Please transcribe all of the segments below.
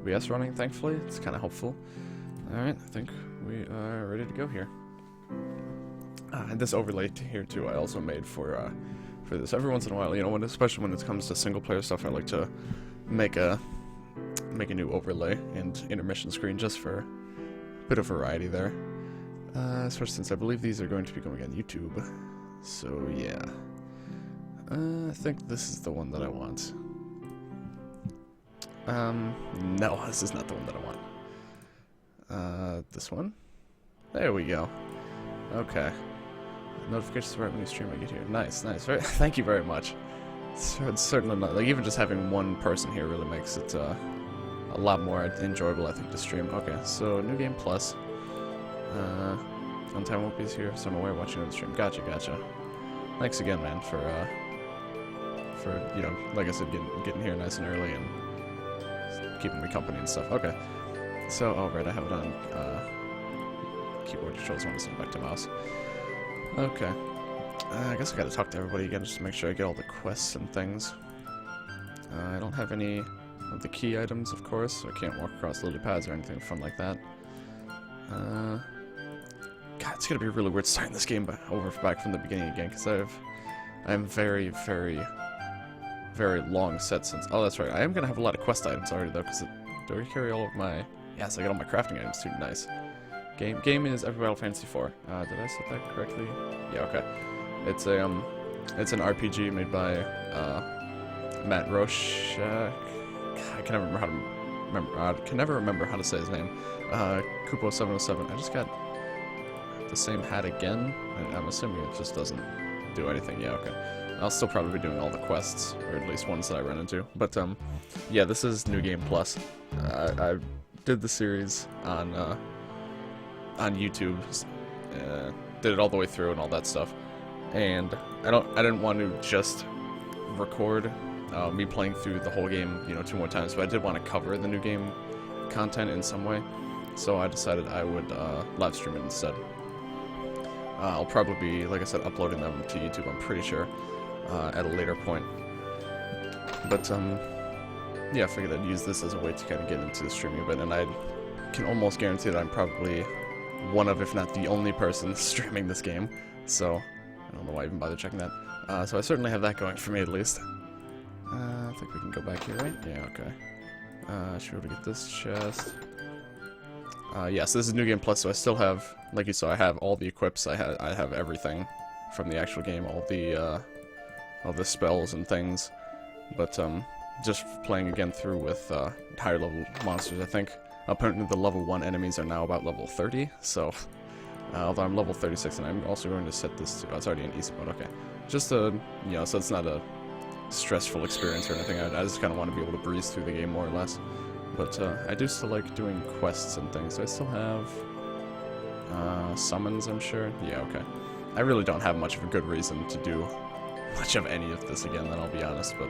OBS running, thankfully. It's kind of helpful. Alright, I think we are ready to go here. And this overlay here too I also made for this. Every once in a while, you know, especially when it comes to single player stuff, I like to make a new overlay and intermission screen just for a bit of variety there. Especially since I believe these are going to be going on YouTube. So yeah. I think this is the one that I want. No, this is not the one that I want. This one? There we go. Okay. Notifications right when you stream, I get here. Nice, nice. Thank you very much. It's certainly not, like, even just having one person here really makes it, a lot more enjoyable, I think, to stream. Okay, so, New Game Plus. On time won't be here, so I'm aware watching on the stream. Gotcha, gotcha. Thanks again, man, for, you know, like I said, getting here nice and early and keeping me company and stuff. Okay. So, oh, right, I have it on, keyboard controls when I send back to mouse. Okay. I guess I gotta talk to everybody again just to make sure I get all the quests and things. I don't have any of the key items, of course, so I can't walk across lily pads or anything fun like that. God, it's gonna be really weird starting this game back from the beginning again, because I'm very, very, very long set since. Oh, that's right. I am gonna have a lot of quest items already though, because do I carry all of my? Yes, I got all my crafting items too. Nice. Game is Every Battle Fantasy 4. Did I set that correctly? Yeah. Okay. It's a it's an RPG made by Matt Roche. I can never remember how to say his name. Kupo 707. I just got the same hat again. I'm assuming it just doesn't do anything. Yeah. Okay. I'll still probably be doing all the quests, or at least ones that I run into. But yeah, this is New Game Plus. I did the series on YouTube, did it all the way through and all that stuff, and I didn't want to just record me playing through the whole game, you know, 2 more times, but I did want to cover the new game content in some way, so I decided I would live stream it instead. I'll probably be, like I said, uploading them to YouTube, I'm pretty sure, at a later point, but yeah, I figured I'd use this as a way to kind of get into the streaming a bit, and I can almost guarantee that I'm probably one of, if not the only person streaming this game, so I don't know why I even bother checking that. So I certainly have that going for me at least. I think we can go back here, right? Yeah, okay. Should be able to get this chest. Yeah, so this is New Game Plus, so I still have, like you saw, I have all the equips, I have everything from the actual game, all the spells and things, but just playing again through with higher level monsters, I think. Apparently the level 1 enemies are now about level 30, so, although I'm level 36, and I'm also going to set this to, oh, it's already in easy mode, okay. Just you know, so it's not a stressful experience or anything, I just kind of want to be able to breeze through the game more or less. But, I do still like doing quests and things, so I still have, summons, I'm sure. Yeah, okay. I really don't have much of a good reason to do much of any of this again, then I'll be honest, but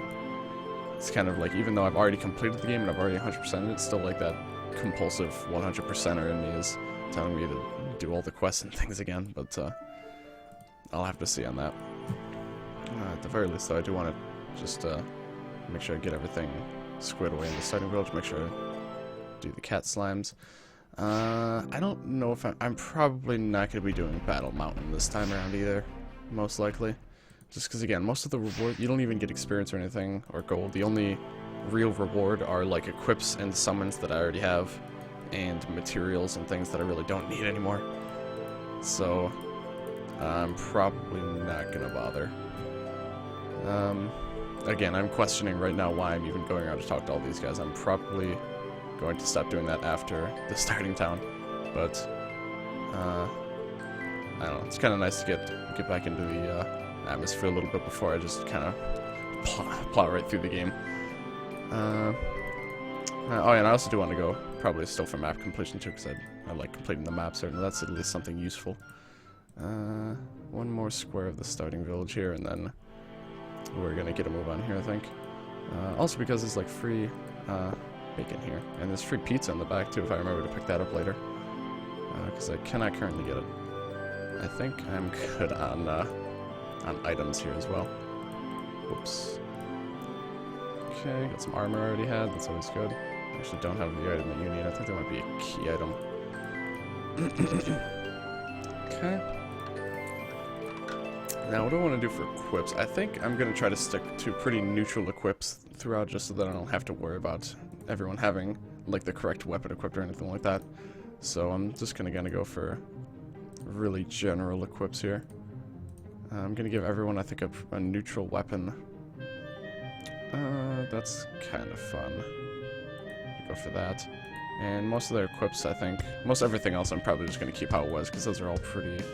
it's kind of like, even though I've already completed the game and I've already 100%ed it, it's still like that compulsive 100%er in me is telling me to do all the quests and things again, but I'll have to see on that. At the very least, though, I do want to just make sure I get everything squared away in the starting village, make sure I do the cat slimes. I don't know if I'm probably not going to be doing Battle Mountain this time around either, most likely. Just because, again, most of the reward, you don't even get experience or anything, or gold. The only real reward are like equips and summons that I already have, and materials and things that I really don't need anymore. So I'm probably not gonna bother. Again, I'm questioning right now why I'm even going around to talk to all these guys. I'm probably going to stop doing that after the starting town, but I don't know, it's kind of nice to get back into the atmosphere a little bit before I just kind of plow right through the game. Oh yeah, and I also do want to go probably still for map completion too, because I like completing the map, certainly. That's at least something useful. One more square of the starting village here, and then we're gonna get a move on here, I think. Also because there's like free bacon here, and there's free pizza in the back too, if I remember to pick that up later. Because I cannot currently get it. I think I'm good on items here as well. Whoops. Okay, got some armor I already had, that's always good. Actually, don't have the item that you need. I think that might be a key item. Okay. Now, what do I want to do for equips? I think I'm going to try to stick to pretty neutral equips throughout, just so that I don't have to worry about everyone having, like, the correct weapon equipped or anything like that. So I'm just going to go for really general equips here. I'm going to give everyone, I think, a neutral weapon. That's kind of fun. Go for that. And most of their equips, I think, most everything else I'm probably just going to keep how it was, because those are all pretty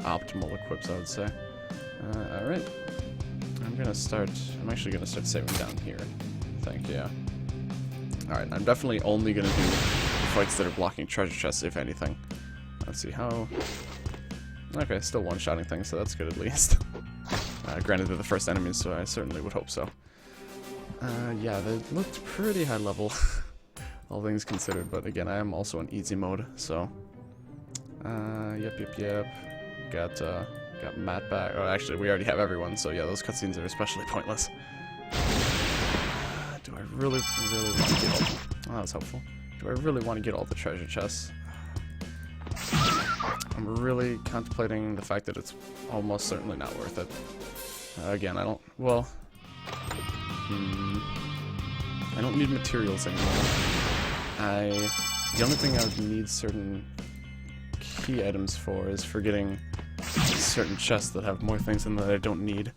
optimal equips, I would say. Alright. I'm actually going to start saving down here. I think, yeah. Alright, I'm definitely only going to do fights that are blocking treasure chests, if anything. Let's see how... Okay, still one-shotting things, so that's good at least. Granted, they're the first enemies, so I certainly would hope so. Yeah, they looked pretty high level. All things considered, but again, I am also in easy mode, so... Yep. Got Matt back. Oh, actually, we already have everyone, so yeah, those cutscenes are especially pointless. Do I really want to get all... Oh, that was helpful. Do I really want to get all the treasure chests? I'm really contemplating the fact that it's almost certainly not worth it. Again, I don't... Well... I don't need materials anymore. The only thing I would need certain key items for is for getting certain chests that have more things in them that I don't need.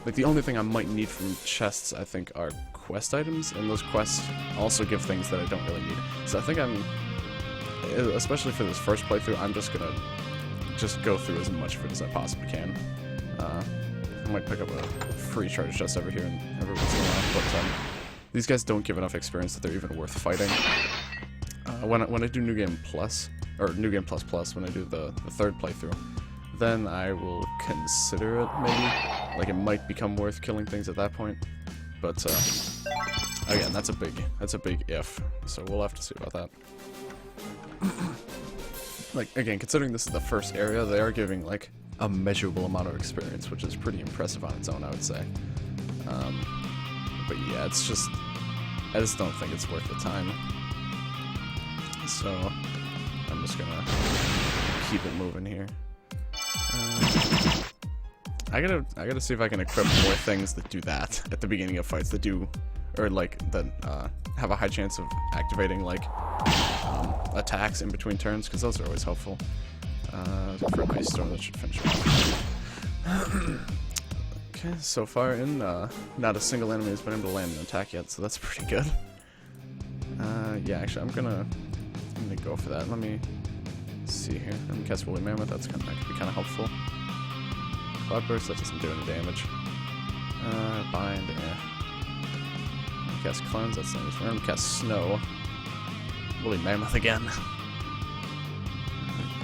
Like, the only thing I might need from chests, I think, are quest items, and those quests also give things that I don't really need. So I think especially for this first playthrough, I'm just gonna go through as much of it as I possibly can. I might pick up a free treasure chest over here and every once in a while, but these guys don't give enough experience that they're even worth fighting. When I do New Game Plus, or New Game Plus Plus, when I do the third playthrough, then I will consider it, maybe. Like, it might become worth killing things at that point. But, again, that's a big if, so we'll have to see about that. Like, again, considering this is the first area, they are giving, like, a measurable amount of experience, which is pretty impressive on its own, I would say. But yeah, I just don't think it's worth the time. So, I'm just gonna keep it moving here. I gotta see if I can equip more things that do that at the beginning of fights, that have a high chance of activating, like, attacks in between turns, because those are always helpful. For a nice storm that should finish me. Okay, so far in, not a single enemy has been able to land an attack yet, so that's pretty good. Yeah, actually, I'm gonna go for that. Let me see here. I'm gonna cast Woolly Mammoth. That could be kind of helpful. Cloudburst, that doesn't do any damage. Bind, yeah. Cast Cleanse, that's nice. I'm gonna cast Snow. Woolly Mammoth again.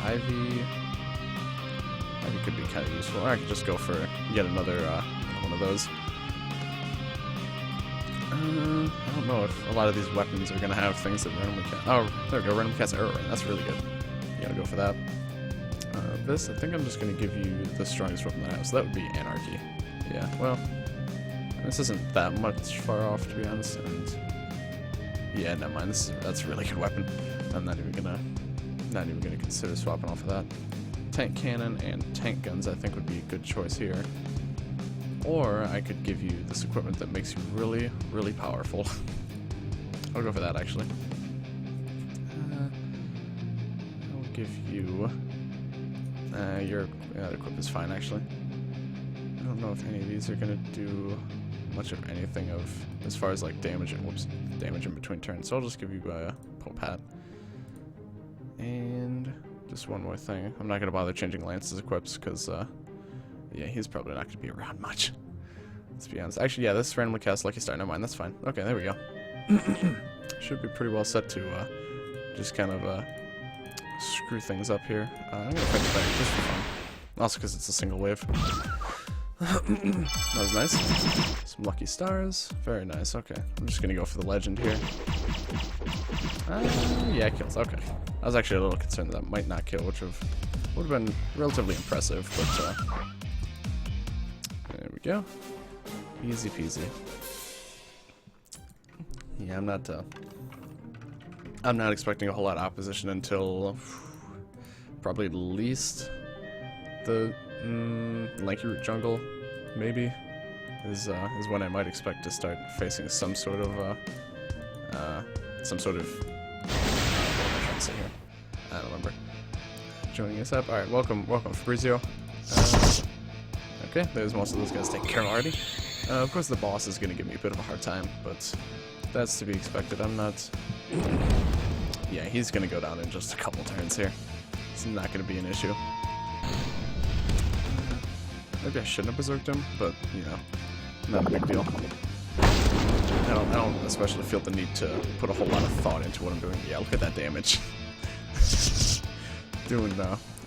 Ivy could be kind of useful. Or I could just go for yet another one of those. I don't know if a lot of these weapons are gonna have things that randomly cast. Oh, there we go. Randomly cast Arrow Rain. That's really good. You gotta go for that. This, I think I'm just gonna give you the strongest weapon that I have. So that would be Anarchy. Yeah. Well, this isn't that much far off, to be honest. And yeah, never mind. That's a really good weapon. I'm not even gonna consider swapping off of that. Tank cannon and tank guns, I think, would be a good choice here. Or I could give you this equipment that makes you really, really powerful. I'll go for that, actually. I'll give you... your equip is fine, actually. I don't know if any of these are going to do much of anything as far as, like, damage in between turns. So I'll just give you a Pope Hat. And just one more thing. I'm not going to bother changing Lance's equips, because, yeah, he's probably not going to be around much. Let's be honest. Actually, yeah, this randomly cast Lucky Star. Never mind, that's fine. Okay, there we go. Should be pretty well set to just kind of screw things up here. I'm going to fight the back just for fun. Also because it's a single wave. That was nice. Some Lucky Stars. Very nice. Okay, I'm just going to go for the legend here. Yeah, it kills. Okay. I was actually a little concerned that might not kill, which would have been relatively impressive, but there we go. Easy peasy. Yeah, I'm not expecting a whole lot of opposition until probably at least the Lanky Root jungle, maybe, is when I might expect to start facing some sort of what am I trying to say here? I don't remember. Joining us up. Alright, welcome Fabrizio. Okay, there's most of those guys taken care of already. Of course the boss is gonna give me a bit of a hard time, but that's to be expected. I'm not... Yeah, he's gonna go down in just a couple turns here. It's not gonna be an issue. Maybe I shouldn't have berserked him, but, you know, not a big deal. I don't especially feel the need to put a whole lot of thought into what I'm doing. Yeah, look at that damage. Doing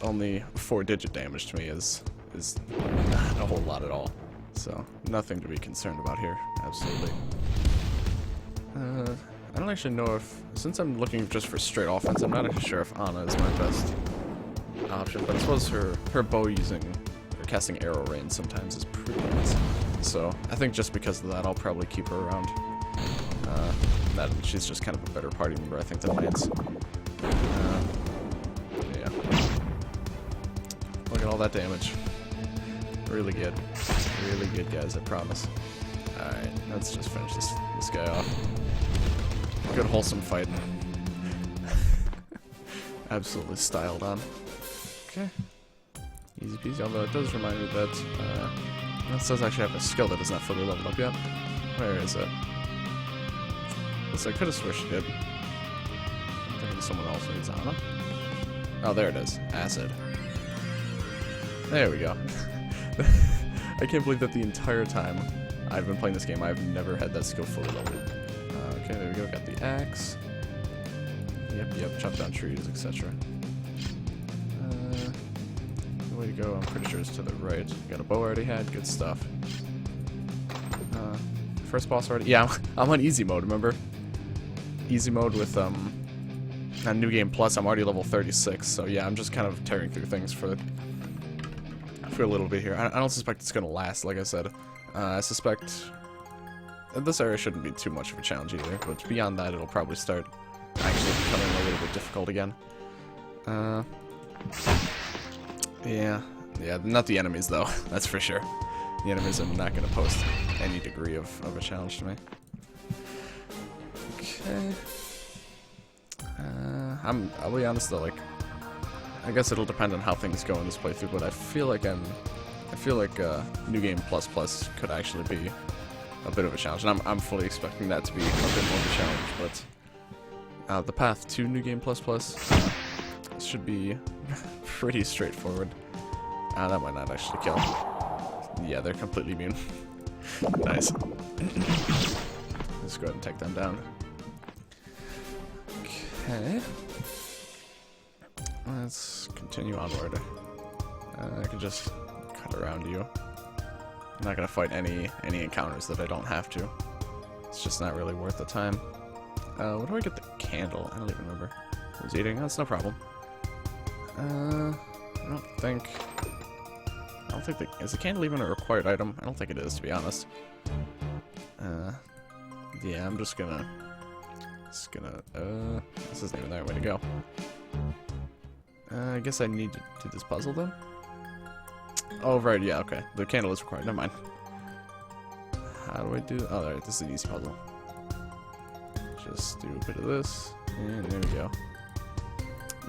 only 4-digit damage to me is not a whole lot at all. So, nothing to be concerned about here, absolutely. I don't actually know if, since I'm looking just for straight offense, I'm not actually sure if Anna is my best option, but I suppose her bow using, or casting arrow range sometimes is pretty nice. So, I think just because of that, I'll probably keep her around. She's just kind of a better party member, I think, than Lance. Yeah. Look at all that damage. Really good. Really good, guys, I promise. Alright, let's just finish this guy off. Good wholesome fight. Absolutely styled on. Okay. Easy peasy, although it does remind me that this does actually have a skill that is not fully leveled up yet. Where is it? I could have swore she did. I'm thinking someone else needs Anna. Oh, there it is. Acid. There we go. I can't believe that the entire time I've been playing this game, I've never had that skill fully leveled. Okay, there we go. Got the axe. Yep. Chop down trees, etc. The way to go, I'm pretty sure, is to the right. Got a bow already had. Good stuff. First boss already. Yeah, I'm on easy mode. Remember? Easy mode with on New Game Plus. I'm already level 36, so yeah, I'm just kind of tearing through things for a little bit here. I don't suspect it's gonna last. Like I said, I suspect this area shouldn't be too much of a challenge either. But beyond that, it'll probably start actually becoming a little bit difficult again. Yeah, not the enemies though. That's for sure. The enemies are not gonna pose any degree of a challenge to me. Okay. I'll be honest though, like, I guess it'll depend on how things go in this playthrough, but I feel like New Game Plus could actually be a bit of a challenge, and I'm fully expecting that to be a bit more of a challenge, but the path to New Game Plus should be pretty straightforward. That might not actually kill. Yeah, they're completely immune. Nice. Let's go ahead and take them down. Okay. Let's continue onward. I can just cut around you. I'm not gonna fight any encounters that I don't have to. It's just not really worth the time. Where do I get the candle? I don't even remember. I was eating. That's no problem. I don't think is the candle even a required item? I don't think it is, to be honest. Yeah, I'm just gonna this isn't even the right way to go. I guess I need to do this puzzle then? Oh, right, yeah, okay. The candle is required, never mind. How do I do... Oh, alright, this is an easy puzzle. Just do a bit of this, and there we go.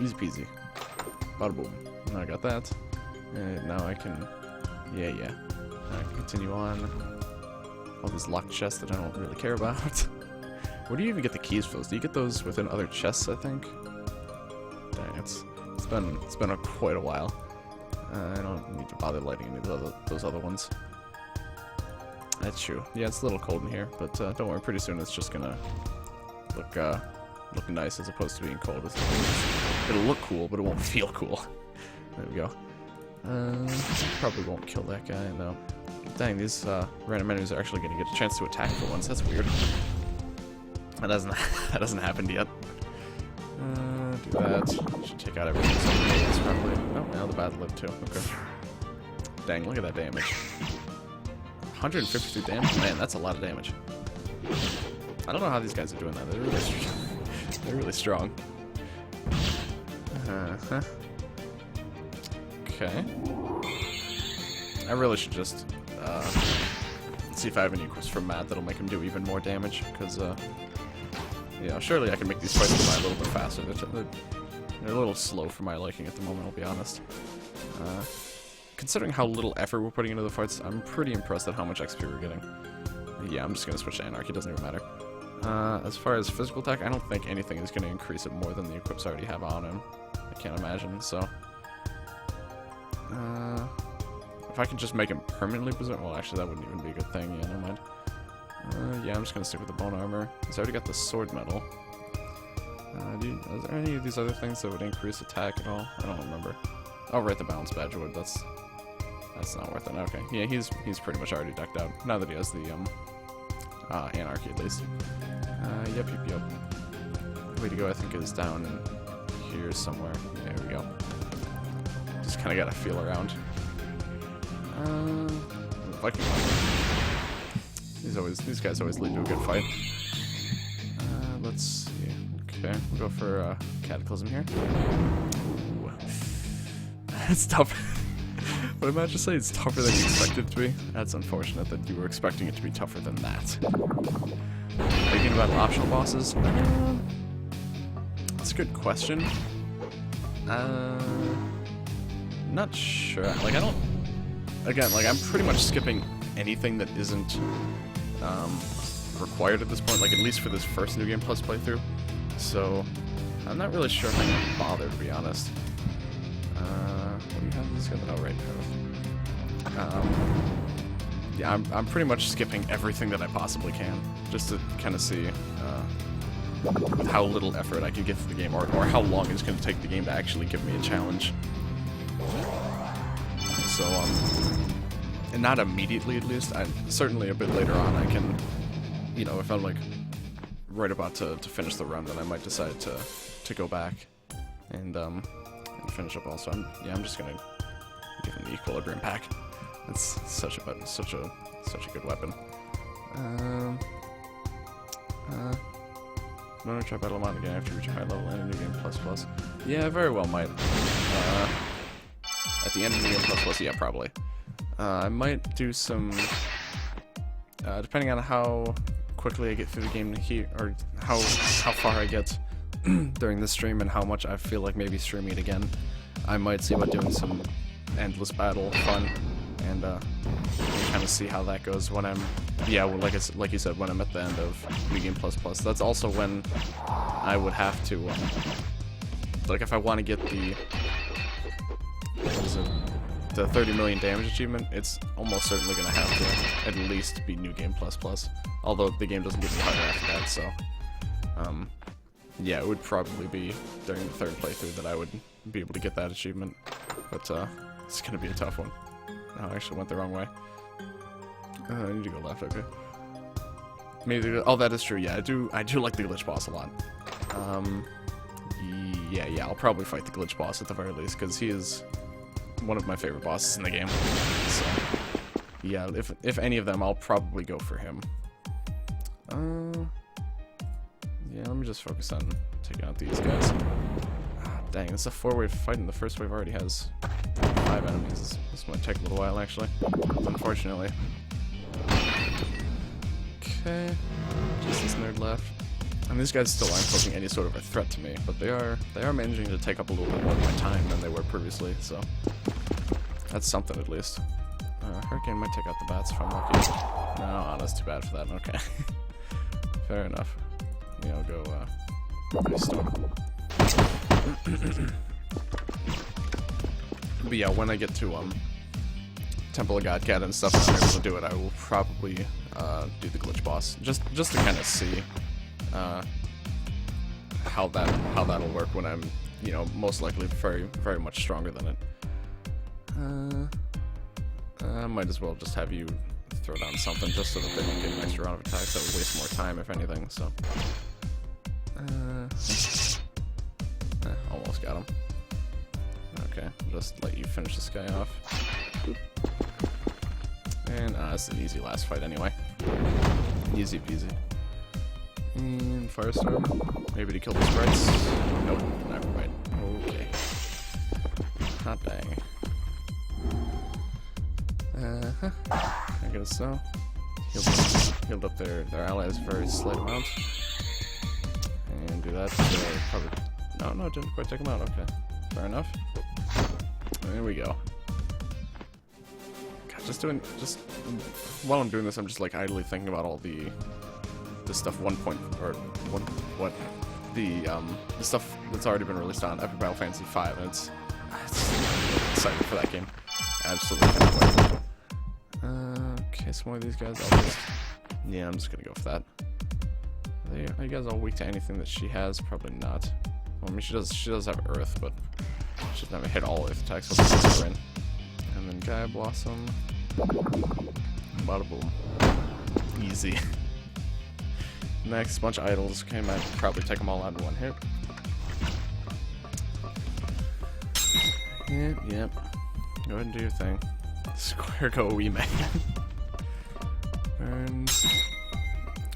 Easy peasy. Bada boom. Now I got that. And now I can... Yeah. I can continue on. All these locked chests that I don't really care about. Where do you even get the keys for those? Do you get those within other chests, I think? Dang, it's been quite a while. I don't need to bother lighting any of those other ones. That's true. Yeah, it's a little cold in here, but don't worry. Pretty soon it's just gonna look nice as opposed to being cold. It'll look cool, but it won't feel cool. There we go. Probably won't kill that guy though. Dang, these random enemies are actually gonna get a chance to attack for once. That's weird. That hasn't happened yet. Do that. Should take out everything. Probably. Oh, now the battle lived too. Okay. Dang, look at that damage. 153 damage? Man, that's a lot of damage. I don't know how these guys are doing that. They're really they're really strong. Uh-huh. Okay. I really should just see if I have any equips for Matt that'll make him do even more damage, because yeah, surely I can make these fights go by a little bit faster. They're a little slow for my liking at the moment, I'll be honest. Considering how little effort we're putting into the fights, I'm pretty impressed at how much XP we're getting. Yeah, I'm just gonna switch to Anarchy, doesn't even matter. As far as physical attack, I don't think anything is gonna increase it more than the equips I already have on him. I can't imagine, so... if I can just make him permanently berserk, well, actually, that wouldn't even be a good thing. Yeah, never mind. Yeah, I'm just gonna stick with the bone armor. He's already got the sword metal. Are there any of these other things that would increase attack at all? I don't remember. Oh, right, the balance badge would. That's not worth it. Okay, yeah, he's pretty much already decked out. Now that he has the Anarchy, at least. Yep. Way to go, I think, is down in here somewhere. There we go. Just kind of gotta feel around. Viking Hunter. These guys always lead to a good fight. Let's see. Okay, we'll go for Cataclysm here. Ooh. It's tough. What did I just say? It's tougher than you expected it to be? That's unfortunate that you were expecting it to be tougher than that. Thinking about optional bosses? That's a good question. Not sure. Like, I don't... Again, like, I'm pretty much skipping anything that isn't required at this point, like, at least for this first New Game Plus playthrough. So, I'm not really sure if I'm gonna bother, to be honest. What do you have this guy? Oh, right. Yeah, I'm pretty much skipping everything that I possibly can, just to kind of see with how little effort I can give to the game, or how long it's going to take the game to actually give me a challenge. So, and not immediately, at least. Certainly a bit later on, I can, you know, if I'm like right about to finish the run, then I might decide to go back and finish up. Also, I'm just gonna give him the Equilibrium pack. That's such a good weapon. I'm gonna try battle him out again after you reach a high level and a New Game Plus. Yeah, very well might. At the end of New Game Plus, yeah, probably. I might do some, depending on how quickly I get through the game here, or how far I get during this stream and how much I feel like maybe streaming it again, I might see about doing some endless battle fun and kind of see how that goes when I'm, yeah, well, like you said, when I'm at the end of New Game Plus. That's also when I would have to, like, if I want to get the, what is it, the 30 million damage achievement, it's almost certainly going to have to at least be New Game Plus. Although the game doesn't get any harder after that, so yeah, it would probably be during the third playthrough that I would be able to get that achievement. But it's going to be a tough one. Oh, I actually went the wrong way. I need to go left. Okay. Maybe. Oh, that is true. Yeah, I do like the glitch boss a lot. Yeah. I'll probably fight the glitch boss at the very least, because he is one of my favorite bosses in the game. So, yeah, if any of them, I'll probably go for him. Yeah, let me just focus on taking out these guys. Ah, dang, it's a 4-wave fight, and the first wave already has 5 enemies. This might take a little while, actually, unfortunately. Okay, just this nerd left. And these guys still aren't posing any sort of a threat to me, but they are managing to take up a little bit more of my time than they were previously, so that's something at least. Hurricane might take out the bats if I'm lucky. No, that's too bad for that. Okay. Fair enough. Yeah, I'll go Storm. But yeah, when I get to Temple of Godcat and stuff, and I'm able to do it, I will probably do the glitch boss, just to kind of see how that'll work when I'm, you know, most likely very much stronger than it. I might as well just have you throw down something just so that they don't get an extra round of attacks. That would waste more time, if anything, so. Almost got him. Okay, just let you finish this guy off. Boop. And it's an easy last fight anyway. Easy peasy. And Firestorm. Maybe to kill the sprites. Nope, never mind. Okay. Hot dang. I guess so. Healed up their allies very slight amount. And do that. Probably. No, didn't quite take them out. Okay. Fair enough. There we go. God, while I'm doing this, I'm just like idly thinking about all the stuff the stuff that's already been released on Epic Battle Fantasy V, and it's excited for that game. Absolutely can't wait. Okay, some more of these guys. I'm just gonna go for that. Are you guys all weak to anything that she has? Probably not. Well, I mean, she does have Earth, but she doesn't have a hit all Earth attacks. So let's put her in. And then Gaia Blossom. Bada boom. Easy. Next, bunch of idols. Okay, might probably take them all out in one hit. Yep. Go ahead and do your thing. Square go wee man. Burns.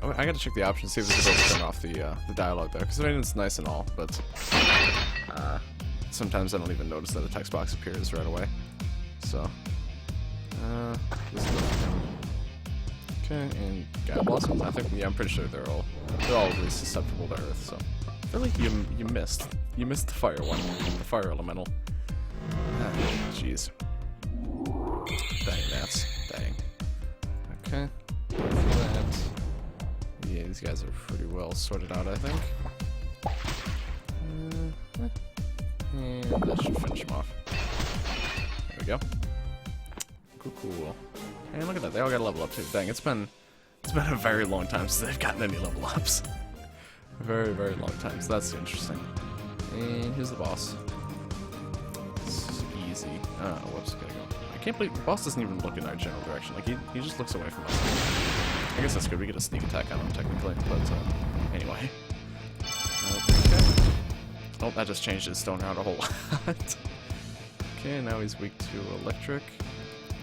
Oh, I gotta check the options, see if there's a way to turn off the dialogue there, because I mean, it's nice and all, but sometimes I don't even notice that a text box appears right away. So, this is okay, and Gaia Blossom. I think, yeah, I'm pretty sure they're all at least susceptible to Earth. So, I feel like you missed the fire one, the fire elemental. Jeez. Dang. Okay. For that. Yeah, these guys are pretty well sorted out, I think. And that should finish them off. There we go. Cool. And look at that, they all got a level up too. Dang, it's been a very long time since they've gotten any level ups. Very, very long time, so that's interesting. And here's the boss. It's easy. Whoops, gotta go. I can't believe the boss doesn't even look in our general direction. Like, he just looks away from us. I guess that's good. We get a sneak attack on him, technically. But, anyway. Okay. Oh, that just changed his stone around a whole lot. Okay, now he's weak to electric.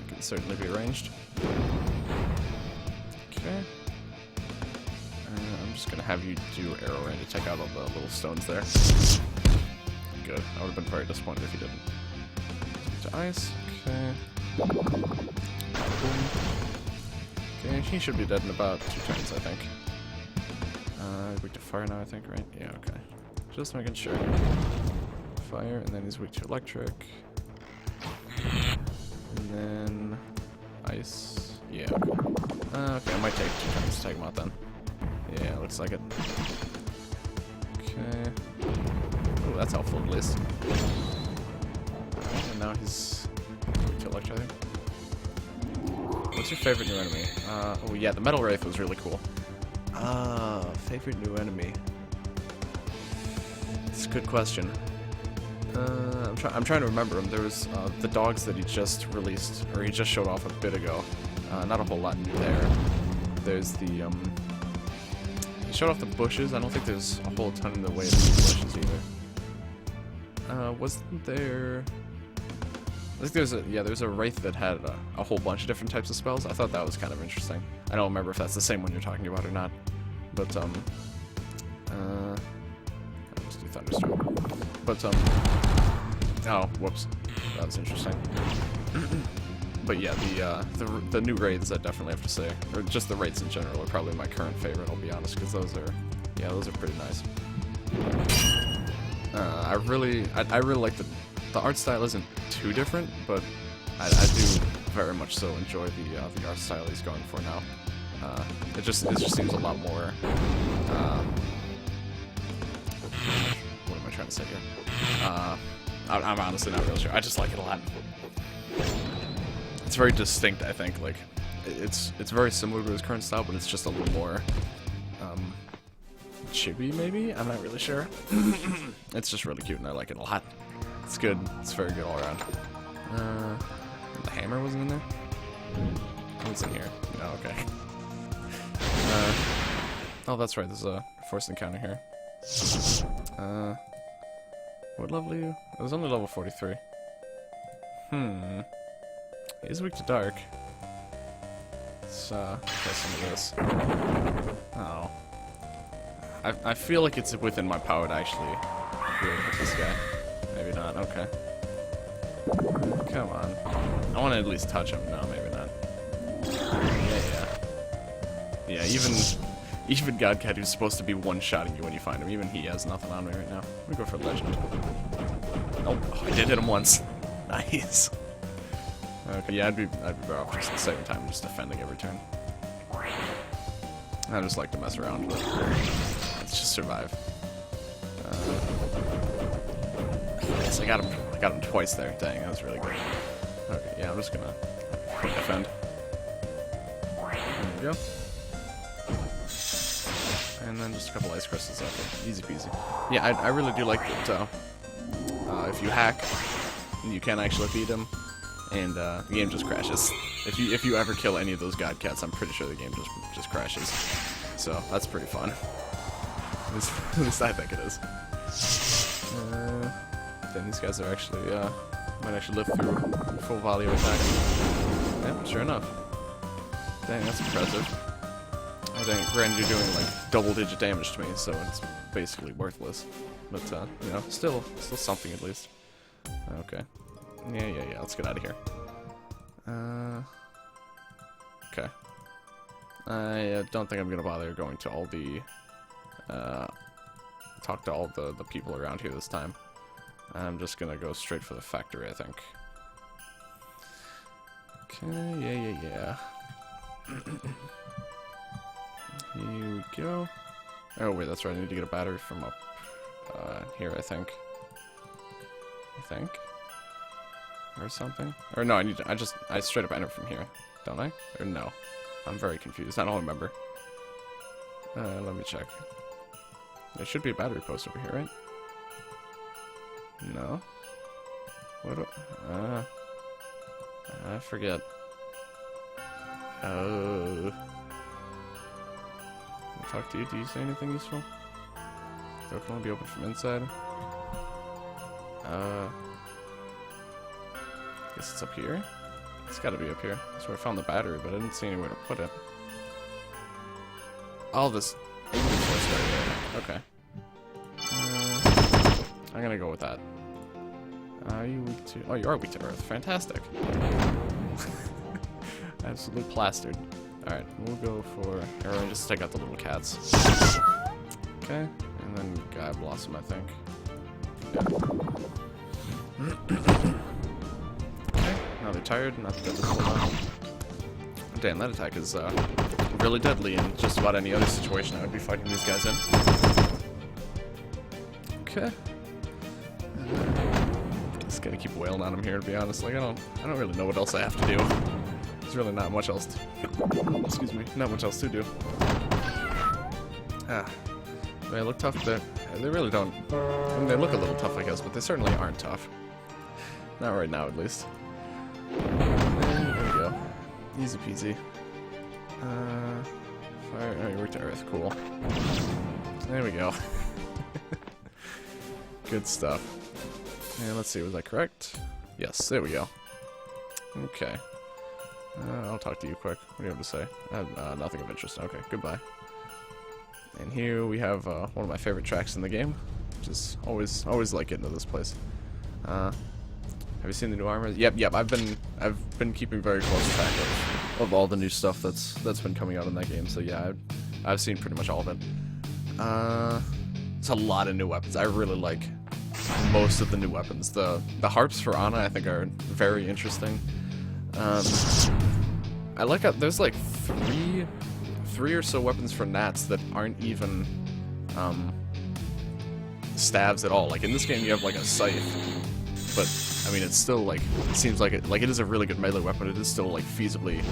Can certainly be arranged. Okay. I'm just gonna have you do arrow rain to take out all the little stones there. Good. I would have been very disappointed if you didn't. To ice. Okay. Boom. Okay, he should be dead in about 2 turns, I think. Weak to fire now, I think, right? Yeah, okay. Just making sure. Fire, and then he's weak to electric. And then ice. Yeah, okay. Okay, I might take 2 turns to take him out then. Yeah, looks like it. Okay. Oh, that's helpful at least. And now he's weak to electric, I think. What's your favorite new enemy? Oh yeah, the Metal Wraith was really cool. Favorite new enemy? It's a good question. I'm trying to remember him. There was the dogs that he just released, or he just showed off a bit ago. Not a whole lot new there. There's the he showed off the bushes. I don't think there's a whole ton in the way of these bushes either. Wasn't there? I think there's a Wraith that had a whole bunch of different types of spells. I thought that was kind of interesting. I don't remember if that's the same one you're talking about or not. But, I'll just do Thunderstorm. But, oh, whoops. That was interesting. But yeah, the new Wraiths, I definitely have to say, or just the Wraiths in general, are probably my current favorite, I'll be honest, because those are pretty nice. I really like the art style isn't too different, but I do very much so enjoy the art style he's going for now. It just seems a lot more. What am I trying to say here? I'm honestly not real sure. I just like it a lot. It's very distinct, I think. Like, it's very similar to his current style, but it's just a little more chibi, maybe? I'm not really sure. It's just really cute, and I like it a lot. It's good. It's very good all around. The hammer wasn't in there? What's in here? Oh, okay. Oh, that's right. There's a forced encounter here. What level are you? It was only level 43. He's weak to dark. Let's try some of this. Oh. I feel like it's within my power to actually really hit this guy. Maybe not. Okay. Come on. I want to at least touch him. No, maybe not. Yeah. Even Godcat, who's supposed to be one-shotting you when you find him, even he has nothing on me right now. Let me go for legend. Oh, I did hit him once. Nice. Okay, yeah, I'd be better off just saving time, just defending every turn. I just like to mess around, but let's just survive. Yes, I got him twice there. Dang, that was really good. Okay, yeah, I'm just gonna quick defend. There we go. And then just a couple ice crystals after. Easy peasy. Yeah, I really do like that. If you hack, you can actually beat him, and the game just crashes. If you ever kill any of those Godcats, I'm pretty sure the game just crashes. So that's pretty fun. At least I think it is. Then these guys are actually might actually live through full volley of attacks. Yeah, sure enough. Dang, that's impressive. I think, granted, you're doing like double-digit damage to me, so it's basically worthless. But you know, still something at least. Okay. Yeah. Let's get out of here. Okay. I don't think I'm gonna bother going to all the talk to all the people around here this time. I'm just gonna go straight for the factory, I think. Okay. Yeah. Here we go. Oh wait, that's right. I need to get a battery from up here, I think. Or something. Or no, I straight up enter from here, don't I? Or no? I'm very confused. I don't remember. Let me check. There should be a battery post over here, right? No. What? I forget. Oh. I'll talk to you. Do you say anything useful? Door can only be opened from inside. Guess it's up here. It's got to be up here. That's where I found the battery, but I didn't see anywhere to put it. All this. Okay. I'm gonna go with that. Are you weak to? Oh, you are weak to earth. Fantastic. Absolutely plastered. All right, we'll go for. Or just take out the little cats. Okay, and then Guy Blossom, I think. Yeah. Okay, now they're tired. Not that hold on. Damn, that attack is really deadly in just about any other situation I would be fighting these guys in. Okay. Just gotta keep wailing on him here, to be honest. Like I don't really know what else I have to do. There's really not much else to, excuse me, not much else to do. They look tough, they really don't. I mean, they look a little tough, I guess, but they certainly aren't tough. Not right now, at least. And there we go. Easy peasy. Fire, oh, you worked to earth, cool. There we go. Good stuff. And let's see, was I correct? Yes, there we go. Okay. I'll talk to you quick. What do you have to say? Nothing of interest. Okay, goodbye. And here we have one of my favorite tracks in the game, which is always like getting to this place. Have you seen the new armor? Yep. I've been keeping very close track of all the new stuff that's been coming out in that game. So yeah, I've seen pretty much all of it. It's a lot of new weapons. I really like most of the new weapons. The harps for Ana I think are very interesting. I like how there's like three or so weapons for Nats that aren't even stabs at all. Like in this game you have like a scythe, but I mean it's still like, it seems like it is a really good melee weapon. It is still like feasibly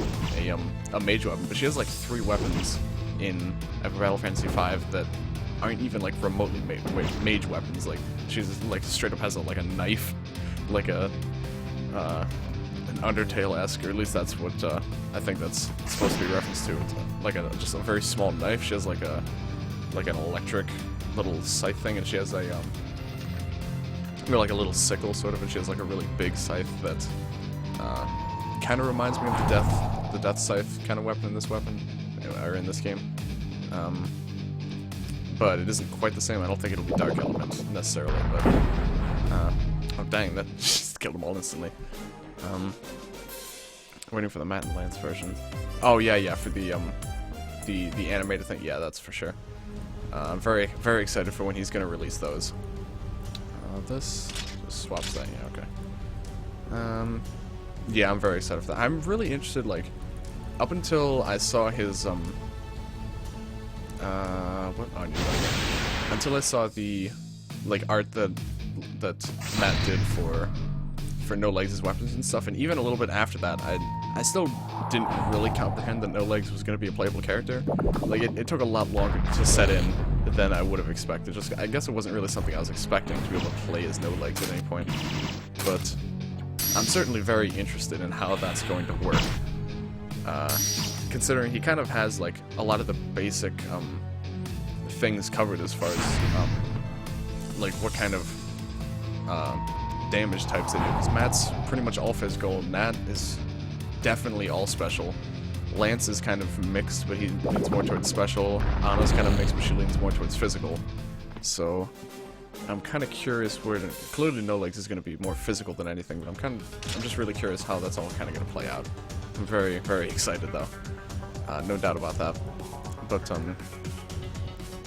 a mage weapon, but she has like 3 weapons in Final Fantasy V that aren't even like remotely mage weapons. Like she's like straight up has like a knife, like an Undertale-esque, or at least that's what I think that's supposed to be referenced to. It's like just a very small knife. She has like an electric little scythe thing, and she has a like a little sickle sort of, and she has like a really big scythe that kind of reminds me of the death scythe kind of weapon in this weapon, or in this game. but it isn't quite the same. I don't think it'll be Dark Element necessarily, but oh dang, that just killed them all instantly. Waiting for the Matt and Lance version. Oh yeah, for the animated thing. Yeah, that's for sure. I'm very excited for when he's gonna release those. This just swaps that. Yeah, okay. Yeah, I'm very excited for that. I'm really interested. Like, up until I saw his what? Oh, I knew that. Until I saw the like art that Matt did for No Legs' weapons and stuff, and even a little bit after that, I still didn't really comprehend that No Legs was going to be a playable character. Like, it took a lot longer to set in than I would have expected. Just, I guess it wasn't really something I was expecting to be able to play as No Legs at any point. But I'm certainly very interested in how that's going to work. Considering he kind of has, like, a lot of the basic things covered as far as, like, what kind of damage types it is. Matt's pretty much all physical. Nat is definitely all special. Lance is kind of mixed, but he leans more towards special. Anna's kind of mixed, but she leans more towards physical. So I'm kind of curious where to... Clearly No Legs is going to be more physical than anything, but I'm just really curious how that's all kind of going to play out. I'm very excited though. No doubt about that. But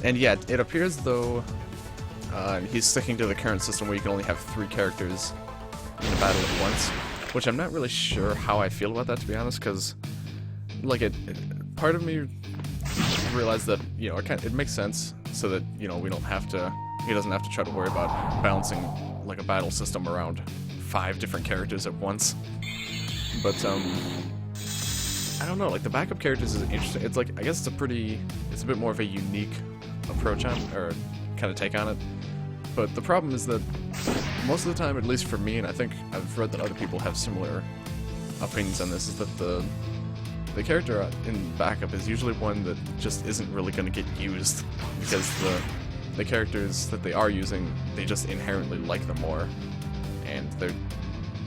and yeah, it appears though he's sticking to the current system where you can only have 3 characters in a battle at once, which I'm not really sure how I feel about that, to be honest, because like part of me realized that, you know, it makes sense so that, you know, he doesn't have to try to worry about balancing like a battle system around 5 different characters at once. But I don't know, like the backup characters is interesting. It's like, I guess it's a bit more of a unique approach on, or kind of take on it. But the problem is that most of the time, at least for me, and I think I've read that other people have similar opinions on this, is that the character in backup is usually one that just isn't really going to get used, because the characters that they are using, they just inherently like them more, and they're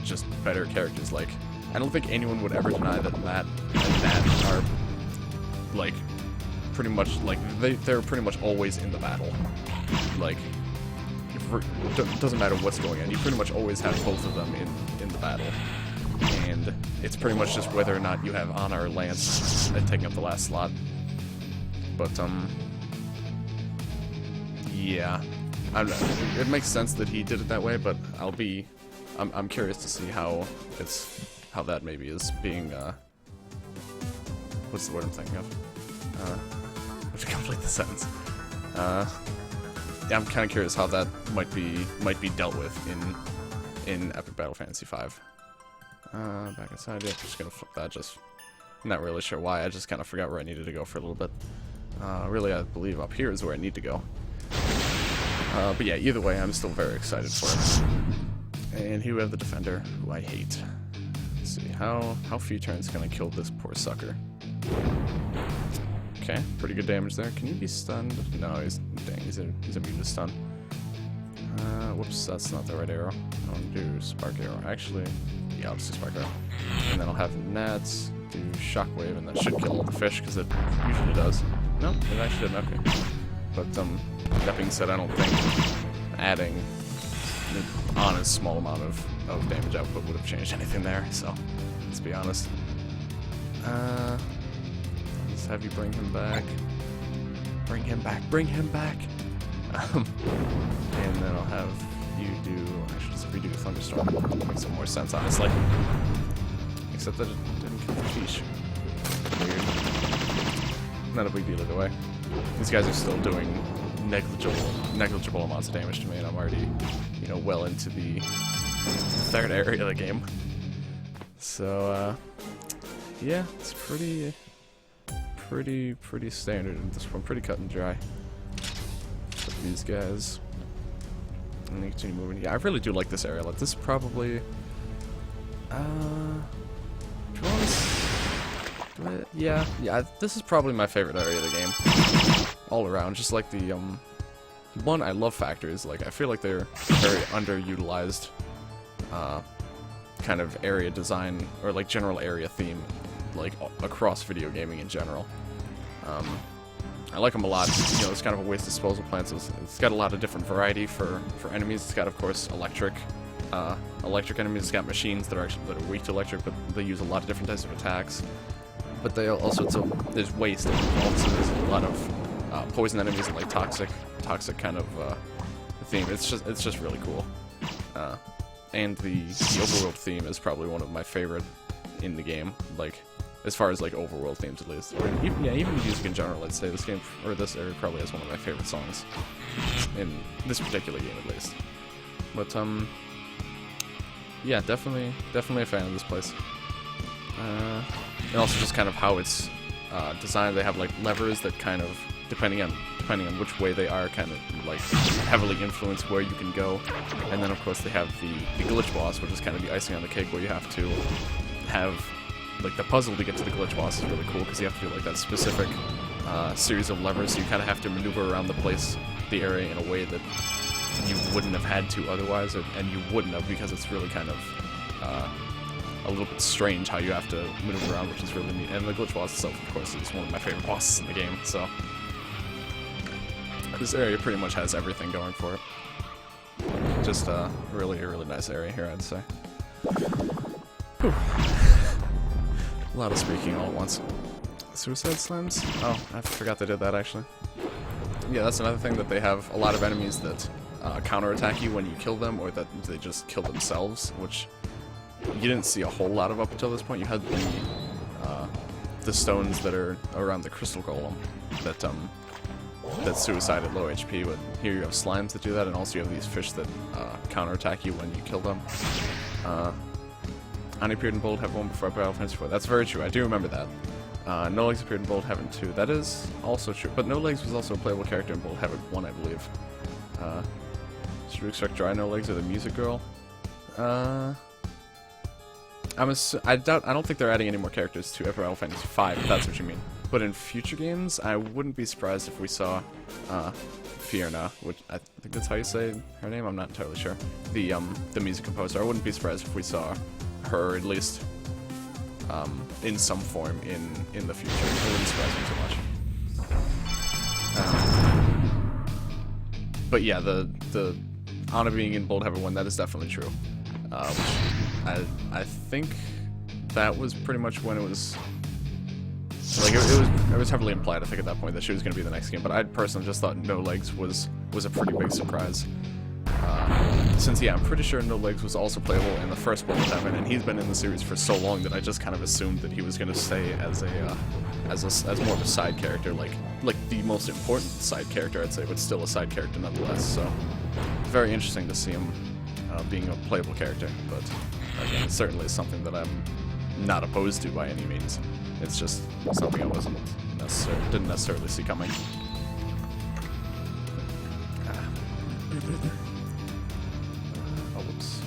just better characters. Like, I don't think anyone would ever deny that Matt and Nat are, like, pretty much, like, they're pretty much always in the battle. Like, it doesn't matter what's going on, you pretty much always have both of them in the battle. And it's pretty much just whether or not you have Anna or Lance taking up the last slot. But, yeah. It makes sense that he did it that way, but I'm curious to see how that maybe is being, what's the word I'm thinking of? I have to complete the sentence. Yeah, I'm kind of curious how that might be dealt with in Epic Battle Fantasy V. Back inside, yeah, just gonna flip that, just not really sure why, I just kind of forgot where I needed to go for a little bit. Really, I believe up here is where I need to go. But yeah, either way, I'm still very excited for it. And here we have the Defender, who I hate. Let's see, how few turns can I kill this poor sucker? Okay, pretty good damage there. Can you be stunned? No, he's immune to stun. Whoops, that's not the right arrow. I want to do Spark Arrow. Actually, yeah, I'll just do Spark Arrow. And then I'll have Nats do Shockwave, and that should kill all the fish, because it usually does. No, it actually didn't. Okay. But, that being said, I don't think adding on a small amount of damage output would have changed anything there, so let's be honest. Let's have you bring him back. Bring him back, bring him back! And then I'll have you do... I should just redo Thunderstorm. Makes some more sense, honestly. Except that it didn't kill the fish. Weird. Not a big deal either way. These guys are still doing negligible amounts of damage to me, and I'm already, you know, well into the 3rd area of the game. So, yeah, it's pretty standard in this one, pretty cut and dry. With these guys. I'm gonna continue moving. Yeah, I really do like this area. Like, this is probably, yeah, this is probably my favorite area of the game. All around, just like the, one, I love factories. Like, I feel like they're very underutilized, kind of area design, or like general area theme, like across video gaming in general. I like them a lot. You know, it's kind of a waste disposal plant, so it's got a lot of different variety for enemies. It's got, of course, electric enemies. It's got machines that are weak to electric, but they use a lot of different types of attacks. But they also, there's waste involved, so there's a lot of poison enemies and like toxic kind of theme. It's just really cool. And the overworld theme is probably one of my favorite in the game. Like, as far as like overworld themes at least. Or even music in general, I'd say this game or this area probably has one of my favorite songs in this particular game at least. But yeah, definitely a fan of this place. And also just kind of how it's designed. They have like levers that kind of, depending on which way they are, kind of like heavily influence where you can go. And then of course they have the glitch boss, which is kind of the icing on the cake, where you have to have like the puzzle to get to the glitch boss is really cool because you have to do like that specific series of levers. So you kind of have to maneuver around the area in a way that you wouldn't have had to otherwise, and you wouldn't have, because it's really kind of a little bit strange how you have to maneuver around, which is really neat. And the glitch boss itself, of course, is one of my favorite bosses in the game, so this area pretty much has everything going for it. Just a really nice area here, I'd say. Whew. A lot of speaking all at once. Suicide slams? Oh, I forgot they did that, actually. Yeah, that's another thing, that they have a lot of enemies that counterattack you when you kill them, or that they just kill themselves, which you didn't see a whole lot of up until this point. You had the stones that are around the crystal golem that suicide at low HP, but here you have slimes that do that, and also you have these fish that counterattack you when you kill them. Ani appeared in Bold Heaven 1 before Battle Fantasy 4. That's very true, I do remember that. No Legs appeared in Bold Heaven 2. That is also true, but No Legs was also a playable character in Bold Heaven 1, I believe. Should we expect Dry No Legs or the Music Girl? I don't think they're adding any more characters to Final Fantasy 5, if that's what you mean. But in future games, I wouldn't be surprised if we saw Fiona, which I think that's how you say her name. I'm not entirely sure. The music composer. I wouldn't be surprised if we saw her at least in some form in the future. It wouldn't surprise me too much. But yeah, the Anna being in Bold Heaven 1, that is definitely true. I think that was pretty much when it was, like, it was heavily implied, I think, at that point, that she was going to be the next game, but I personally just thought No Legs was a pretty big surprise. Since, yeah, I'm pretty sure No Legs was also playable in the first Bold Heaven, and he's been in the series for so long that I just kind of assumed that he was going to stay as more of a side character, like the most important side character, I'd say, but still a side character nonetheless. So very interesting to see him being a playable character, but again, it certainly is something that I'm not opposed to by any means. It's just something I didn't necessarily see coming. Oh, whoops.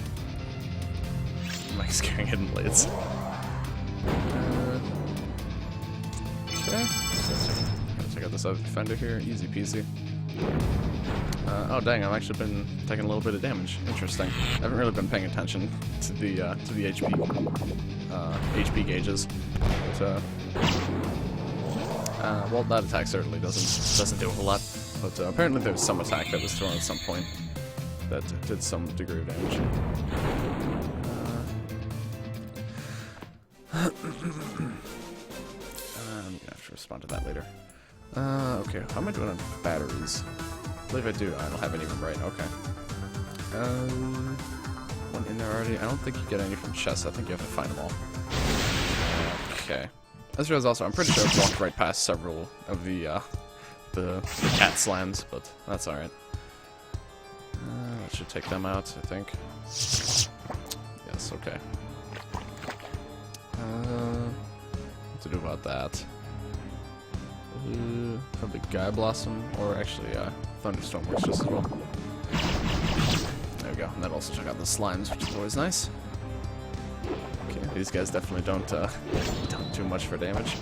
Mike's carrying hidden blades. Okay. Check out this other defender here. Easy peasy. Oh dang, I've actually been taking a little bit of damage. Interesting. I haven't really been paying attention to the HP gauges. But, well, that attack certainly doesn't do a whole lot. But apparently there was some attack that was thrown at some point that did some degree of damage. I'm gonna have to respond to that later. Okay, how am I doing on batteries? I believe I do. I don't have any of them right. Okay. One in there already. I don't think you get any from chests. I think you have to find them all. Okay. As realized also, I'm pretty sure I've walked right past several of the cat slams, but that's alright. That should take them out, I think. Yes, okay. What to do about that? Probably Guy Blossom, or actually Thunderstorm works just as well. There we go, and that also took out the slimes, which is always nice. Okay, these guys definitely don't do much for damage.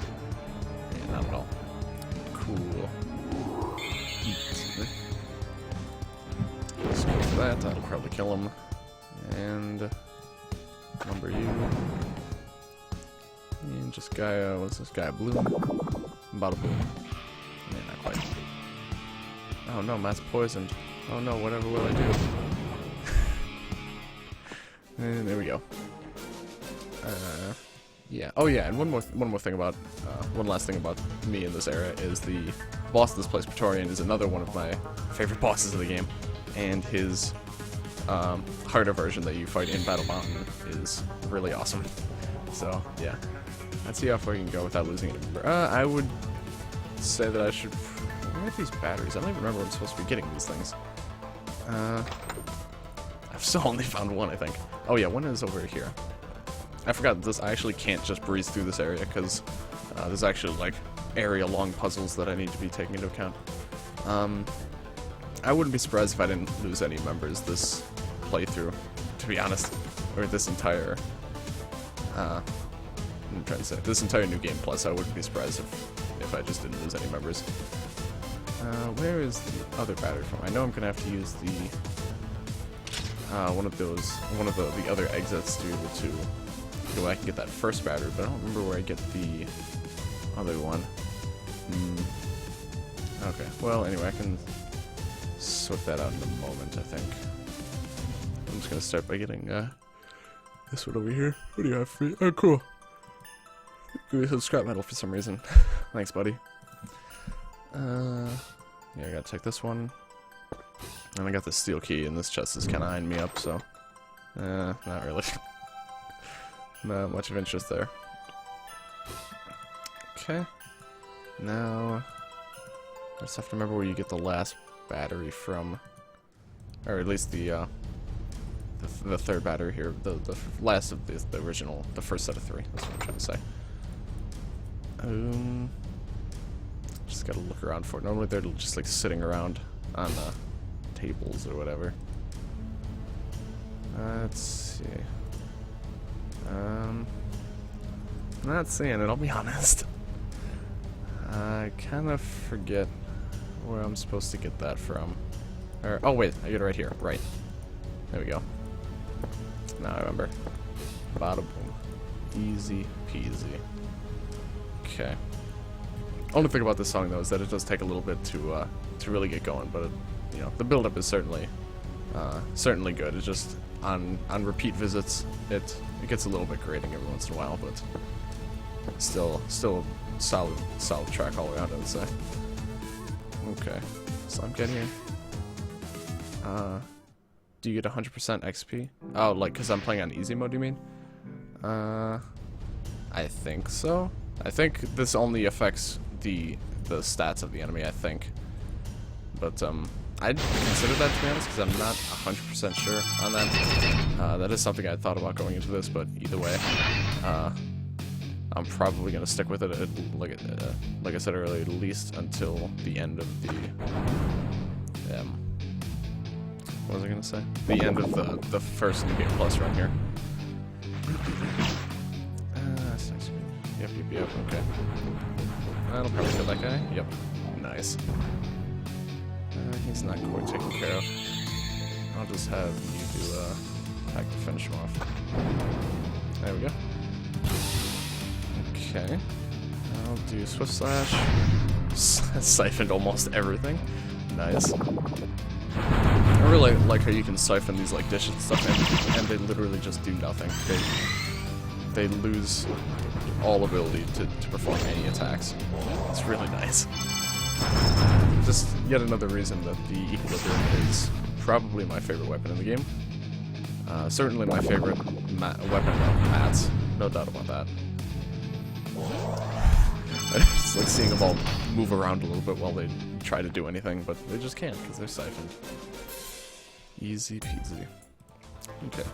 Yeah, not at all. Cool. Let's go for that, that'll probably kill him. And number you. And just Guy, what's this guy? Blue? Bada boom. Yeah, not quite. Oh no, Matt's poisoned. Oh no, whatever will I do? And there we go. Yeah. Oh yeah, and one more thing about one last thing about me in this area is the boss of this place, Praetorian, is another one of my favorite bosses of the game, and his harder version that you fight in Battle Mountain is really awesome. So yeah, let's see how far you can go without losing it. I would say that I should. Where are these batteries? I don't even remember when I'm supposed to be getting these things. I've still only found one, I think. Oh yeah, one is over here. I forgot this. I actually can't just breeze through this area because there's actually like area-long puzzles that I need to be taking into account. I wouldn't be surprised if I didn't lose any members this playthrough, to be honest, or this entire. I'm trying to say this entire new game plus. I wouldn't be surprised if I just didn't lose any members. Where is the other battery from? I know I'm gonna have to use the one of the other exits to be able to go back and get that first battery, but I don't remember where I get the other one. Okay, well anyway, I can sort that out in a moment, I think. I'm just gonna start by getting this one over here. What do you have for me? Oh, cool. Give me some scrap metal for some reason. Thanks, buddy. Yeah, I gotta take this one. And I got the steel key, and this chest is kind of eyeing me up, so... not really. Not much of interest there. Okay. Now... I just have to remember where you get the last battery from. Or at least the third battery here. The last of the original, the first set of 3. That's what I'm trying to say. Just gotta look around for it. Normally they're just like sitting around on the tables or whatever. Let's see. I'm not seeing it, I'll be honest. I kind of forget where I'm supposed to get that from. Or, oh wait, I get it right here. Right. There we go. Now I remember. Bada boom. Easy peasy. Okay. Only thing about this song though is that it does take a little bit to really get going, but you know, the build-up is certainly good. It's just on repeat visits, it gets a little bit grating every once in a while, but still solid track all around, I would say. Okay, so I'm getting here. Do you get 100% XP? Oh, like because I'm playing on easy mode, you mean? I think so. I think this only affects the stats of the enemy, I think. But I'd consider that, to be honest, because I'm not 100% sure on that. That is something I thought about going into this, but either way, I'm probably going to stick with it, like I said earlier, at least until the end of the... what was I going to say? The end of the first New Game Plus run here. Yep, okay. That'll probably kill that guy. Yep. Nice. He's not quite taken care of. I'll just have you do attack to finish him off. There we go. Okay. I'll do Swift Slash. Siphoned almost everything. Nice. I really like how you can siphon these like dishes and stuff, and they literally just do nothing. They lose all ability to perform any attacks. It's really nice. Just yet another reason that the Equilibrium is probably my favorite weapon in the game. Certainly my favorite weapon of Matt's, no doubt about that. I just like seeing them all move around a little bit while they try to do anything, but they just can't because they're siphoned. Easy peasy. Okay.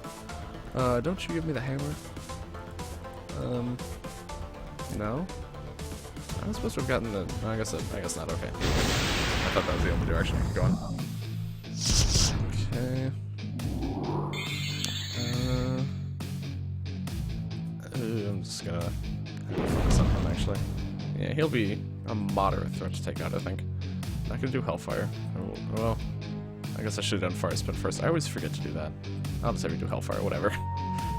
Don't you give me the hammer? No? I was supposed to have gotten the... I guess not, okay. I thought that was the only direction I could go in. Okay. I'm just gonna focus on him, actually. Yeah, he'll be a moderate threat to take out, I think. Not gonna do Hellfire. Oh, well, I guess I should have done Fire Spin first. I always forget to do that. I'll just have you do Hellfire, whatever.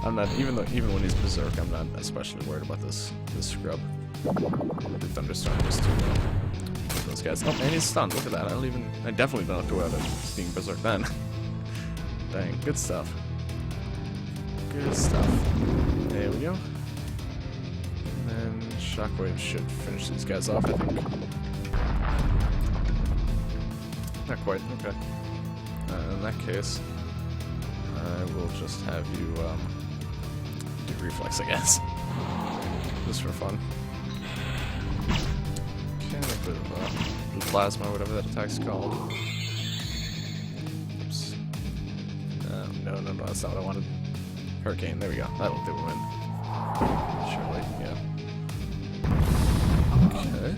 I'm not, even when he's Berserk, I'm not especially worried about this scrub. The Thunderstorm just to from this guy. Oh, and he's stunned. Look at that. I definitely don't have to worry about being berserk then. Dang, good stuff. Good stuff. There we go. And then Shockwave should finish these guys off, I think. Not quite, okay. In that case, I will just have you do reflex, I guess. Just for fun. Okay, a bit of blue plasma, whatever that attack's called. Oops. No, that's not what I wanted. Hurricane, there we go. That'll do a win. Surely, yeah. Okay.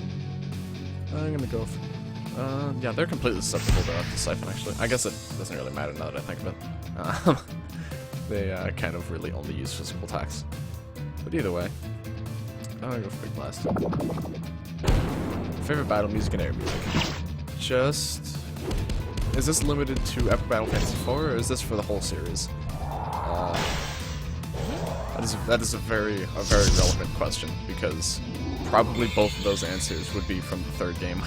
I'm gonna go for... yeah, they're completely susceptible to Siphon, actually. I guess it doesn't really matter now that I think of it. They kind of really only use physical attacks. But either way, I'm gonna go for Big Blast. Favorite battle music and air music? Just... Is this limited to Epic Battle Fantasy IV, or is this for the whole series? That is a very relevant question, because probably both of those answers would be from the third game.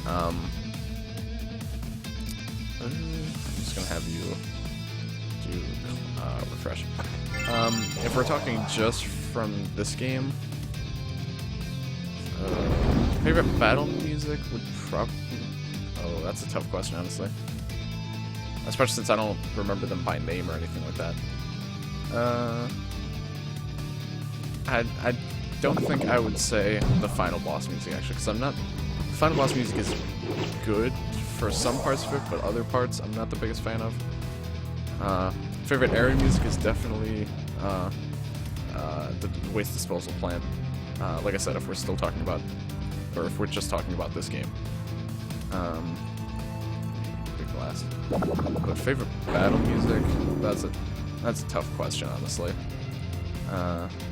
I'm just gonna have you do refresh. If we're talking just from this game, favorite battle music would probably... Oh, that's a tough question, honestly. Especially since I don't remember them by name or anything like that. I don't think I would say the final boss music, actually, because I'm not... The final boss music is good for some parts of it, but other parts I'm not the biggest fan of. Favorite area music is definitely the waste disposal plant. Like I said, if we're still talking about, or if we're just talking about this game. Big Blast. But favorite battle music? That's a tough question, honestly.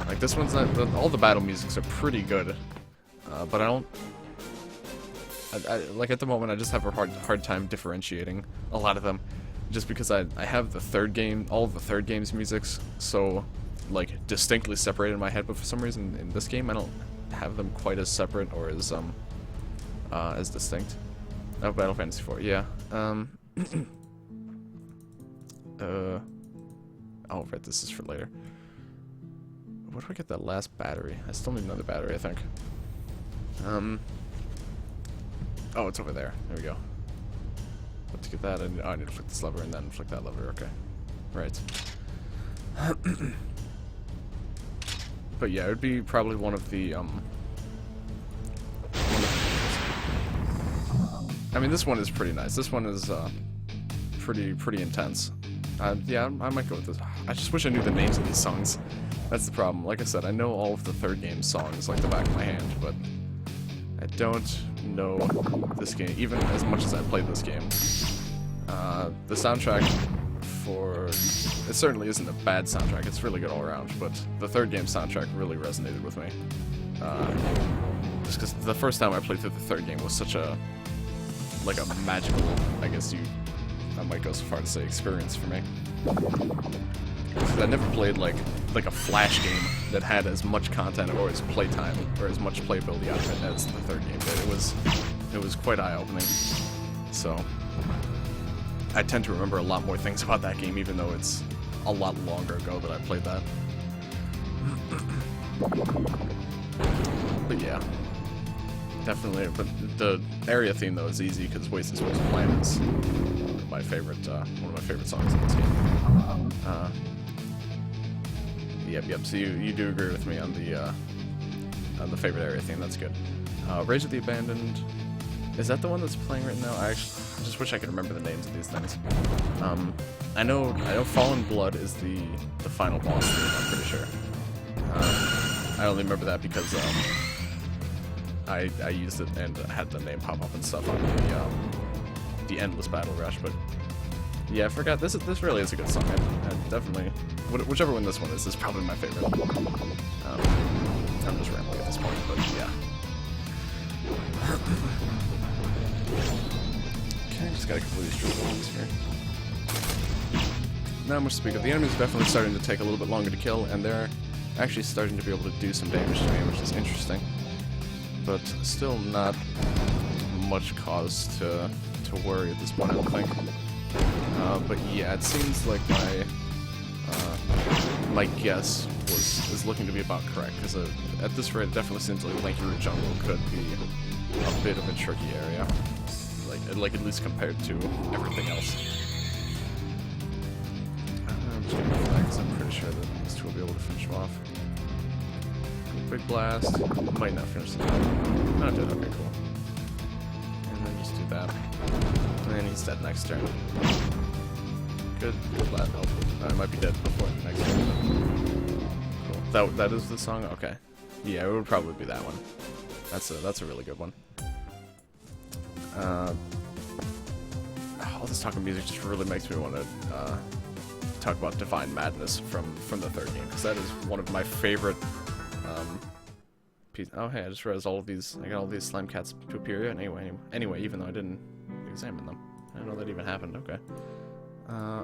Like this one's not... all the battle musics are pretty good, but I don't... like at the moment, I just have a hard time differentiating a lot of them, just because I have the third game, all of the third game's musics, so like distinctly separated in my head. But for some reason, in this game, I don't have them quite as separate or as distinct. Oh, Battle Fantasy IV, yeah. Oh, right, this is for later. Where do I get that last battery? I still need another battery, I think. Oh, it's over there. There we go. But to get that, I need to flick this lever and then flick that lever. Okay. Right. But yeah, it would be probably one of the, I mean, this one is pretty nice. This one is, pretty intense. Yeah, I might go with this. I just wish I knew the names of these songs. That's the problem. Like I said, I know all of the third game songs like the back of my hand, but I don't know this game, even as much as I played this game. The soundtrack for... It certainly isn't a bad soundtrack, it's really good all around, but the third game soundtrack really resonated with me. Just because the first time I played through the third game was such a... like a magical, I guess I might go so far to say, experience for me. Because I never played like a Flash game that had as much content or as playtime or as much playability out of it as the third game did. It was quite eye-opening. So I tend to remember a lot more things about that game, even though it's a lot longer ago that I played that. But yeah, definitely. But the area theme though is easy because "Waste Disposal Plant" is one of my favorite songs in this game. Yep. So you do agree with me on the favorite area theme. That's good. Rage of the Abandoned. Is that the one that's playing right now? I just wish I could remember the names of these things. I know Fallen Blood is the final boss theme, I'm pretty sure. I only remember that because I used it and had the name pop up and stuff on the Endless Battle Rush, but yeah, I forgot. This really is a good song. I definitely, whichever one this one is probably my favorite. I'm just rambling at this point, but yeah. Okay, just got a couple of these triple ones here. Not much to speak of. The enemies are definitely starting to take a little bit longer to kill, and they're actually starting to be able to do some damage to me, which is interesting. but still not much cause to worry at this point, I don't think. But yeah, it seems like my guess is looking to be about correct, because at this rate, it definitely seems like Lanky Root Jungle could be a bit of a tricky area, like at least compared to everything else. I'm just gonna flag because I'm pretty sure that these two will be able to finish him off. Big blast. Might not finish the time. No, it did. Okay, cool. And then just do that. And then he's dead next turn. Good. Blast. Oh, I might be dead before the next turn. Cool. That is the song? Okay. Yeah, it would probably be that one. That's a really good one. All this talking music just really makes me want to talk about Divine Madness from the third game, because that is one of my favorite pieces. Oh hey, I just realized I got all these slime cats to appear anyway, even though I didn't examine them. I didn't know that even happened. Okay.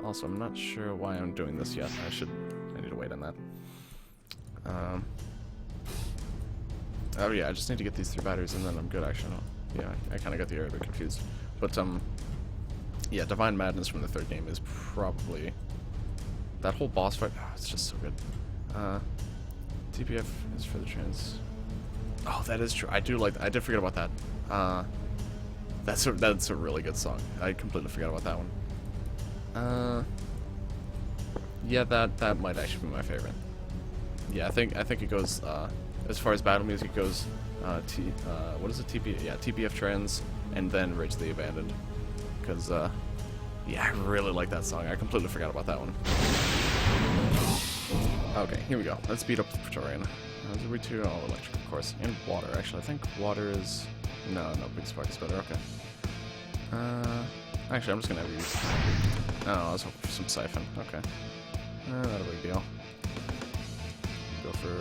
Also, I'm not sure why I'm doing this yet. I need to wait on that. Oh yeah, I just need to get these 3 batteries and then I'm good, actually. No. Yeah, I kind of got the area a bit confused. But, yeah, Divine Madness from the third game is probably... That whole boss fight, oh, it's just so good. TPF is for the trans... Oh, that is true. I did forget about that. That's a really good song. I completely forgot about that one. Yeah, that might actually be my favorite. Yeah, I think it goes, as far as battle music goes, what is it, TPF Trends, and then Rage the Abandoned. Because, yeah, I really like that song. I completely forgot about that one. Okay, here we go. Let's beat up the Praetorian. Did we do all electric, of course, and water, actually. I think water is... No, Big Spark is better, okay. Actually, I'm just gonna use... Oh, I was hoping for some Siphon, okay. Not a big deal. Go for,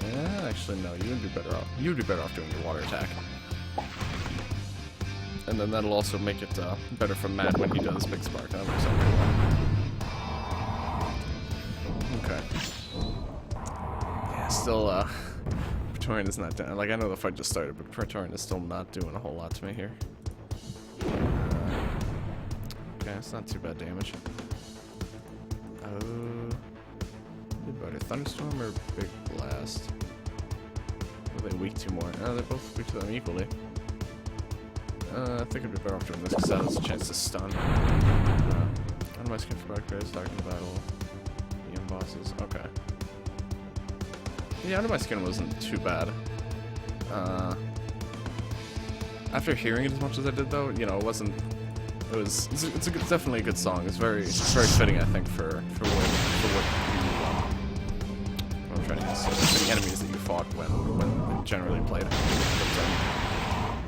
yeah, actually, no, you would be better off. You would be better off doing your water attack. And then that'll also make it better for Matt when he does Big Spark. That works out pretty well. Okay. Yeah, still, Praetorian is not down. Like, I know the fight just started, but Praetorian is still not doing a whole lot to me here. Okay, it's not too bad damage. Better Thunderstorm or Big Blast? Are they weak to more? No, they're both weak to them equally. I think I'd be better off doing this because that has a chance to stun. On my skin for backbears, talking battle. EM bosses. Okay. Yeah, Under My Skin wasn't too bad. After hearing it as much as I did, though, you know, it wasn't. It's definitely a good song. It's very fitting, I think, for what I'm trying to use. For the enemies that you fought when they generally played. But,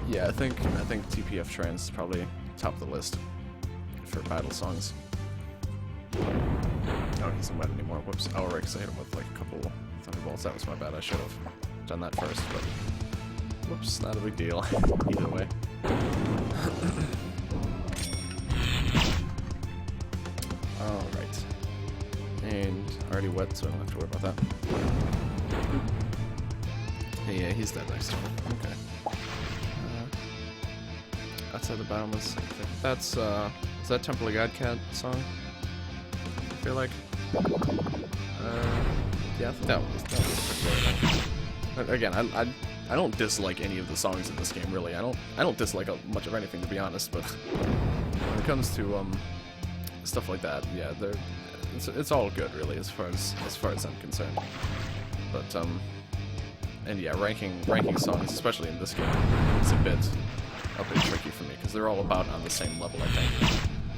yeah, I think TPF Trans is probably top of the list for battle songs. Oh, he isn't wet anymore. Whoops. Oh, right, because I hit him with like a couple thunderbolts. That was my bad. I should have done that first, but whoops, not a big deal. Either way. Alright. And already wet, so I don't have to worry about that. Yeah, he's dead next to him. Okay. Outside the biomass. That's, is that Temple of Godcat song? I feel like. Yeah, I think that was pretty good. But again, I don't dislike any of the songs in this game, really. I don't dislike much of anything, to be honest, but when it comes to, stuff like that, yeah, it's all good, really, as far as I'm concerned. But, and yeah, ranking songs, especially in this game, is a bit tricky for me, because they're all about on the same level, I think.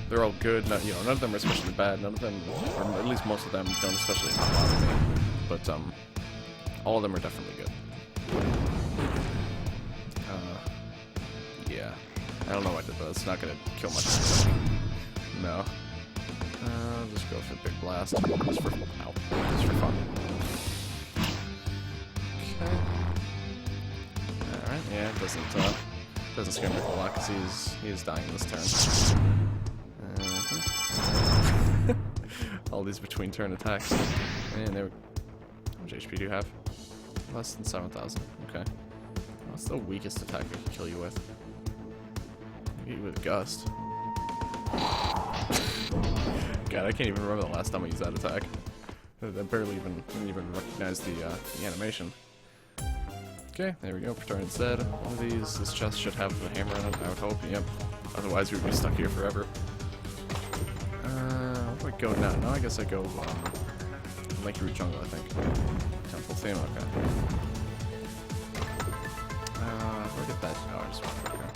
They're all good, none of them are especially bad, none of them, or at least most of them, don't especially bother me. But, all of them are definitely good. Yeah. I don't know what I did, though. It's not gonna kill much. No. I'll just go for Big Blast. Just for fun. Okay. Alright, yeah, it doesn't scare me a whole lot, because he is dying this turn. All these between turn attacks. And there we go. How much HP do you have? Less than 7,000. Okay. What's the weakest attack I can kill you with? Maybe with Gust. God, I can't even remember the last time I used that attack. I barely didn't even recognize the animation. Okay, there we go. Praetorian said. One of these, this chest should have a hammer in it, I would hope. Yep. Otherwise, we would be stuck here forever. Where do I go now? No, I guess I go, Lake Root Jungle, I think. Temple theme, okay. Where did that? Oh, I just went for okay.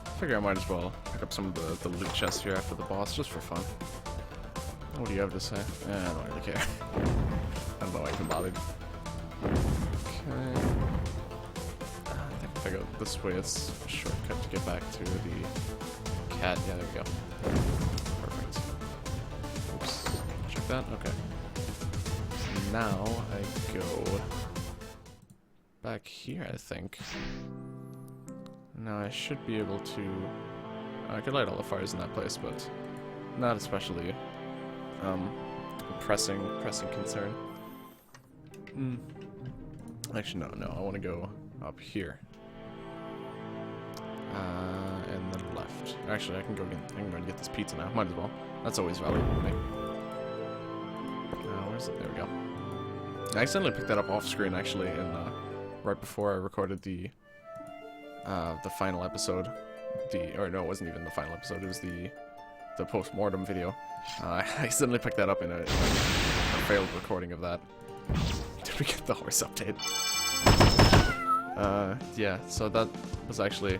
I figure I might as well pick up some of the loot chests here after the boss, just for fun. What do you have to say? I don't really care. I don't know why I even bothered. Okay. I think if I go this way, it's a shortcut to get back to the cat. Yeah, there we go. Perfect. Oops. Check that? Okay. So now I go back here, I think. Now I should be able to... I could light all the fires in that place, but not especially a pressing concern. Actually, no, I want to go up here. And then left. Actually, I can go get this pizza now. Might as well. That's always valuable to me. Where's it? There we go. I accidentally picked that up off screen, actually, in, right before I recorded the final episode. Or no, it wasn't even the final episode. It was the post-mortem video. I accidentally picked that up in a failed recording of that. Did we get the horse update? Yeah, so that was actually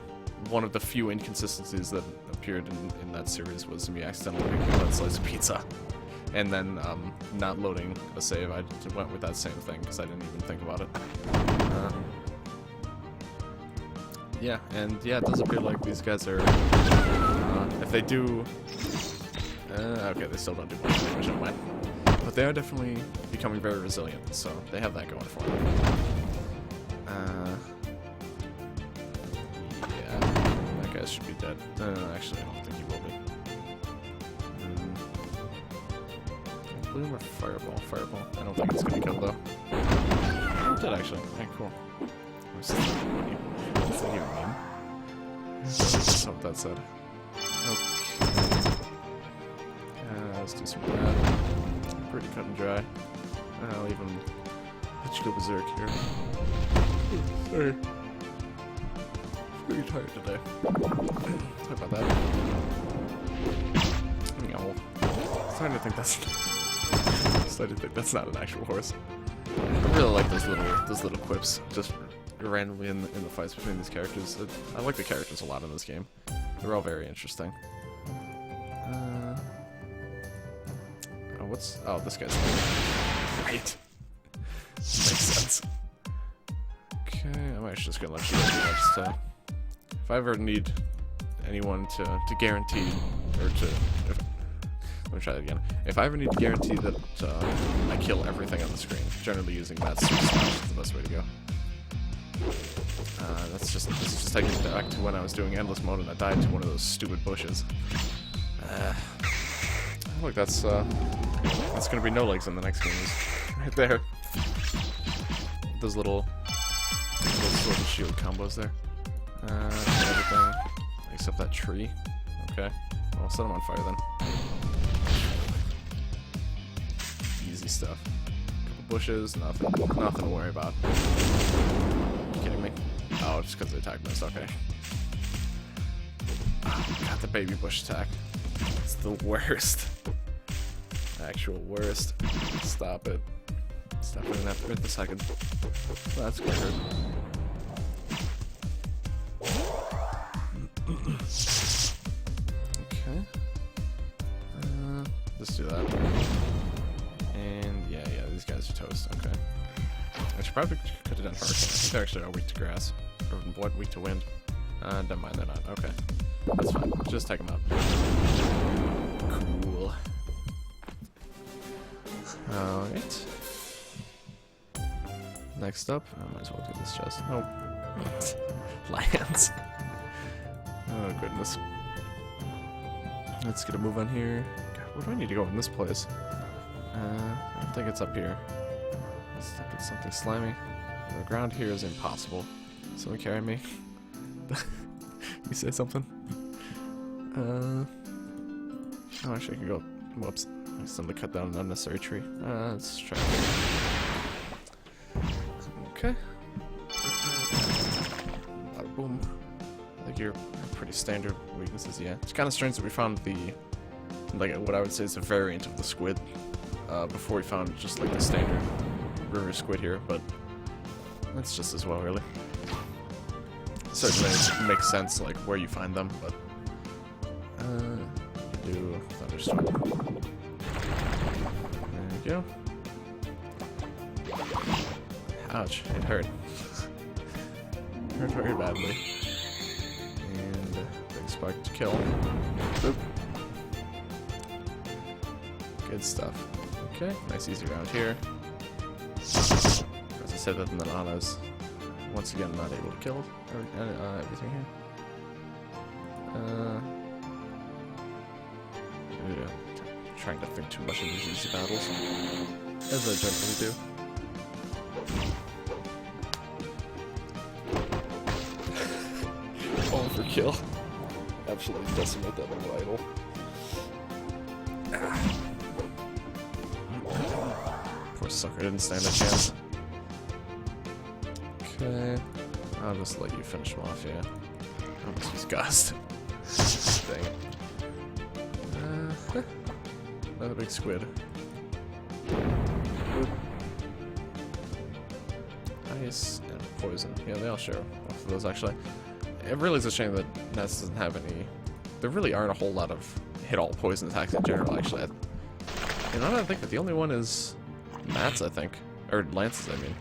one of the few inconsistencies that appeared in that series, was me accidentally making that slice of pizza. And then, not loading a save. I went with that same thing, because I didn't even think about it. Yeah, and yeah, it does appear like these guys are, if they do, okay, they still don't do much damage on mine. But they are definitely becoming very resilient, so they have that going for them. Yeah, that guy should be dead. Actually, I don't think he will be. Bloom or Fireball? Fireball. I don't think it's gonna kill, though. Oh, it did, actually. Okay, cool. What's that here mean? That's what that said. Okay. Let's do some of that. Pretty cut and dry. I'll even let you go berserk here. Sorry. I'm pretty tired today. Sorry about that. No. I'm starting to think that's not an actual horse. I really like those little quips, just randomly in the fights between these characters. I like the characters a lot in this game. They're all very interesting. Oh, this guy's right. Makes sense. Okay, I'm actually just gonna let you know. If I ever need anyone to guarantee, or to... Let me try that again. If I ever need to guarantee that I kill everything on the screen, generally using that slash is the best way to go. This is just taking me back to when I was doing endless mode and I died to one of those stupid bushes. Look, that's gonna be no legs in the next game. Right there. Those little sword and shield combos there. Everything except that tree. Okay, well, I'll set them on fire then. Easy stuff. Couple bushes, nothing to worry about. Are you kidding me? Oh, just because they attacked us. Okay. Oh, got the baby bush attack. It's the worst. Actual worst. Stop it. Stop doing that for the second. That's gonna hurt. Okay. Let's do that. And yeah, these guys are toast. Okay. I should probably could have done hurricane. I think they're actually weak to grass. Or weak to wind. Never mind, they're not. Okay. That's fine. Just take them out. Cool. Alright. Next up, I might as well do this chest. Oh. Lions. Oh, goodness. Let's get a move on here. God, where do I need to go in this place? I don't think it's up here. It's something slimy. The ground here is impossible. Someone carry me. You say something? Oh, actually, I can go. Whoops. I accidentally cut down an unnecessary tree. Let's try. Okay. Bada boom. I think you're pretty standard weaknesses, yeah. It's kind of strange that we found the, like, what I would say is a variant of the squid, before we found just, like, the standard river squid here, but that's just as well, really. Certainly it makes sense, like, where you find them, but, do thunderstorm. There you go. Ouch, it hurt. Hurt very badly. And big spark to kill. Boop. Good stuff. Okay, nice easy round here. As I said that, and then Anna's once again not able to kill everything here. Yeah, trying to think too much of these easy battles, as I generally do. All for kill. Absolutely decimate that little idol. Poor sucker didn't stand a chance. Okay, I'll just let you finish him off, yeah. I almost used Gust. Dang it. Another big squid. Boop. Ice and poison. Yeah, they all share both of those, actually. It really is a shame that Ness doesn't have any... There really aren't a whole lot of hit-all poison attacks in general, actually. You know, I think that the only one is Matt's, I think. Or Lance's, I mean.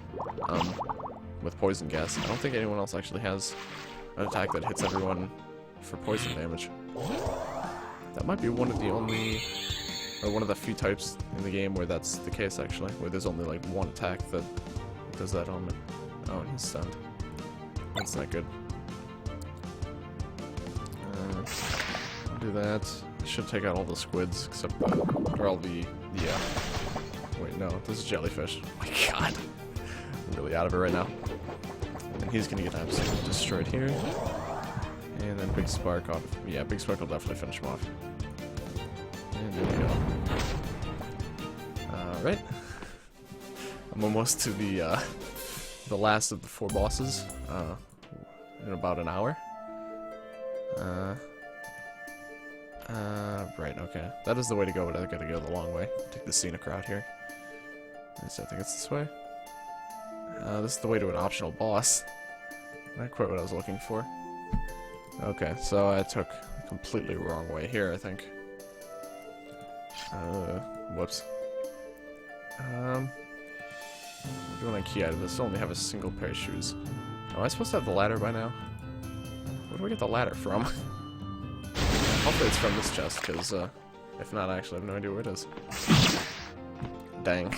With poison gas. I don't think anyone else actually has an attack that hits everyone for poison damage. That might be one of the only... Or one of the few types in the game where that's the case, actually. Where there's only, like, one attack that does that element. Oh, and he's stunned. That's not good. I'll do that. I should take out all the squids, except or all the, wait, no, this is jellyfish. Oh my god. I'm really out of it right now. And he's gonna get absolutely destroyed here. And then Big Spark off. Yeah, Big Spark will definitely finish him off. And there we go. Alright. I'm almost to the last of the 4 bosses, in about an hour. Right, okay. That is the way to go, but I gotta go the long way. Take the scenic route here. So I think it's this way. This is the way to an optional boss. Not quite what I was looking for. Okay, so I took a completely wrong way here, I think. Whoops. Doing a key item. This only have a single pair of shoes. Oh, am I supposed to have the ladder by now? Where do I get the ladder from? Hopefully it's from this chest, because if not, I actually have no idea where it is. Dang.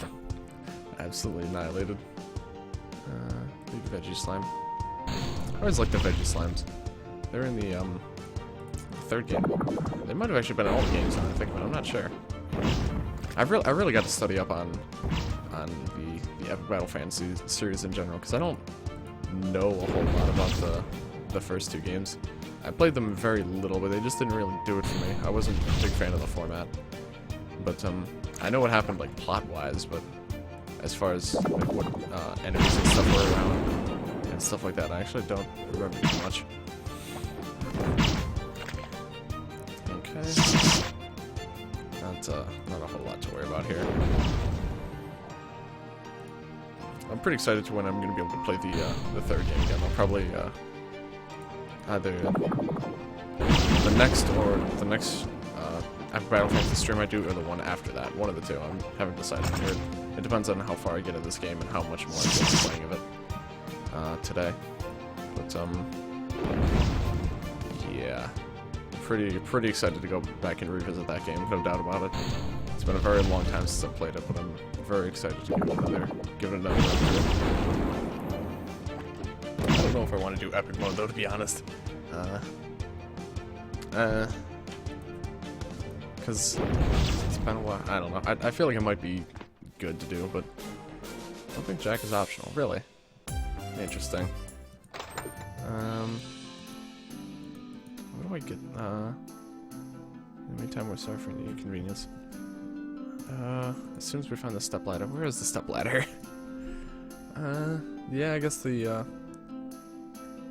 Absolutely annihilated. Big veggie slime. I always like the veggie slimes. They're in the 3rd game. They might have actually been in all the games, I think, but I'm not sure. I really got to study up on the Epic Battle Fantasy series in general, because I don't know a whole lot about the first 2 games. I played them very little, but they just didn't really do it for me. I wasn't a big fan of the format. But I know what happened, like, plot-wise, but as far as like what enemies and stuff were around and stuff like that, I actually don't remember too much. Okay. Not a whole lot to worry about here. I'm pretty excited to when I'm going to be able to play the 3rd game again. I'll probably either the next Battle Fantasy stream I do, or the one after that. One of the 2. I haven't decided yet. It depends on how far I get in this game and how much more I get playing of it today. But yeah, pretty excited to go back and revisit that game. No doubt about it. It's been a very long time since I've played it, but I'm very excited to give it another run. I don't know if I want to do epic mode though, to be honest. Because it's been a while. I don't know. I feel like it might be good to do, but I don't think Jack is optional, really. Interesting. What do I get? In the meantime, we're sorry for the inconvenience. As soon as we find the stepladder, where is the stepladder? Yeah, I guess the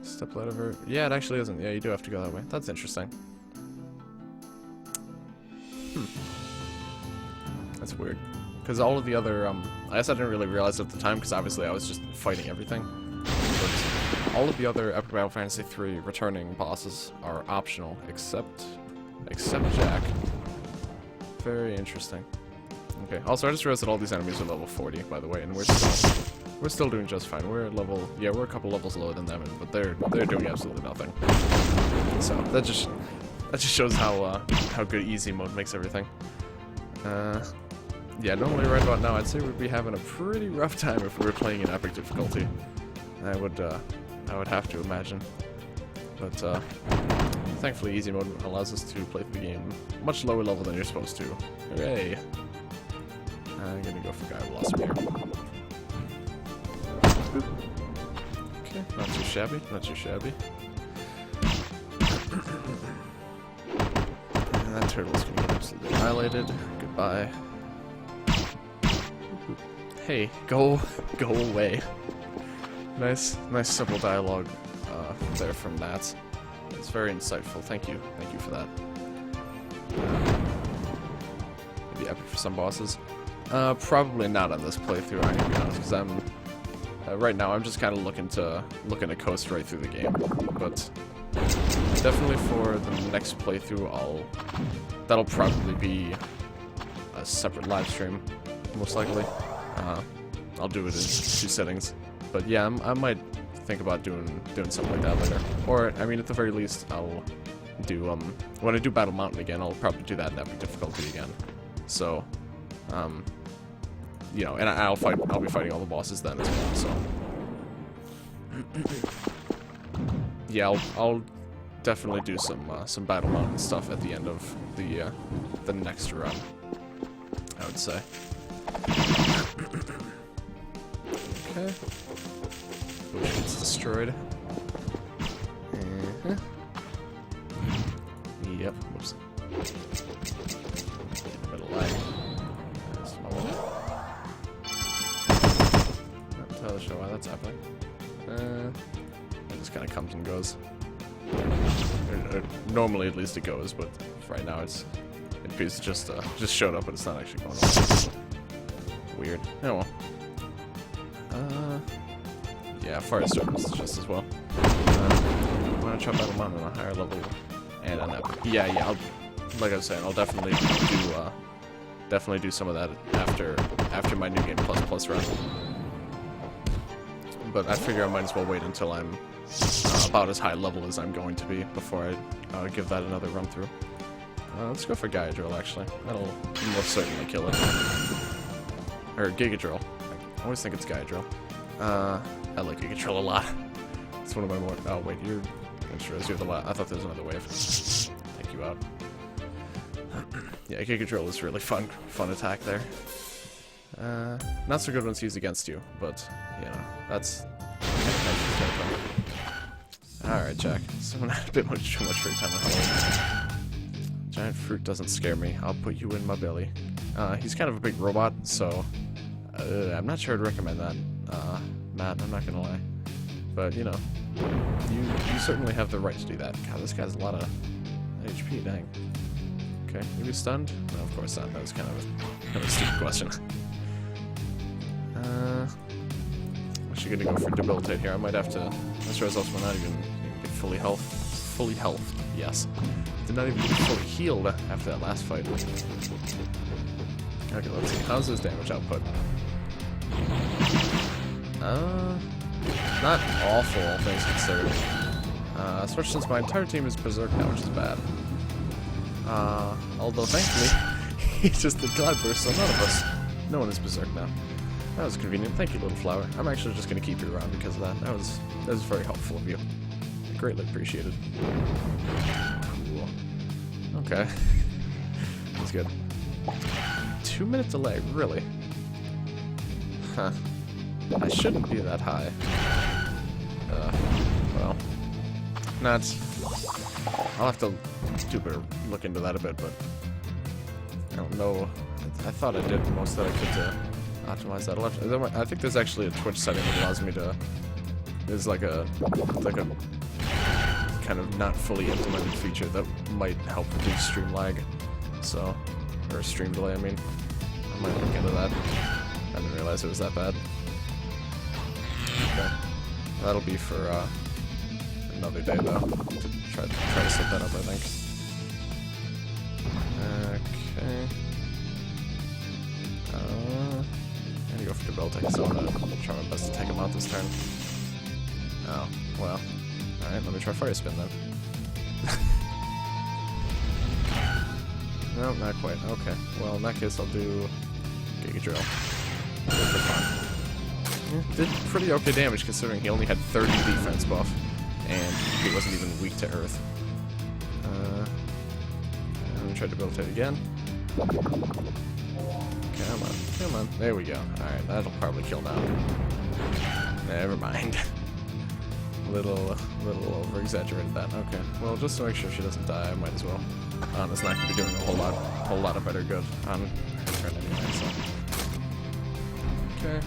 stepladder. Yeah, it actually isn't. Yeah, you do have to go that way. That's interesting. That's weird. Because all of the other, I guess I didn't really realize at the time, because obviously I was just fighting everything. But all of the other Epic Battle Fantasy 3 returning bosses are optional, except Jack. Very interesting. Okay. Also, I just realized that all these enemies are level 40, by the way, and we're still doing just fine. We're at level, yeah, we're a couple levels lower than them, but they're doing absolutely nothing. So that just shows how good easy mode makes everything. Yeah, normally right about now, I'd say we'd be having a pretty rough time if we were playing in epic difficulty. I would have to imagine. But thankfully, easy mode allows us to play through the game much lower level than you're supposed to. Hooray! I'm gonna go for Guy Blossom here. Okay, not too shabby, not too shabby. And that turtle's gonna get absolutely annihilated. Goodbye. Hey, go away. Nice simple dialogue there from Nats. It's very insightful. Thank you for that. Maybe epic for some bosses. Probably not on this playthrough, I need to be honest, because I'm right now I'm just kind of looking to coast right through the game. But definitely for the next playthrough, that'll probably be a separate live stream, most likely. I'll do it in 2 settings. But yeah, I might think about doing something like that later. Or, I mean, at the very least, I'll do, when I do Battle Mountain again, I'll probably do that in epic difficulty again. So, you know, and I'll be fighting all the bosses then as well, so. Yeah, I'll definitely do some Battle Mountain stuff at the end of the next run, I would say. Okay. Bush gets destroyed. Yep. Whoops. Middle line. Not entirely sure why that's happening. It just kind of comes and goes. Normally, at least it goes, but right now it appears to just showed up, but it's not actually going on. Weird. Oh well. Yeah, Fire Storms is just as well. I'm gonna try Battle Mountain on a higher level and on epic. Yeah. Like I was saying, I'll definitely do some of that after my New Game Plus run. But I figure I might as well wait until I'm about as high level as I'm going to be before I give that another run through. Let's go for Gaia Drill, actually. That'll most certainly kill it. Or Giga Drill. I always think it's Gaia Drill. I like Giga Drill a lot. It's one of my more. Oh wait, you're the last. I thought there was another wave. Take you out. Yeah, Giga Drill is really fun attack there. Not so good when it's used against you, but you know that's. All right, Jack. Someone had a bit too much free time at home. Giant fruit doesn't scare me. I'll put you in my belly. He's kind of a big robot, so I'm not sure I'd recommend that. Matt, I'm not gonna lie. But, you know, you certainly have the right to do that. God, this guy's a lot of HP, dang. Okay, maybe stunned? No, of course not. That was kind of a stupid question. I'm actually gonna go for Debilitate here. I might have to... This results will not even get fully health. Yes. Did not even get fully healed after that last fight. Okay, let's see. How's his damage output? Not awful, all things considered. Especially since my entire team is Berserk now, which is bad. Although thankfully, he's just the Cloudburst, so none of us. No one is Berserk now. That was convenient. Thank you, Little Flower. I'm actually just going to keep you around because of that. That was very helpful of you. Greatly appreciated. Cool. Okay. That's good. 2-minute delay, really? Huh. I shouldn't be that high. Well, not. I'll have to look into that a bit, but I don't know. I thought I did most that I could to optimize that. I think there's actually a Twitch setting that allows me to. There's like a kind of not fully implemented feature that might help reduce stream lag. So, or stream delay. I mean, I might look into that. I didn't realize it was that bad. Okay, that'll be for another day though. Try to set that up, I think. Okay. I'm gonna go for debilitating, so I'm gonna try my best to take him out this turn. Oh, well. Alright, let me try Fire Spin then. No, not quite. Okay. Well, in that case, I'll do Giga Drill. Just for fun. Yeah, did pretty okay damage considering he only had 30 defense buff, and he wasn't even weak to Earth. Let me try to debilitate again. Come on, come on. There we go. Alright, that'll probably kill now. Never mind. little over-exaggerated that. Okay, well, just to make sure she doesn't die, I might as well. It's not going to be doing a whole lot of better good on her turn anyway, so. Okay.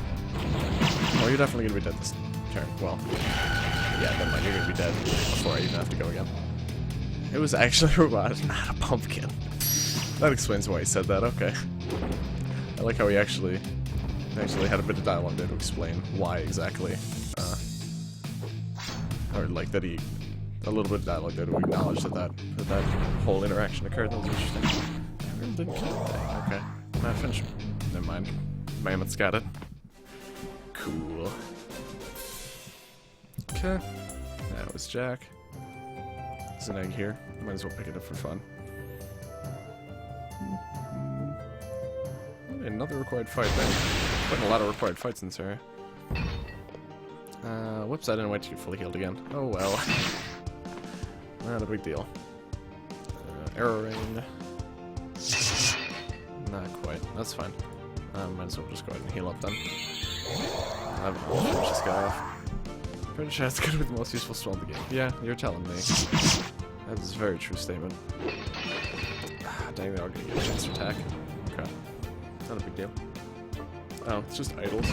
Well, you're definitely going to be dead this turn. Well, yeah, never mind, you're going to be dead before I even have to go again. It was actually a robot, not a pumpkin. That explains why he said that, okay. I like how he actually had a bit of dialogue there to explain why exactly, or like that he, a little bit of dialogue there to acknowledge that whole interaction occurred. That was interesting. I really didn't kill anything. Okay, not finished. Never mind. Mammoth's got it. Cool. Okay, that was Jack. There's an egg here. Might as well pick it up for fun. Another required fight then. Putting a lot of required fights in this area. Whoops, I didn't wait to get fully healed again. Oh well. Not a big deal. Arrow rain. Not quite. That's fine. Might as well just go ahead and heal up then. I'll finish this guy off. Pretty sure it's gonna be the most useful spell in the game. Yeah, you're telling me. That is a very true statement. Dang, they're all gonna get a chance to attack. Okay. Not a big deal. Oh, it's just idols.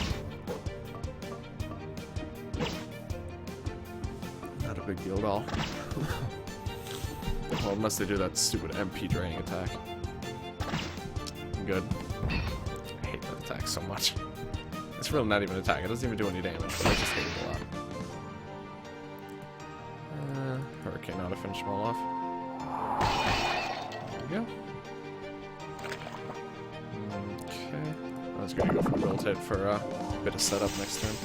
Not a big deal at all. Well, unless they do that stupid MP draining attack. Good. I hate that attack so much. It's really not even an attack. It doesn't even do any damage. I just hate it a lot. Hurricane ought to finish them all off. There we go. Okay. I was gonna go for debilitate for a bit of setup next turn.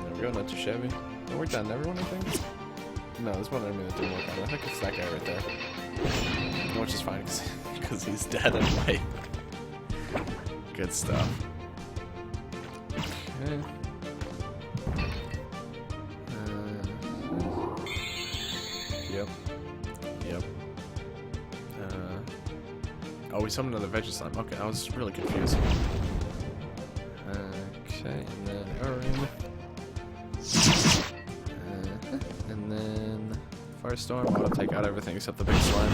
There we go, not too shabby. It worked on everyone, I think? No, there's one enemy that didn't work on it. I think it's that guy right there. Which is fine, because he's dead anyway. Good stuff. Okay. Yep. Oh, we summoned another Veggie Slime. Okay, I was really confused. Okay, and then Arin. And then Firestorm. I'll take out everything except the big slime.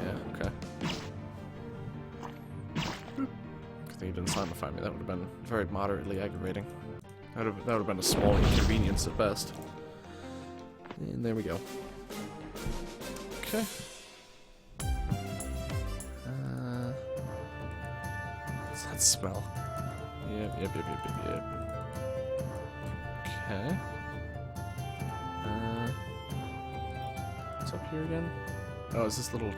Yeah, okay. Good thing you didn't slimify me. That would have been very moderately aggravating. That would have been a small inconvenience at best. And there we go. Okay. What's that smell? Yep. Okay. What's up here again? Oh, is this little...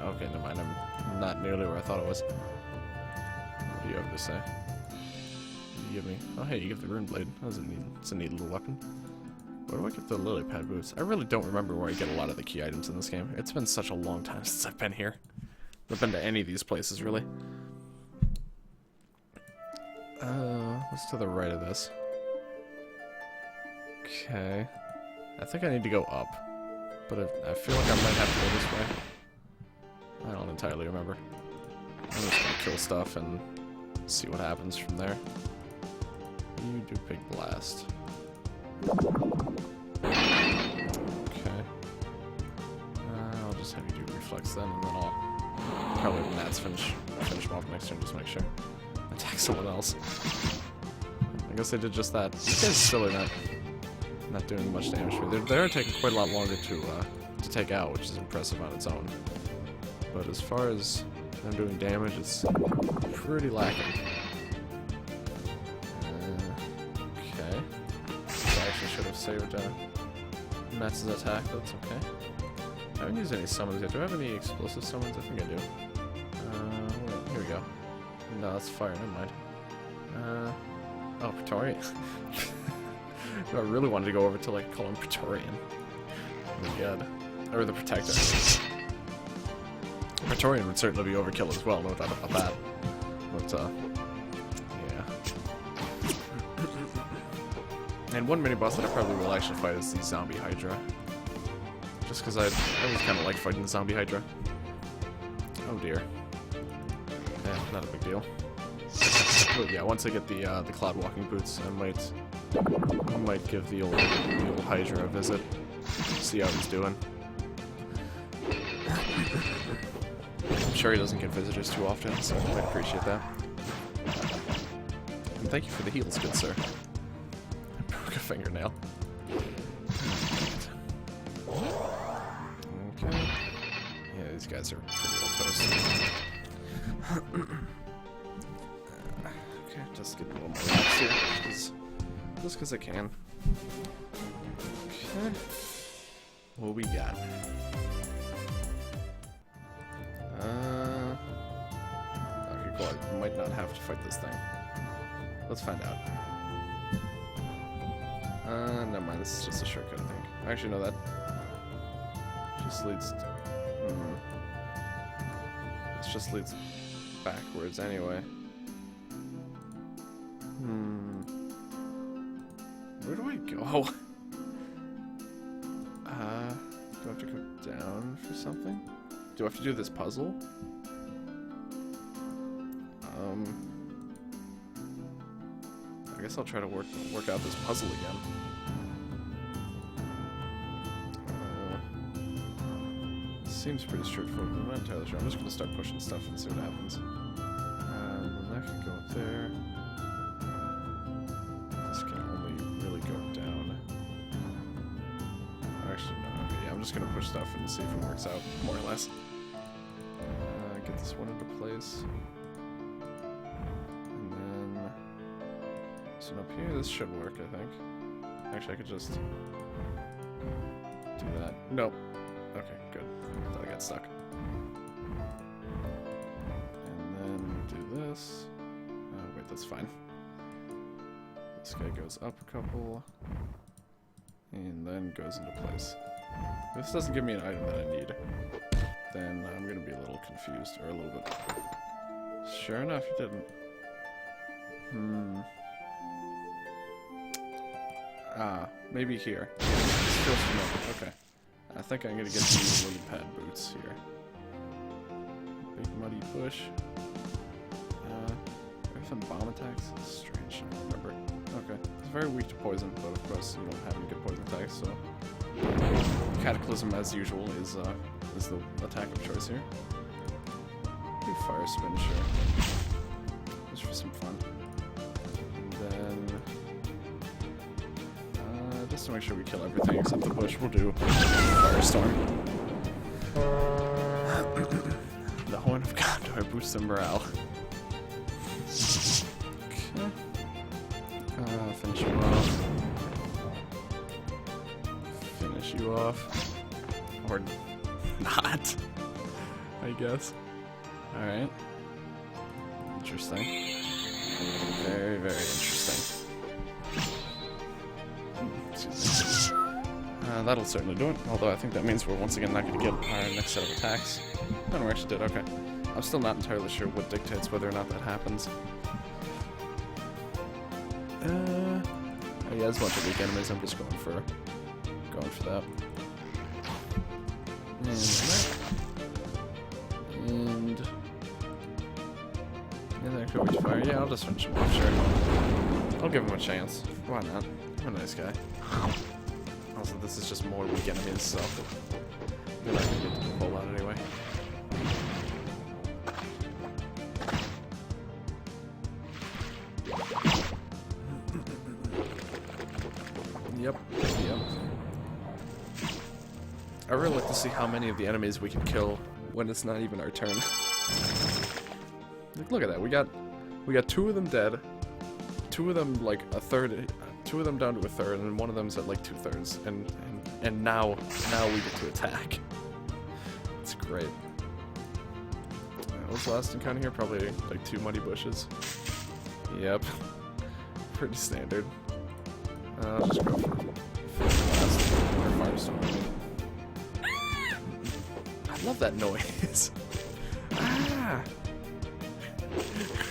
Okay, never mind. I'm not nearly where I thought it was. What do you have to say? You give me... Oh, hey, you give the Rune Blade. It's a neat little weapon. Where do I get the lily pad boots? I really don't remember where I get a lot of the key items in this game. It's been such a long time since I've been here. I've been to any of these places, really. What's to the right of this? Okay. I think I need to go up. But I feel like I might have to go this way. I don't entirely remember. I'm just gonna kill stuff and see what happens from there. You do Big Blast. Okay. I'll just have you do Reflex then, and then I'll probably let Nats finish him off next turn, just make sure. Attack someone else. I guess I did just that. These guys still are not doing much damage for me. They are taking quite a lot longer to take out, which is impressive on its own. But as far as them doing damage, it's pretty lacking. Okay. I actually should have saved Nats' attack, but that's okay. I haven't used any summons yet. Do I have any explosive summons? I think I do. Wait, here we go. No, that's fire, never mind. Oh, Praetorian. I really wanted to go over to, like, call him Praetorian. Oh my god. Or the Protector. Praetorian would certainly be overkill as well, no doubt about that. But, yeah. And one mini-boss that I probably will actually fight is the Zombie Hydra. Just because I always kind of like fighting the Zombie Hydra. Oh dear. Yeah, not a big deal. But yeah, once I get the Cloud Walking Boots, I might give the old Hydra a visit. See how he's doing. I'm sure he doesn't get visitors too often, so I might appreciate that. And thank you for the heals, good sir. I broke a fingernail. Okay. Yeah, these guys are pretty well toast. Okay, just get a little more relaxed here, just because I can. Okay. What we got? Okay, cool. I might not have to fight this thing. Let's find out. Never mind. This is just a shortcut, I think. Actually, no, that just leads. This just leads backwards anyway. Where do I go? Do I have to go down for something? Do I have to do this puzzle? I guess I'll try to work out this puzzle again. Seems pretty straightforward, but I'm not entirely sure. I'm just gonna start pushing stuff and see what happens. That can go up there. This can only really go down. Actually, no. Okay, yeah, I'm just gonna push stuff and see if it works out, more or less. Get this one into place. And then... So up here, this should work, I think. Actually, I could just... do that. Nope. Okay, good. Thought I got stuck. And then do this. Wait, that's fine. This guy goes up a couple. And then goes into place. If this doesn't give me an item that I need, then I'm going to be a little confused, or a little bit... Sure enough, he didn't. Maybe here. This feels familiar. Okay. I think I'm going to get these lily pad boots here. Big muddy bush. Earth and bomb attacks? Strange, I don't remember. Okay. It's very weak to poison, but of course you don't have any good poison attacks, so... Cataclysm, as usual, is the attack of choice here. Do fire spin, sure. Just for some fun. And then... just to make sure we kill everything except the bush, we'll do Firestorm. The Horn of Gondor boosts the morale. Okay. Finish you off. Finish you off. Or not, I guess. Alright. Interesting. Very, very interesting. That'll certainly do it, although I think that means we're once again not going to get our next set of attacks. No, we actually did, okay. I'm still not entirely sure what dictates whether or not that happens. Oh yeah, there's a bunch of weak enemies, I'm just going for that. And that. And then actually reach fire. Yeah, I'll just finish him off, sure. I'll give him a chance. Why not? I'm a nice guy. Also, this is just more weak enemies, so they're not gonna get the pull out anyway. Yep. I really like to see how many of the enemies we can kill when it's not even our turn. Like, look at that. We got 2 of them dead, 2 of them like a third, 2 of them down to a third, and one of them's at like 2/3. And now we get to attack. It's great. What's the last encounter here? Probably like 2 muddy bushes. Yep. Pretty standard. I'll just go for last firestorm. I love that noise. Ah!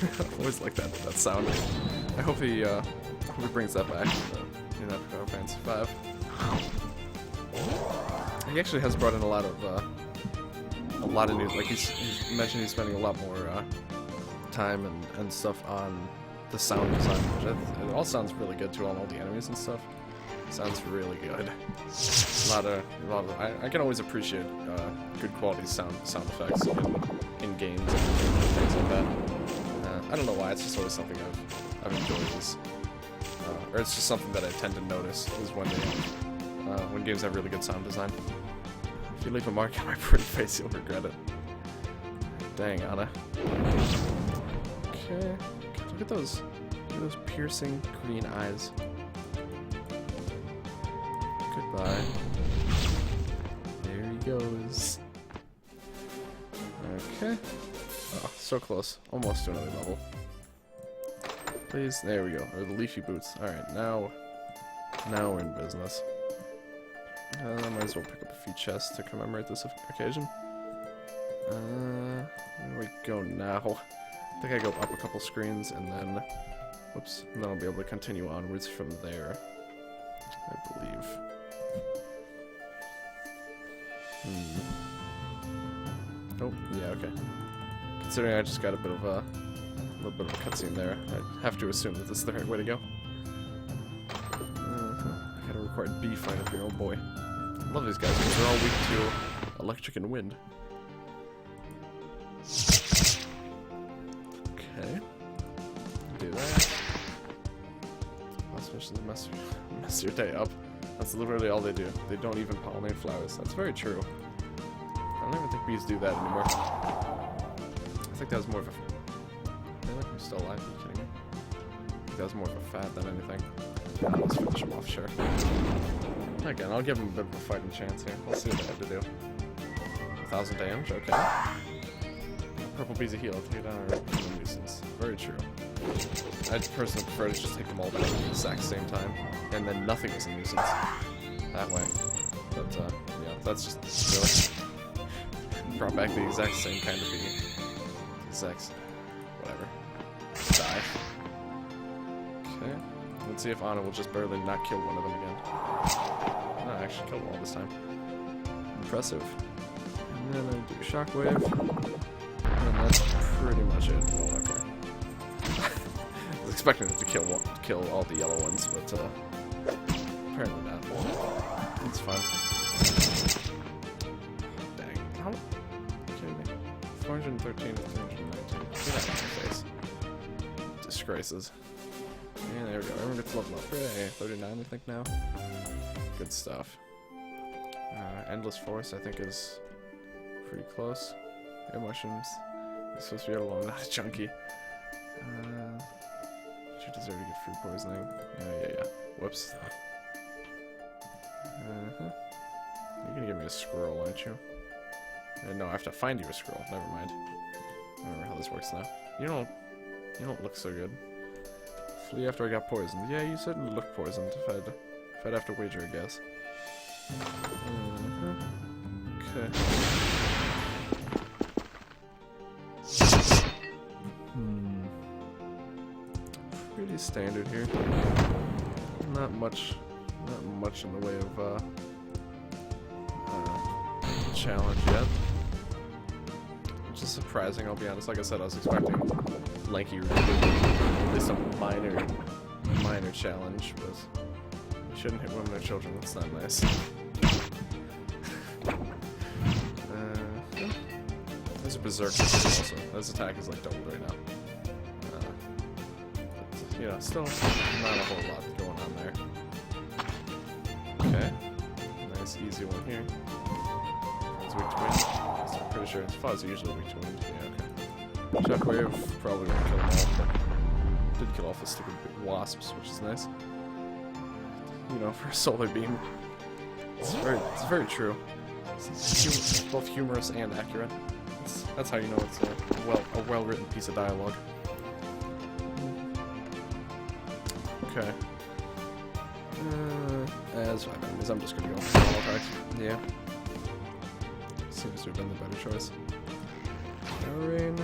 I always like that sound. I hope he brings that back. You know, Final Fantasy 5. He actually has brought in a lot of news. Like he's mentioned he's spending a lot more time and stuff on the sound design, which it all sounds really good too, on all the enemies and stuff. Sounds really good. A lot of I can always appreciate good quality sound effects in games and things like that. I don't know why, it's just always something I've enjoyed. Or it's just something that I tend to notice is when games have really good sound design. If you leave a mark on my pretty face, you'll regret it. Dang, Anna. Okay. Look at those piercing green eyes. Goodbye. There he goes. Okay. Oh, so close. Almost to another level. Please. There we go. Or the leafy boots. Alright, now we're in business. Might as well pick up a few chests to commemorate this occasion. Where do we go now? I think I go up a couple screens and then, whoops, and then I'll be able to continue onwards from there, I believe. Oh, yeah, okay. Considering I just got a little bit of a cutscene there, I have to assume that this is the right way to go. Got a required B fight up here, oh boy. I love these guys because they're all weak to electric and wind. Okay. Do that. Last missions mess your day up. That's literally all they do. They don't even pollinate flowers. That's very true. I don't even think bees do that anymore. I think that was more of a... Really? You're still alive? Are you kidding me? I think that was more of a fad than anything. Let's finish him off, sure. Again, I'll give him a bit of a fighting chance here. We'll see what they have to do. 1,000 damage, okay. Purple bees a heal, take it down or a nuisance. Very true. I personally prefer to just take them all down at the exact same time, and then nothing is a nuisance. That way. But, yeah, that's just really brought back the exact same kind of bee. Exact... whatever. Die. Okay. Let's see if Anna will just barely not kill one of them again. No, I actually killed one all this time. Impressive. And then I do shockwave. And that's pretty much it. Well, okay. I was expecting it to kill all the yellow ones, but apparently not. It's fine. Dang. How? Are you kidding me? 413 to 319. Get out of my face. Disgraces. And there we go. Everyone gets leveled up. Hooray. 39, I think, now. Good stuff. Endless Force, I think, is pretty close. Air mushrooms. It's supposed to be alone, not a chunky. You deserve to get food poisoning. Yeah. Whoops. You're gonna give me a scroll, aren't you? No, I have to find you a scroll. Never mind. I don't remember how this works now. You don't look so good. Flee after I got poisoned. Yeah, you certainly look poisoned. If I'd have to wager a guess. Okay. Pretty standard here. Not much in the way of challenge yet. Which is surprising, I'll be honest. Like I said, I was expecting lanky, at least some minor minor challenge, but you shouldn't hit women or children. That's not nice. There's a berserker also. His attack is like doubled right now. But, you know, still not a whole lot going on there. Okay. Nice, easy one here. It's weak to wind. So I'm pretty sure it's fuzz usually weak to wind. Yeah, okay. Shockwave probably won't kill them all, but did kill off the stupid wasps, which is nice. You know, for a solar beam. It's very true. It's both humorous and accurate. That's how you know it's a well-written piece of dialogue. Okay. As enemies, I'm just gonna go for all attacks. Yeah. Seems to have been the better choice. Rain.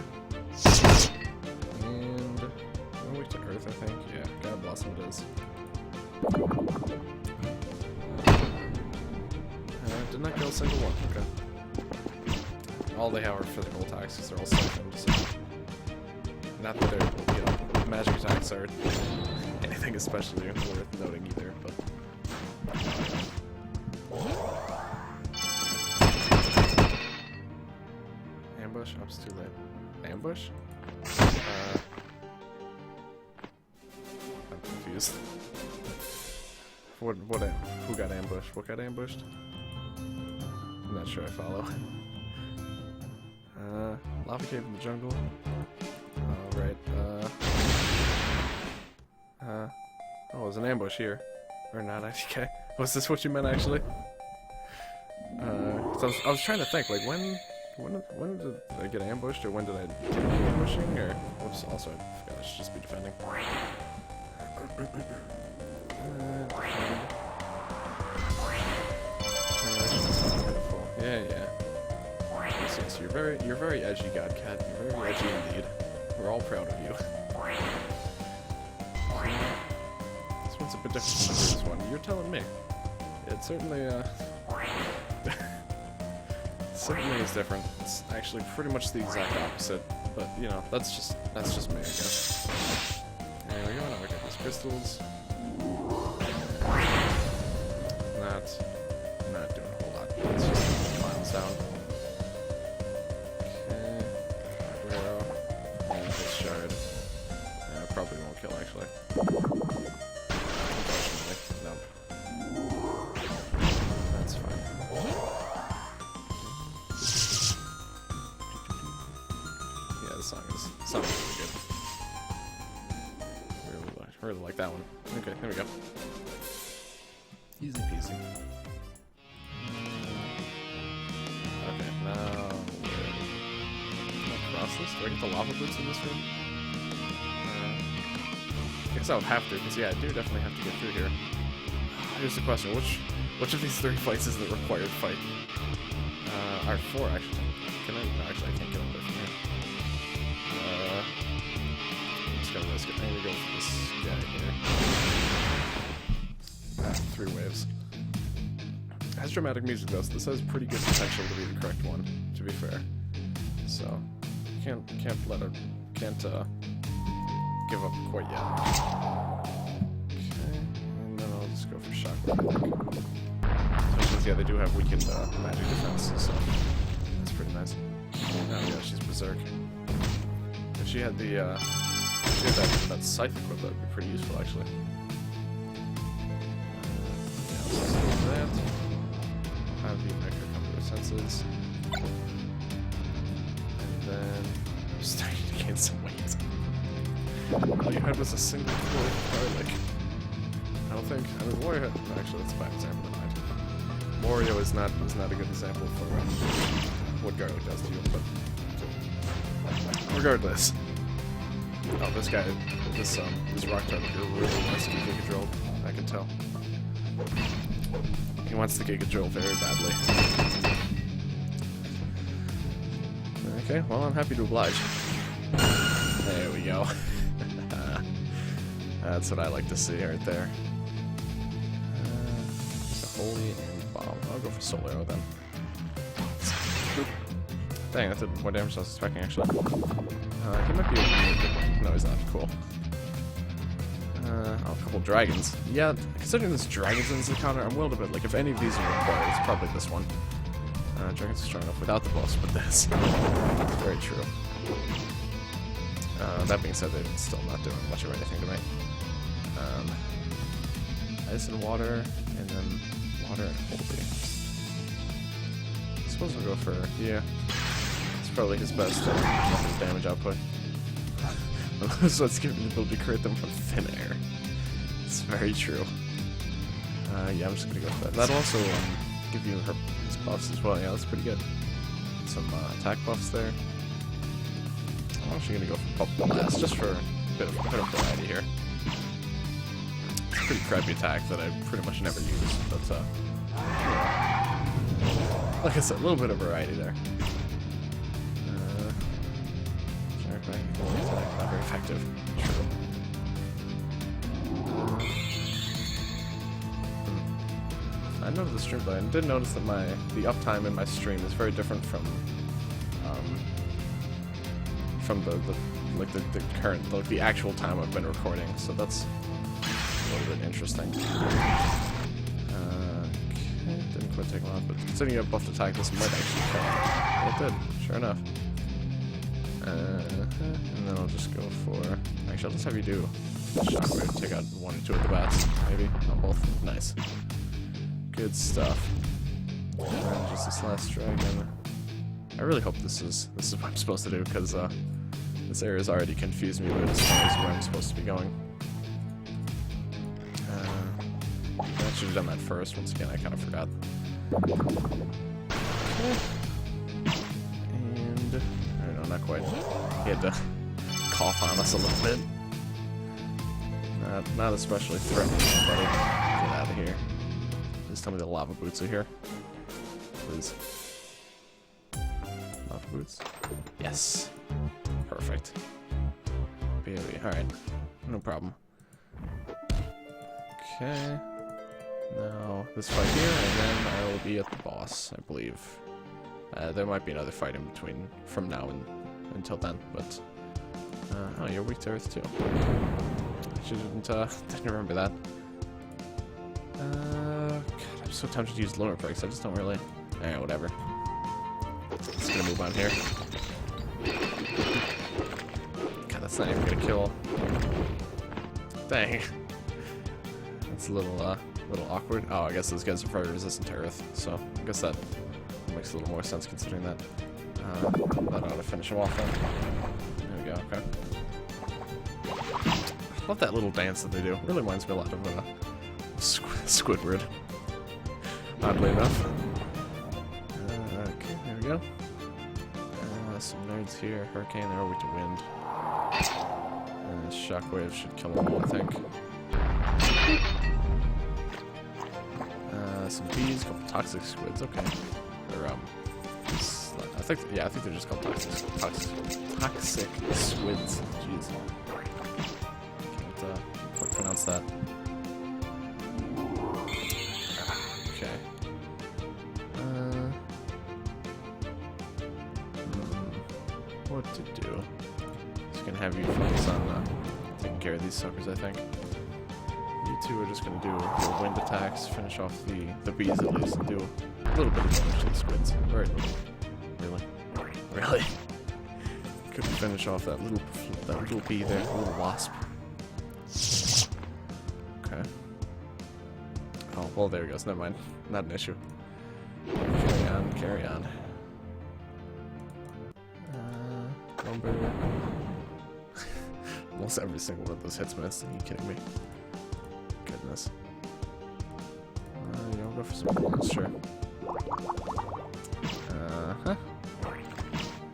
And no weak to earth, I think. Yeah, God Blossom it is. Did not kill a single one. Okay. All they have are physical attacks because they're all siphoned. So. Not that they're, you know, magic attacks are anything especially worth noting either, but. Ambush? Oops, too late. Ambush? I'm confused. Who got ambushed? What got ambushed? I'm not sure I follow. Lava cave in the jungle. Right. Oh, there's an ambush here. Or not, okay. Was this what you meant, actually? So I was trying to think, like, when did I get ambushed, or when did I do ambushing, or... Oops, also, I forgot I should just be defending. Yeah. Yes, you're very edgy, Godcat. You're very edgy indeed. We're all proud of you. This one's a bit different from the previous one. You're telling me. It certainly, certainly is different. It's actually pretty much the exact opposite. But you know, that's just me, I guess. There we go. Now we got these crystals. Not doing a whole lot. It's just a final sound. Probably won't kill, actually. Unfortunately, nope. That's fine. Yeah, the song is really good. Really like that one. Okay, here we go. Easy peasy. Okay, now can I cross this? Do I get the lava boots in this room? I guess I would have to, because yeah, I do definitely have to get through here. Here's the question, which of these 3 fights is the required fight? Or 4, actually. Can I? No, actually I can't get up there from here. I'm just gonna risk it. I'm gonna go for this guy here. 3 waves. It has dramatic music though, so this has pretty good potential to be the correct one, to be fair. So, can't give up quite yet. Okay, and then I'll just go for shockwave. So yeah, they do have weakened magic defense, so that's pretty nice. Oh yeah, she's berserk. If she had the that scythe equipped, that'd be pretty useful actually. Yeah, let's do that. Have the Mecha come to her senses. And then I'm starting to gain some weight. All you had was a single floor garlic. I don't think. I mean, Wario. Actually, that's a bad example. Wario is not a good example for what garlic does to you. But regardless. Oh, this guy, this rock type really wants to be Giga Drill. I can tell. He wants the Giga Drill very badly. Okay, well, I'm happy to oblige. There we go. That's what I like to see right there. Holy and bomb. I'll go for Soul Arrow then. Dang, that did more damage than I was expecting actually. He might be able to do it. No, he's not. Cool. Oh, a couple dragons. Yeah, considering there's dragons in this encounter, I'm willing to bet, like, if any of these are required, it's probably this one. Dragons are strong enough without the boss, but this. Very true. That being said, they're still not doing much of anything to me. Ice and water, and then water and holy. I suppose we'll go for, yeah. It's probably his best damage output. So it's giving me the ability to create them from thin air. It's very true. Yeah, I'm just gonna go for that. That'll also give you her buffs as well. Yeah, that's pretty good. Some attack buffs there. I'm actually gonna go for Pop Blast just for a bit of variety here. It's a pretty crappy attack that I pretty much never use, but like I said, a little bit of variety there. Attack, not very effective. True. I noticed the stream, but I did notice that the uptime in my stream is very different from the current, like the actual time I've been recording. So that's a little bit interesting. Okay, didn't quite take long, but considering you have buffed attack, this might actually kill him. It did, sure enough. And then I'll just go for... Actually, I'll just have you do Shockwave, take out one or two of the bats, maybe. Not both. Nice. Good stuff. And just this last dragon. I really hope this is what I'm supposed to do, because this area's already confused me with as far as where I'm supposed to be going. I should have done that first. Once again, I kind of forgot. Okay. And... not quite. He had to cough on us a little bit. Not especially threatening, buddy. Get out of here. Please tell me the lava boots are here. Please. Lava boots? Yes. Perfect. Baby. Alright. No problem. Okay. Now, this fight here, and then I will be at the boss, I believe. There might be another fight in between from now and until then, but oh, you're weak to earth too. I didn't remember that. God, I'm so tempted to use lunar breaks. I just don't really. Alright, whatever. Just gonna move on here. God, that's not even gonna kill. Dang. That's a little awkward. Oh, I guess those guys are probably resistant to earth, so I guess that makes a little more sense considering that. That ought to finish him off then. There we go, okay. I love that little dance that they do. It really reminds me a lot of Squidward. Oddly enough. Okay, there we go. Some nerds here. Hurricane, they're weak to wind. And Shockwave should kill them all, I think. Some bees, a couple toxic squids, okay. They're, I think they're just called toxic squids. Jeez. Can't quite pronounce that. Okay. What to do? Just gonna have you focus on taking care of these suckers, I think. You two are just gonna do your wind attacks, finish off the bees at least, and do a little bit of damage to the squids. Very little. Really? Really? Could finish off that little bee there, a little wasp. Okay. Oh, well, there he goes. Never mind. Not an issue. Carry on, carry on. Lumber. Almost every single one of those hits missed. Are you kidding me? Goodness. You know, go for some bombs, sure. Huh?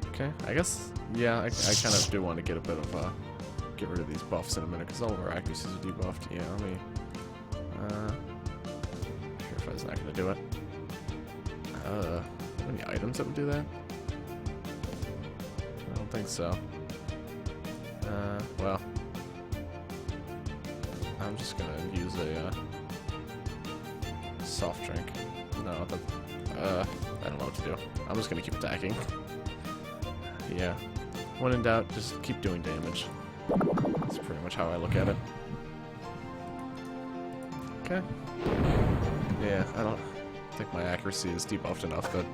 Okay, I guess, yeah, I kind of do want to get a bit of, get rid of these buffs in a minute, because all of our accuracies are debuffed. Yeah, let me, Purify's not going to do it. Any items that would do that? I don't think so. Well, I'm just going to use a, soft drink. No, I don't know what to do. I'm just going to keep attacking. Yeah. When in doubt, just keep doing damage. That's pretty much how I look at it. Okay. Yeah, I don't think my accuracy is debuffed enough that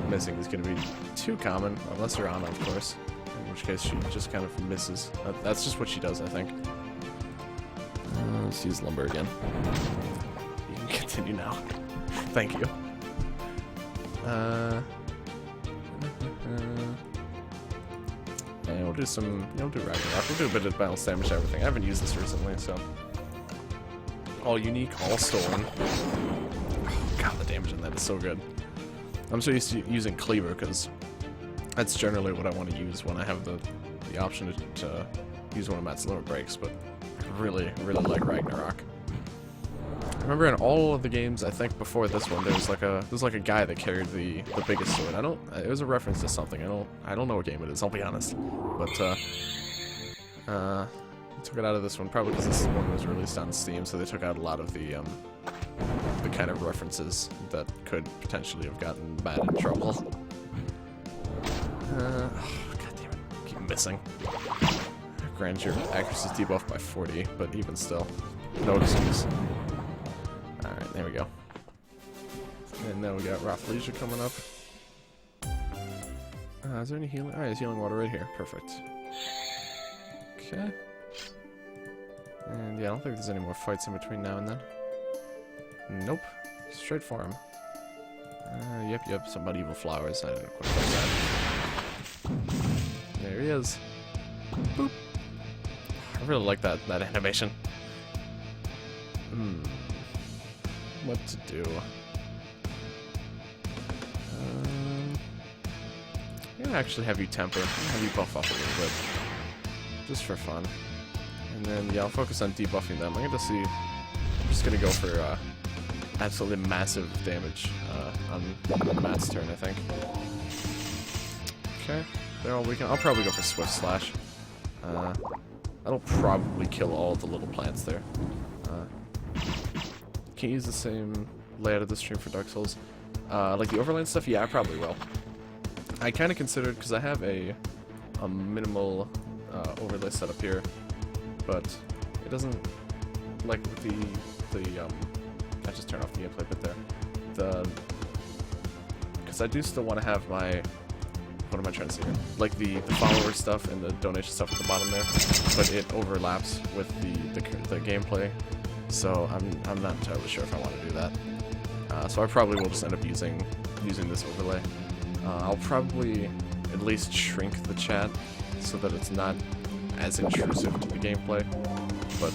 missing is going to be too common, unless you're on, of course. In which case she just kind of misses. That's just what she does, I think. Let's use lumber again. You can continue now. Thank you. And we'll do some, we'll do Ragnarok. We'll do a bit of balance damage to everything. I haven't used this recently, so. All unique, all stolen. Oh, God, the damage on that is so good. I'm so used to using Cleaver, because that's generally what I want to use when I have the option to use one of Matt's limit breaks, but I really, really like Ragnarok. I remember in all of the games, I think before this one, there's like a guy that carried the biggest sword. It was a reference to something. I don't know what game it is, I'll be honest. But I took it out of this one probably because this one was released on Steam, so they took out a lot of the kind of references that could potentially have gotten Matt in trouble. Oh, God damn it, keep missing. Granted, your accuracy is debuffed by 40, but even still, no excuse. Alright, there we go. And then we got Rafflesia coming up. Is there any healing? Alright, there's healing water right here. Perfect. Okay. And yeah, I don't think there's any more fights in between now and then. Nope. Straight for him. Yep, some medieval flowers. I didn't quite like that. There he is. Boop. I really like that animation. What to do? I'm gonna actually have you temper, have you buff up a little bit, just for fun. And then yeah, I'll focus on debuffing them. I'm just gonna go for absolutely massive damage on Matt's turn, I think. Okay, they're all weakened. I'll probably go for Swift Slash. That'll probably kill all of the little plants there. Can't use the same layout of the stream for Dark Souls. Like the overland stuff, yeah, I probably will. I kind of considered, because I have a minimal overlay set up here, but it doesn't, like with the I just turned off the gameplay bit there. Because I do still want to have my, what am I trying to say here? Like the follower stuff and the donation stuff at the bottom there, but it overlaps with the gameplay. So I'm not entirely sure if I want to do that. So I probably will just end up using this overlay. I'll probably at least shrink the chat so that it's not as intrusive to the gameplay, but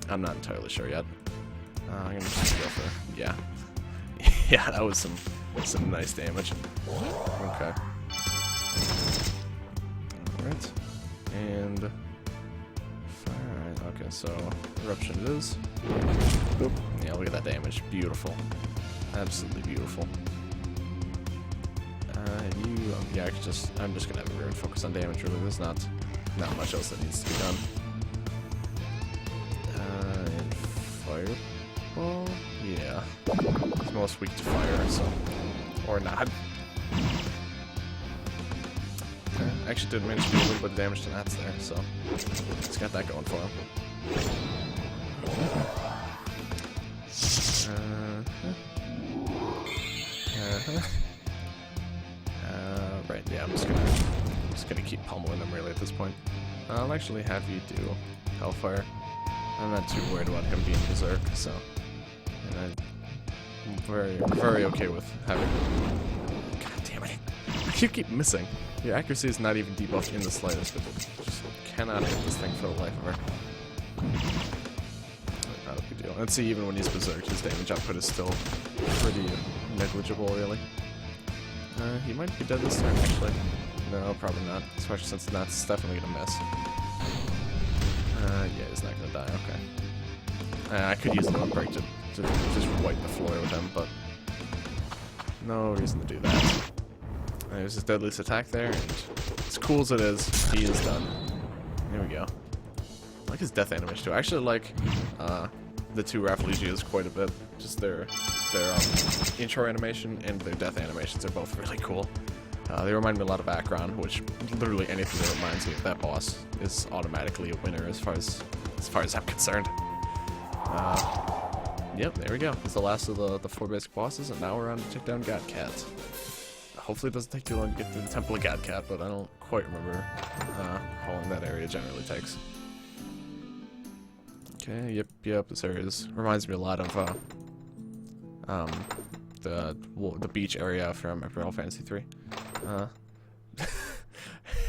I'm not entirely sure yet. I'm gonna just go for, yeah. Yeah, that was some nice damage. Okay. Alright. And okay, so eruption it is. Boop. Yeah, look at that damage. Beautiful. Absolutely beautiful. Yeah, I'm just gonna have everyone focus on damage, really. There's not much else that needs to be done. And fireball? Yeah. It's most weak to fire, so. Or not. Okay. Actually did manage to do a little bit of damage to Nats there, so it's got that going for him. Right, yeah, I'm just gonna keep pummeling them really at this point. I'll actually have you do Hellfire. I'm not too worried about him being berserk, so, and I'm very, very okay with having. God damn it! You keep missing. Your accuracy is not even debuffed in the slightest, but you just cannot hit this thing for the life of her. Not a big deal. And see, even when he's berserked, his damage output is still pretty negligible, really. He might be dead this turn, actually. No, probably not. Especially since that's definitely gonna miss. Yeah, he's not gonna die, okay. I could use a limit break to just wipe the floor with him, but no reason to do that. There's his deadliest attack there, and as cool as it is, he is done. There we go. I like his death animation too. I actually like the two Rafflesias quite a bit. Just their intro animation and their death animations are both really cool. They remind me a lot of Akron, which literally anything that reminds me of that boss is automatically a winner as far as I'm concerned. Yep, there we go. It's the last of the 4 basic bosses, and now we're on to take down Godcat. Hopefully it doesn't take too long to get to the Temple of Godcat, but I don't quite remember how long that area generally takes. Okay, yep, this area reminds me a lot of the beach area from Final Fantasy 3.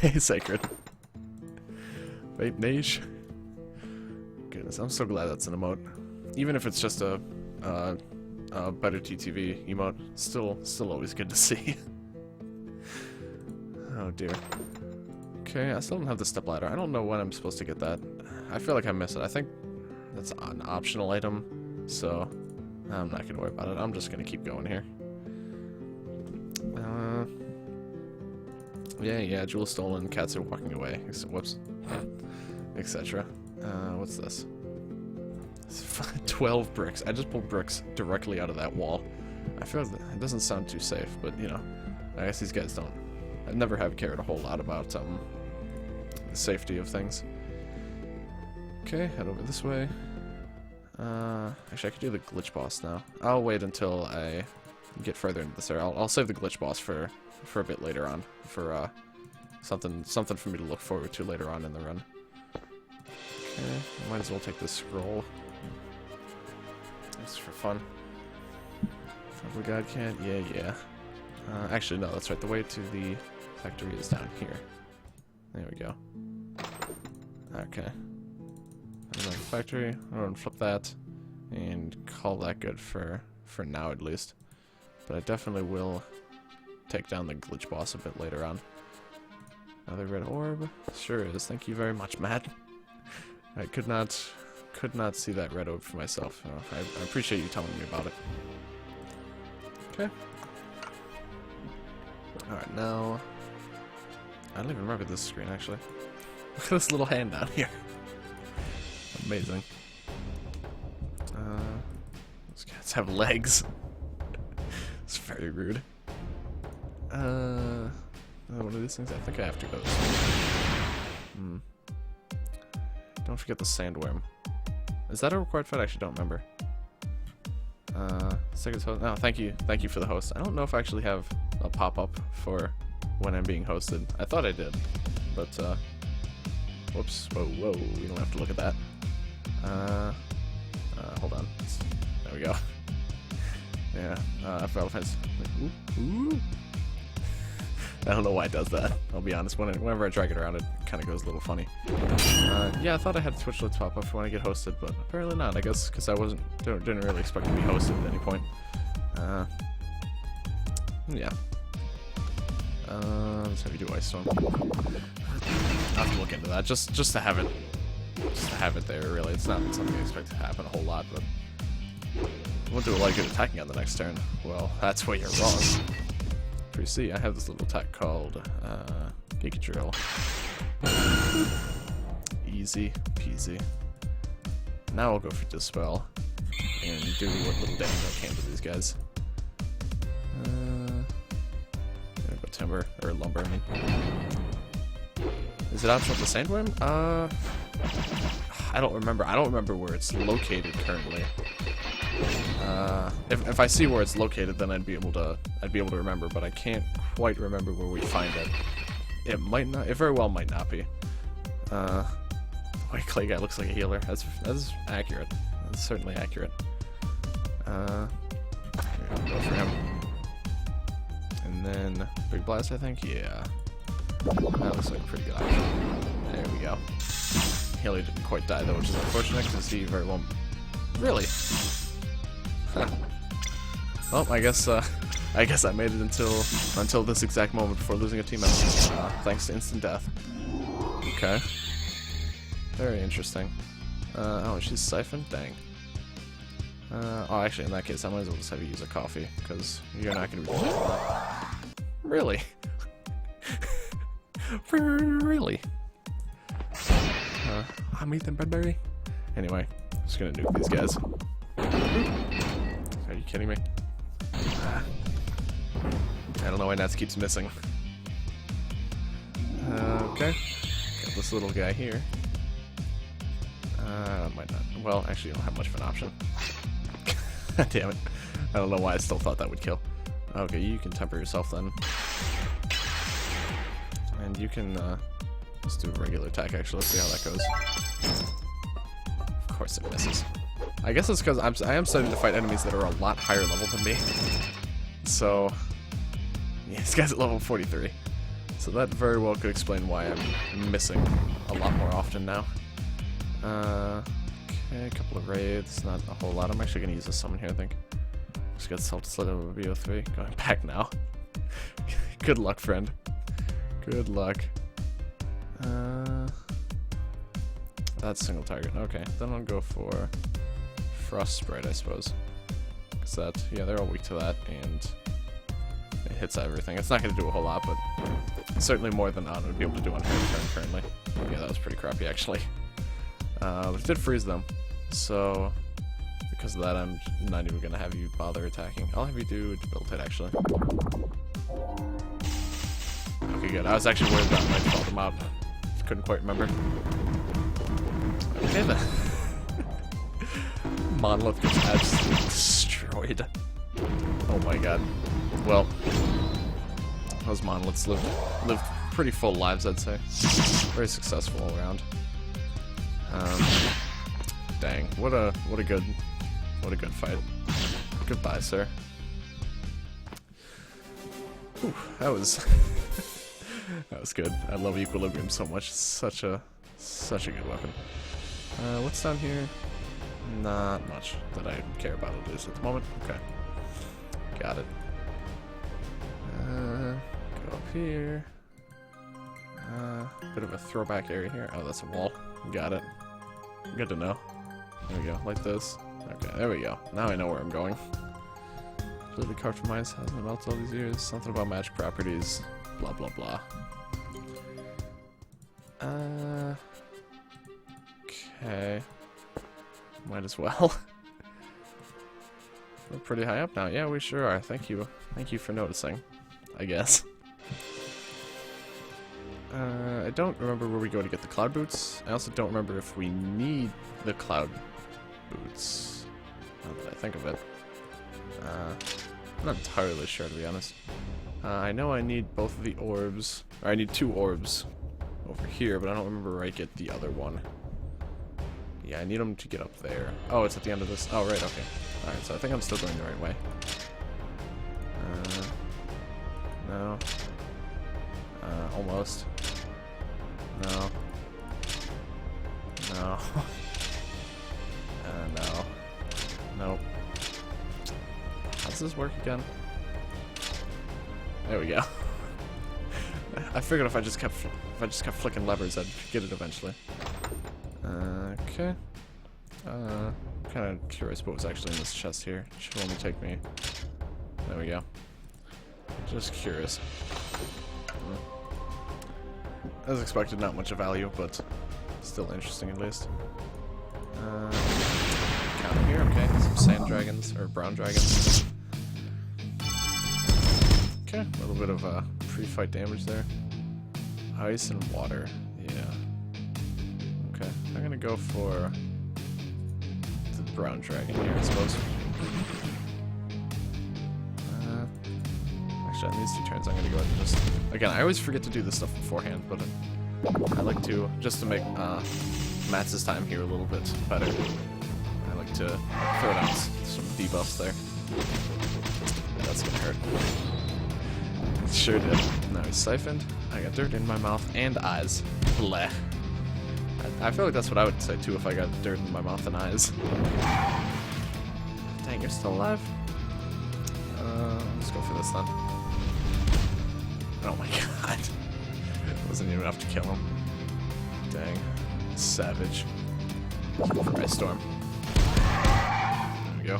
Hey, Sacred. Vape Nage. Goodness, I'm so glad that's an emote. Even if it's just a better TTV emote, still always good to see. Oh dear. Okay, I still don't have the stepladder. I don't know when I'm supposed to get that. I feel like I missed it. I think that's an optional item, so I'm not gonna worry about it. I'm just gonna keep going here. Yeah, jewel stolen, cats are walking away. Whoops. Etc. What's this? 12 bricks. I just pulled bricks directly out of that wall. I feel like it doesn't sound too safe, but you know, I guess these guys don't. I never have cared a whole lot about the safety of things. Okay, head over this way. Actually, I could do the glitch boss now. I'll wait until I get further into this area. I'll save the glitch boss for a bit later on, for something for me to look forward to later on in the run. Okay, might as well take this scroll. Just for fun. Temple Godcat, yeah. Actually, no, that's right. The way to the factory is down here. There we go. Okay. And like factory, I'm gonna flip that and call that good for now at least. But I definitely will take down the glitch boss a bit later on. Another red orb? Sure is. Thank you very much, Matt. I could not see that red orb for myself. I appreciate you telling me about it. Okay. Alright, now... I don't even remember this screen, actually. Look at this little hand down here. Amazing. These cats have legs. It's very rude. One of these things? I think I have to go this way. Don't forget the Sandworm. Is that a required fight? I actually don't remember. Second host. No, thank you for the host. I don't know if I actually have a pop-up for when I'm being hosted. I thought I did, but whoops. Whoa, we don't have to look at that. Hold on. There we go. Yeah, Final Fantasy. Ooh. I don't know why it does that. I'll be honest. Whenever I drag it around, it kind of goes a little funny. Yeah, I thought I had Twitch Let's pop up for when I get hosted, but apparently not. I guess because I didn't really expect to be hosted at any point. Yeah. Let's have you do Ice Storm. I'll have to look into that. Just to have it. Just to have it there. Really, it's not something I expect to happen a whole lot, but won't do a lot of good attacking on the next turn. Well, that's where you're wrong. You see, I have this little attack called Giga Drill. Easy peasy. Now I'll go for Dispel and do what little damage I can to these guys. Go Timber or Lumber. I mean, is it optional with the Sandworm? I don't remember. I don't remember where it's located currently. If I see where it's located, then I'd be able to remember, but I can't quite remember where we find it. It might not. It very well might not be. The white clay guy looks like a healer. That's accurate. That's certainly accurate. Go for him. And then Big Blast, I think. Yeah. That looks like a pretty good option. There we go. Healer didn't quite die though, which is unfortunate because he very well. Really? Huh. Well, I guess I made it until this exact moment before losing a team member, thanks to instant death. Okay. Very interesting. Oh, she's siphoned? Dang. Oh, actually, in that case, I might as well just have you use a coffee, because you're not going to be doing that. Really? Really? I'm Ethan Bradbury. Anyway, I'm just going to nuke these guys. Are you kidding me? I don't know why Nats keeps missing. Okay. Got this little guy here. Might not. Well, actually, you don't have much of an option. Damn it. I don't know why I still thought that would kill. Okay, you can temper yourself then. And you can, let's do a regular attack actually. Let's see how that goes. Of course it misses. I guess it's because I am starting to fight enemies that are a lot higher level than me. So, yeah, this guy's at level 43. So that very well could explain why I'm missing a lot more often now. Okay, a couple of raids, not a whole lot. I'm actually going to use a summon here, I think. Just got self-slid over BO3. Going back now. Good luck, friend. Good luck. That's single target. Okay, then I'll go for Frost Sprite, I suppose. Because that, yeah, they're all weak to that, and it hits everything. It's not going to do a whole lot, but certainly more than I would be able to do on her turn currently. Yeah, that was pretty crappy, actually. But it did freeze them, so because of that, I'm not even going to have you bother attacking. I'll have you do Debilitate, actually. Okay, good. I was actually worried that might fall them out. Couldn't quite remember. Okay, then. Monolith gets absolutely destroyed. Oh my god. Well, those monoliths lived pretty full lives, I'd say. Very successful all around. Dang, what a good fight. Goodbye, sir. Whew, that was that was good. I love Equilibrium so much. Such a good weapon. What's down here? Not much that I care about at least at the moment. Okay. Got it. Go up here. Bit of a throwback area here. Oh, that's a wall. Got it. Good to know. There we go. Like this. Okay, there we go. Now I know where I'm going. Literally carved from ice. Hasn't been melted all these years. Something about magic properties. Blah, blah, blah. Okay. Might as well. We're pretty high up now. Yeah, we sure are. Thank you. Thank you for noticing, I guess. I don't remember where we go to get the cloud boots. I also don't remember if we need the cloud boots. Now that I think of it. I'm not entirely sure, to be honest. I know I need both of the orbs. Or I need 2 orbs over here, but I don't remember where I get the other one. Yeah, I need them to get up there. Oh, it's at the end of this. Oh, right, okay. Alright, so I think I'm still going the right way. No. Almost. No. No. No. Nope. How does this work again? There we go. I figured if I just kept flicking levers, I'd get it eventually. Okay. I'm kind of curious what was actually in this chest here. It should only take me. There we go. Just curious. As expected, not much of value, but still interesting at least. Down here, okay. Some sand dragons, or brown dragons. Okay, a little bit of pre-fight damage there. Ice and water, yeah. Okay, I'm gonna go for the brown dragon here, I suppose. Actually, on these 2 turns, I'm gonna go ahead and just... Again, I always forget to do this stuff beforehand, but I like to, just to make Matt's time here a little bit better, I like to throw down some debuffs there. Yeah, that's gonna hurt. It sure did. Now he's siphoned. I got dirt in my mouth and eyes. Blech. I feel like that's what I would say too if I got dirt in my mouth and eyes. Dang, you're still alive? Let's go for this then. Oh my god. Wasn't even enough to kill him. Dang. Savage. For Ice Storm. There we go.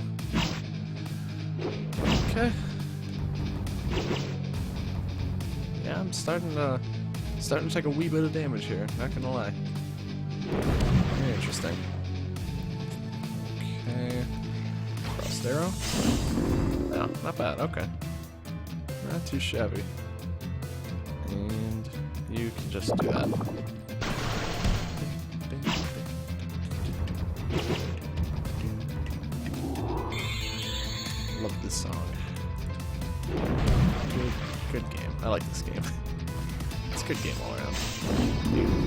Okay. Yeah, I'm starting to take a wee bit of damage here, not gonna lie. Very interesting. Okay. Frost arrow. No, not bad, okay. Not too shabby. And you can just do that. I like this game. It's a good game all around.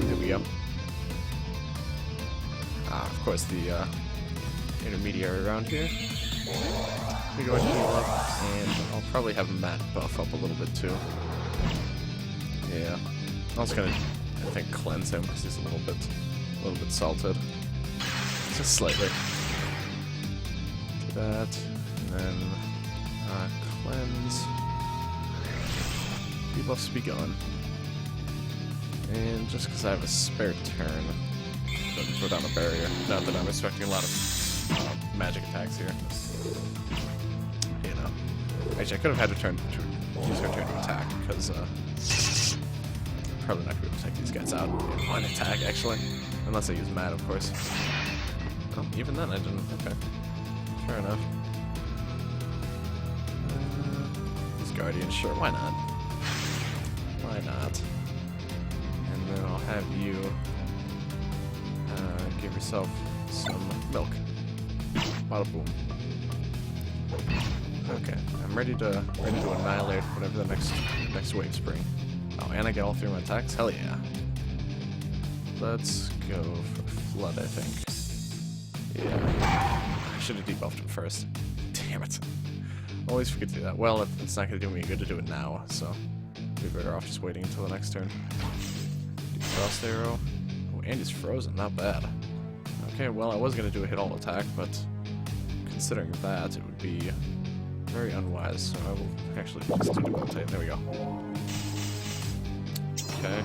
There we go. Of course, the intermediary around here. We go ahead and heal up, and I'll probably have Matt buff up a little bit too. Yeah, I was gonna, I think, cleanse him because he's a little bit salted, just slightly. Do that, and then cleanse. Debuffs be gone, and just because I have a spare turn, throw down a barrier. Not that I'm expecting a lot of magic attacks here. You know, actually, I could have had to use her turn to attack because probably not going to be able to take these guys out in one attack, actually, unless I use Matt, of course. Oh, even then, I didn't. Okay, fair enough. These Guardians, sure, why not? Why not? And then I'll have you give yourself some milk. Bada boom. Okay, I'm ready to annihilate whatever the next waves bring. Oh, and I get all 3 of my attacks? Hell yeah. Let's go for Flood, I think. Yeah. I should have debuffed him first. Damn it. Always forget to do that. Well, it's not going to do me good to do it now, so we'd be better off just waiting until the next turn. Frost Arrow. Oh, and he's frozen. Not bad. Okay, well, I was going to do a hit all attack, but considering that, it would be very unwise, so I will actually just do debilitate. There we go. Okay,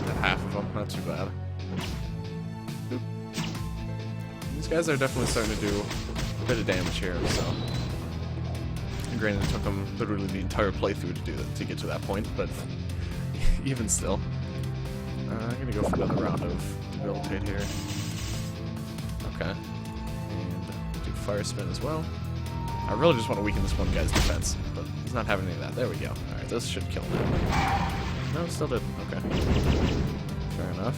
got half of them, not too bad. Boop. These guys are definitely starting to do a bit of damage here, so. And granted, it took them literally the entire playthrough to get to that point, but even still. I'm gonna go for another round of debilitate here. Okay. And do fire spin as well. I really just want to weaken this one guy's defense, but he's not having any of that. There we go. Alright, this should kill him. No, it still didn't. Okay. Fair enough.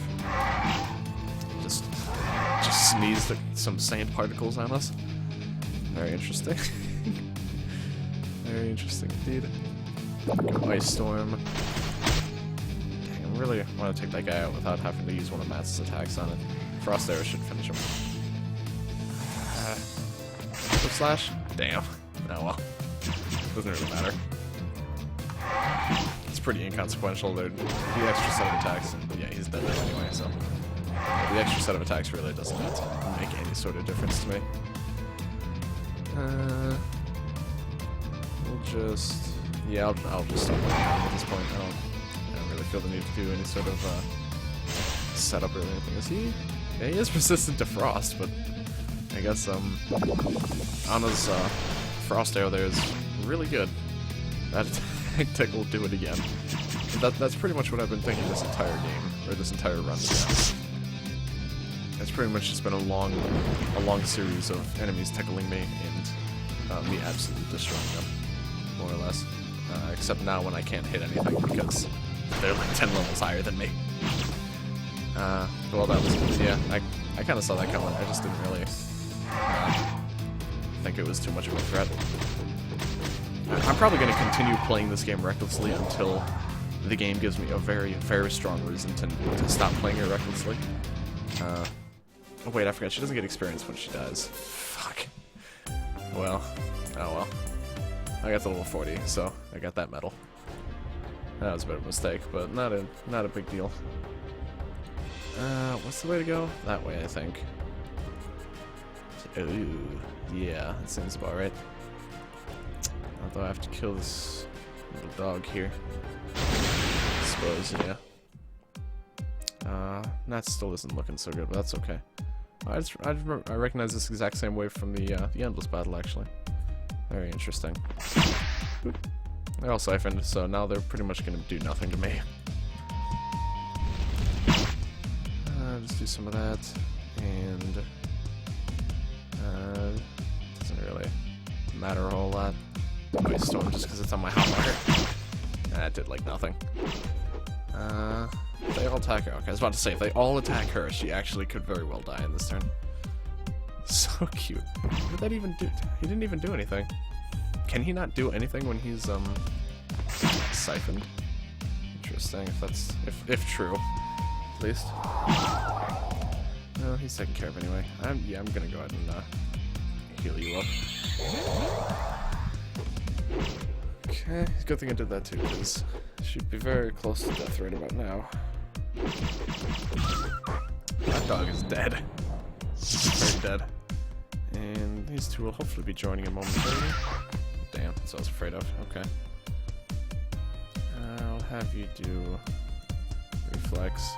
Just sneezed some sand particles on us. Very interesting. Very interesting indeed. Go Ice Storm. Dang, I really want to take that guy out without having to use one of Matt's attacks on it. Frost Arrow should finish him. Flip Slash? Damn. Oh well. Doesn't really matter. It's pretty inconsequential. The extra set of attacks, and yeah, he's dead anyway, so the extra set of attacks really doesn't make any sort of difference to me. We'll just... Yeah, I'll just stop playing at this point. I don't really feel the need to do any sort of setup or anything. Is he? Yeah, he is resistant to frost, but I guess Anna's Frost Arrow there is really good. That attack will do it again. That's pretty much what I've been thinking this entire game, or this entire run, to be honest. It's pretty much just been a long series of enemies tickling me and me absolutely destroying them, more or less. Except now when I can't hit anything because they're like 10 levels higher than me. Well, that was, yeah, I kind of saw that coming. I just didn't really think it was too much of a threat. I'm probably going to continue playing this game recklessly until the game gives me a very, very strong reason to stop playing it recklessly. Oh wait, I forgot, she doesn't get experience when she dies. Fuck. Well, oh well. I got the level 40, so I got that medal. That was a bit of a mistake, but not a big deal. What's the way to go? That way, I think. Ooh, yeah, that seems about right. Although I have to kill this little dog here. I suppose, yeah. That still isn't looking so good, but that's okay. I recognize this exact same wave from the Endless battle, actually. Very interesting. Boop. They're all siphoned, so now they're pretty much going to do nothing to me. Just do some of that, and doesn't really matter a whole lot. Ice Storm just because it's on my hotwire. That did like nothing. They all attack her. Okay, I was about to say, if they all attack her, she actually could very well die in this turn. So cute. What did that even do? He didn't even do anything. Can he not do anything when he's siphoned? interesting if that's if true, at least. No, he's taken care of anyway. I'm gonna go ahead and heal you up. Okay, good thing I did that too, because should be very close to death right about now. That dog is dead. Very dead. And these two will hopefully be joining in momentarily. Damn, that's what I was afraid of. Okay. I'll have you do reflex.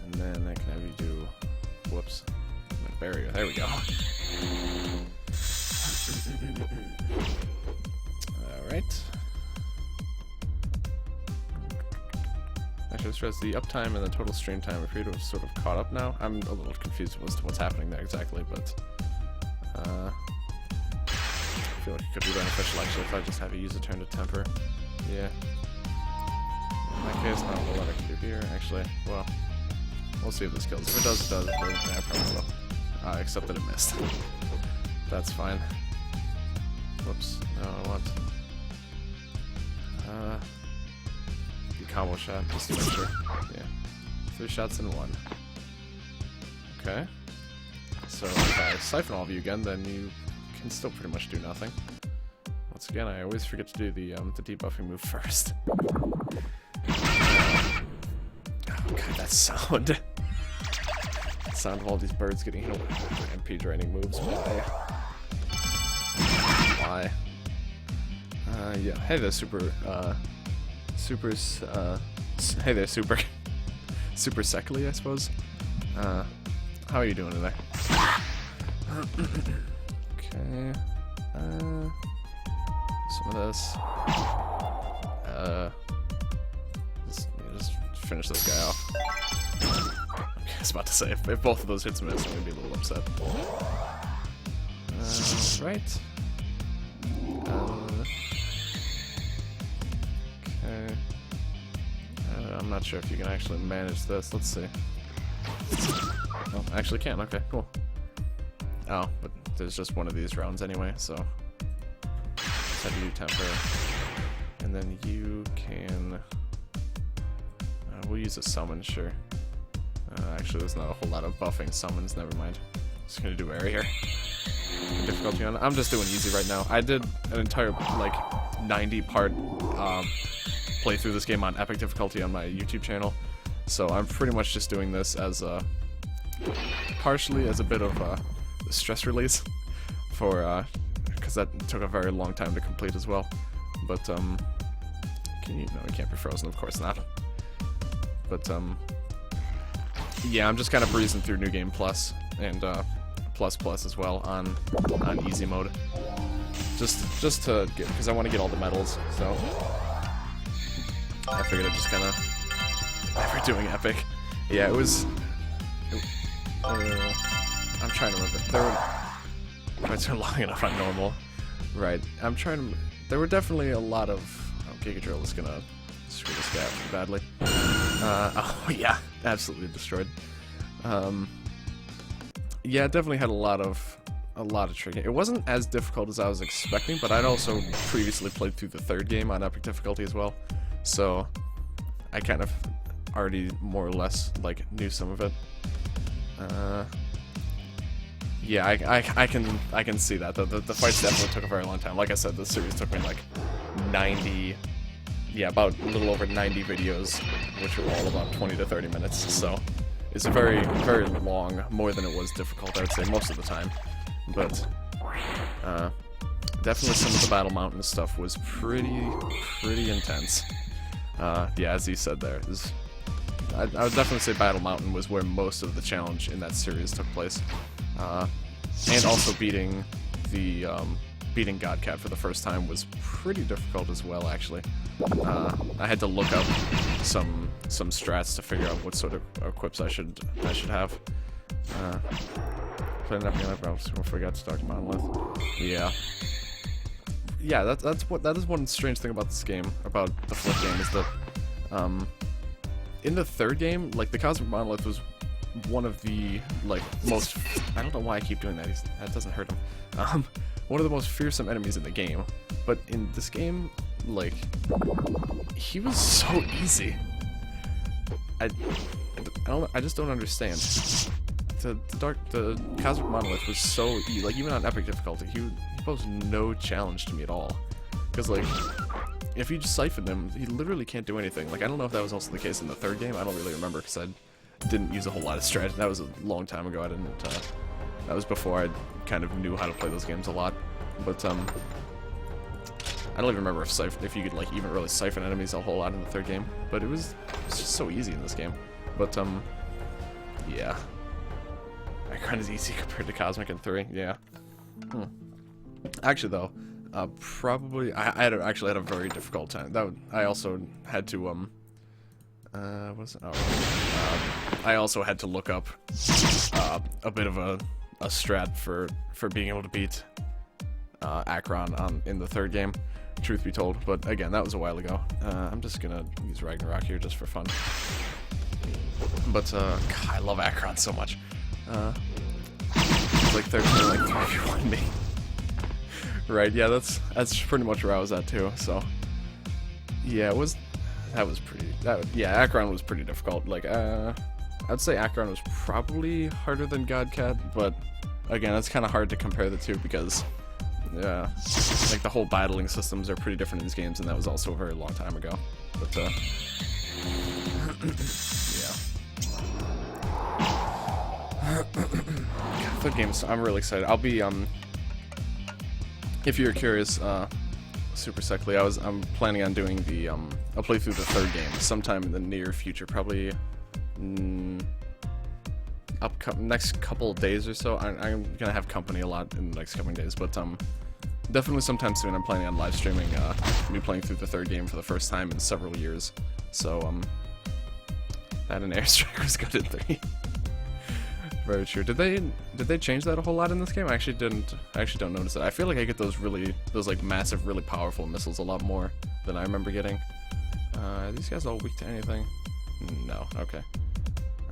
And then I can have you do whoops. Barrier. There we go. Alright. Actually, stress the uptime and the total stream time appear to have sort of caught up now. I'm a little confused as to what's happening there exactly, but I feel like it could be beneficial actually if I just have you use a turn to temper. Yeah. In that case, not a whole lot I can do here. Actually, well, we'll see if this kills. If it does, it does. Yeah, probably will. Except that it missed. That's fine. Whoops. No, I want. Combo shot, just to make sure. Yeah. 3 shots in 1. Okay. So if I siphon all of you again, then you can still pretty much do nothing. Once again, I always forget to do the debuffing move first. Oh god, that sound. The sound of all these birds getting hit with MP draining moves. Why? Yeah. Hey there, hey there, Super Seckley, I suppose. How are you doing today? Okay. Some of this. Just finish this guy off. Okay, I was about to say, if both of those hits miss, I'm gonna be a little upset. Right. Okay. I'm not sure if you can actually manage this. Let's see. Oh, actually can. Okay, cool. Oh, but there's just one of these rounds anyway, so let's have you do temper, and then you can. We'll use a summon, sure. Actually, there's not a whole lot of buffing summons. Never mind. Just gonna do area here. Difficulty on. I'm just doing easy right now. I did an entire like 90-part play through this game on epic difficulty on my YouTube channel, so I'm pretty much just doing this as partially as a bit of stress release for because that took a very long time to complete as well. But can you? No, it can't be frozen. Of course not. But yeah, I'm just kind of breezing through New Game Plus and Plus as well on easy mode, just to get, because I want to get all the medals. So I figured I'd just kind of never doing epic. Yeah, it was. I'm trying to remember. There were. If I turn long enough on normal, right? I'm trying to. There were definitely a lot of. Oh, Giga Drill is gonna screw this guy up badly. Oh yeah, absolutely destroyed. Yeah, it definitely had a lot of tricking. It wasn't as difficult as I was expecting, but I'd also previously played through the 3rd game on epic difficulty as well, so I kind of already more or less like knew some of it. Yeah, I can see that the fights definitely took a very long time. Like I said, the series took me like 90. Yeah, about a little over 90 videos, which were all about 20 to 30 minutes, so it's very, very long, more than it was difficult, I would say, most of the time. But definitely some of the Battle Mountain stuff was pretty intense. Yeah, as he said there, I would definitely say Battle Mountain was where most of the challenge in that series took place. And also beating Godcat for the first time was pretty difficult as well, actually. I had to look up some strats to figure out what sort of equips I should have. Playing up again, I forgot to talk about Monolith. Yeah. Yeah, that is one strange thing about this game, about the Flip game, is that in the 3rd game, like, the Cosmic Monolith was one of the like most. I don't know why I keep doing that. That doesn't hurt him. One of the most fearsome enemies in the game. But in this game, like, he was so easy. I just don't understand. The Cosmic Monolith was so easy. Like, even on epic difficulty, he posed no challenge to me at all. Because, like, if you just siphoned him, he literally can't do anything. Like, I don't know if that was also the case in the third game. I don't really remember because I didn't use a whole lot of strategy. That was a long time ago. I didn't. That was before I kind of knew how to play those games a lot. But I don't even remember if you could like even really siphon enemies a whole lot in the third game. But it was just so easy in this game. But yeah. Akron is easy compared to Cosmic in 3. Yeah. Actually, though, probably I actually had a very difficult time. I also had to what's it? Oh, I also had to look up a bit of a strat for being able to beat Akron in the third game. Truth be told, but again, that was a while ago. I'm just gonna use Ragnarok here just for fun. But God, I love Akron so much. It's like 13, like 3v1 me. Right? Yeah, that's pretty much where I was at too. So yeah, yeah, Akron was pretty difficult. Like I'd say Akron was probably harder than Godcat, but again, it's kind of hard to compare the two because like the whole battling systems are pretty different in these games, and that was also a very long time ago. But yeah. Third games, I'm really excited. I'll be if you're curious, super secondly, I'm planning on doing the I'll play through the third game sometime in the near future, probably next couple of days or so. I'm gonna have company a lot in the next coming days, but definitely sometime soon. I'm planning on live streaming me playing through the third game for the first time in several years. So that an airstrike was good at 3. Very true. Did they change that a whole lot in this game? I actually don't notice it. I feel like I get those like massive, really powerful missiles a lot more than I remember getting. Are these guys all weak to anything? No. Okay.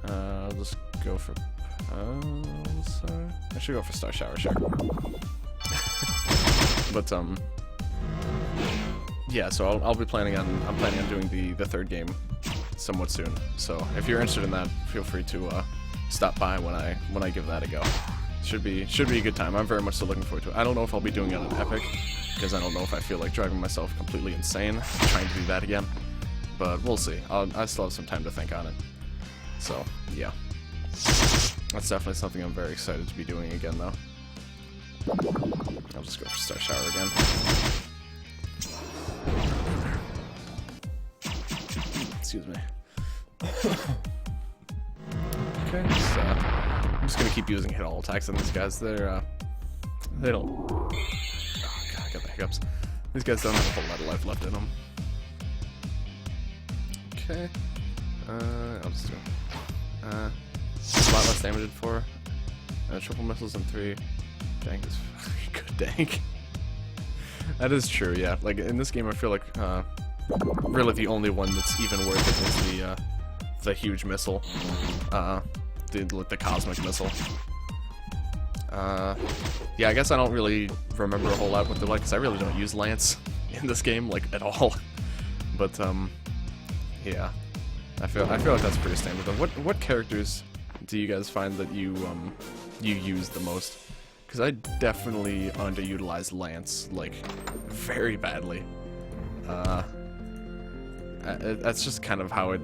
I'll just go for I should go for Star Shower, sure. But yeah, so I'm planning on doing the third game somewhat soon. So if you're interested in that, feel free to stop by when I give that a go. Should be a good time. I'm very much so looking forward to it. I don't know if I'll be doing it on Epic, because I don't know if I feel like driving myself completely insane trying to do that again. But we'll see. I still have some time to think on it. So yeah, that's definitely something I'm very excited to be doing again, though. I'll just go for Star Shower again. Excuse me. Okay, so I'm just gonna keep using hit all attacks on these guys. They don't. Oh god, I got the hiccups. These guys don't have a whole lot of life left in them. Okay. I'll just do a lot less damage in 4. Triple missiles in 3. Dank is good dank. That is true, yeah. Like in this game, I feel like really the only one that's even worth it is the huge missile, the cosmic missile. Yeah, I guess I don't really remember a whole lot what they're like, because I really don't use Lance in this game like at all. But yeah, I feel like that's pretty standard. What characters do you guys find that you use the most? Because I definitely underutilize Lance, like, very badly. That's just kind of how it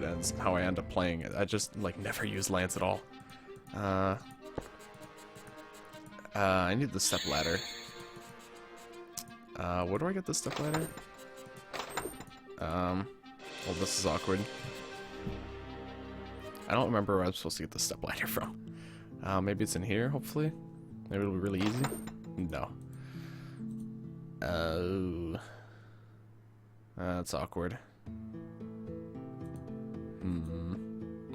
ends, how I end up playing it. I just, like, never use Lance at all. I need the step ladder. Where do I get the step ladder? Well, this is awkward. I don't remember where I'm supposed to get the step ladder from. Maybe it's in here, hopefully. Maybe it'll be really easy. No. That's awkward.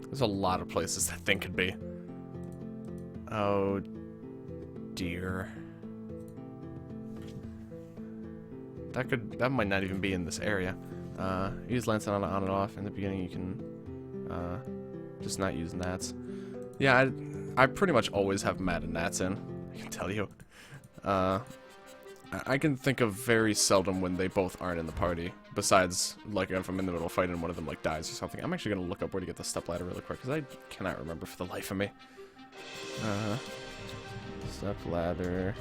There's a lot of places that thing could be. Oh dear. That might not even be in this area. Use Lance on and off. In the beginning you can just not use Nats. Yeah, I pretty much always have Matt and Nats in, I can tell you. I I can think of very seldom when they both aren't in the party. Besides, like, if I'm in the middle of a fight and one of them, like, dies or something. I'm actually gonna look up where to get the stepladder really quick, because I cannot remember for the life of me. Stepladder,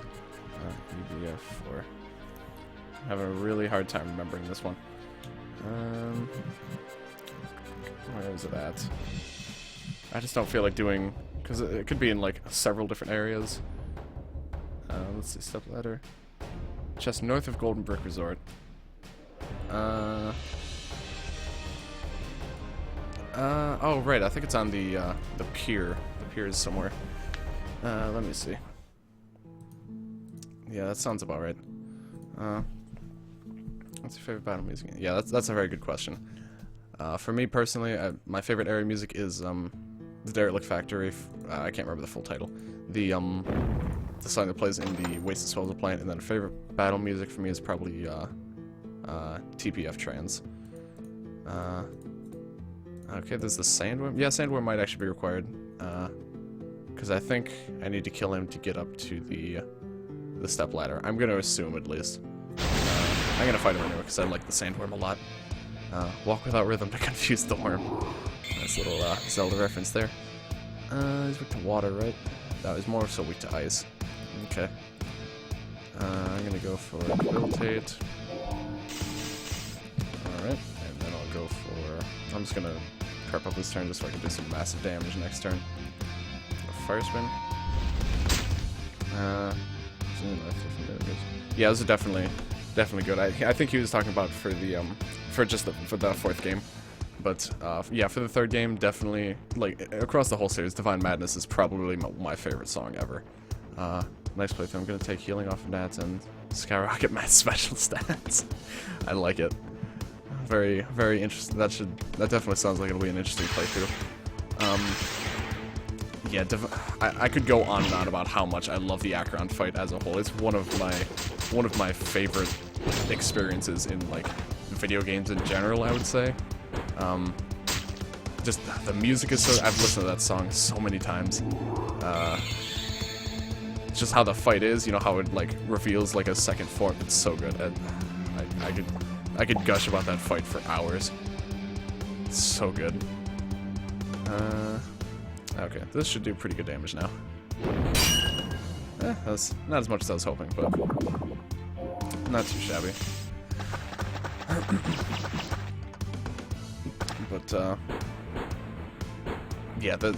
EDF4. I'm having a really hard time remembering this one. Where is it at? I just don't feel like doing, because it could be in, like, several different areas. Let's see, stepladder. Just north of Golden Brick Resort. Oh, right, I think it's on the pier. The pier is somewhere. Let me see. Yeah, that sounds about right. What's your favorite battle music? Yeah, that's a very good question. For me personally, my favorite area music is the Derelict Factory. I can't remember the full title. The song that plays in the Waste Disposal Plant, and then favorite battle music for me is probably TPF Trans. Okay, there's the Sandworm. Yeah, Sandworm might actually be required, because I think I need to kill him to get up to the stepladder. I'm gonna assume, at least. I'm gonna fight him anyway, because I like the Sandworm a lot. Walk without rhythm to confuse the worm. Nice little Zelda reference there. He's weak to water, right? That was more so weak to ice. Okay. I'm gonna go for Debilitate. Alright, and then I'll go for... I'm just gonna prep up this turn just so I can do some massive damage next turn. Fire Spin. Yeah, those are definitely good. I think he was talking about for the for the fourth game, but yeah, for the third game, definitely, like, across the whole series, Divine Madness is probably my favorite song ever. Nice playthrough. I'm gonna take healing off of that and skyrocket my special stats. I like it. Very, very interesting. That definitely sounds like it'll be an interesting playthrough. Yeah, I could go on and on about how much I love the Acheron fight as a whole. It's one of my favorite experiences in, like, video games in general, I would say. Just the music is so... I've listened to that song so many times. Just how the fight is, you know, how it, like, reveals, like, a second form. It's so good. I could gush about that fight for hours. It's so good. Okay, this should do pretty good damage now. That's not as much as I was hoping, but not too shabby. But, yeah, the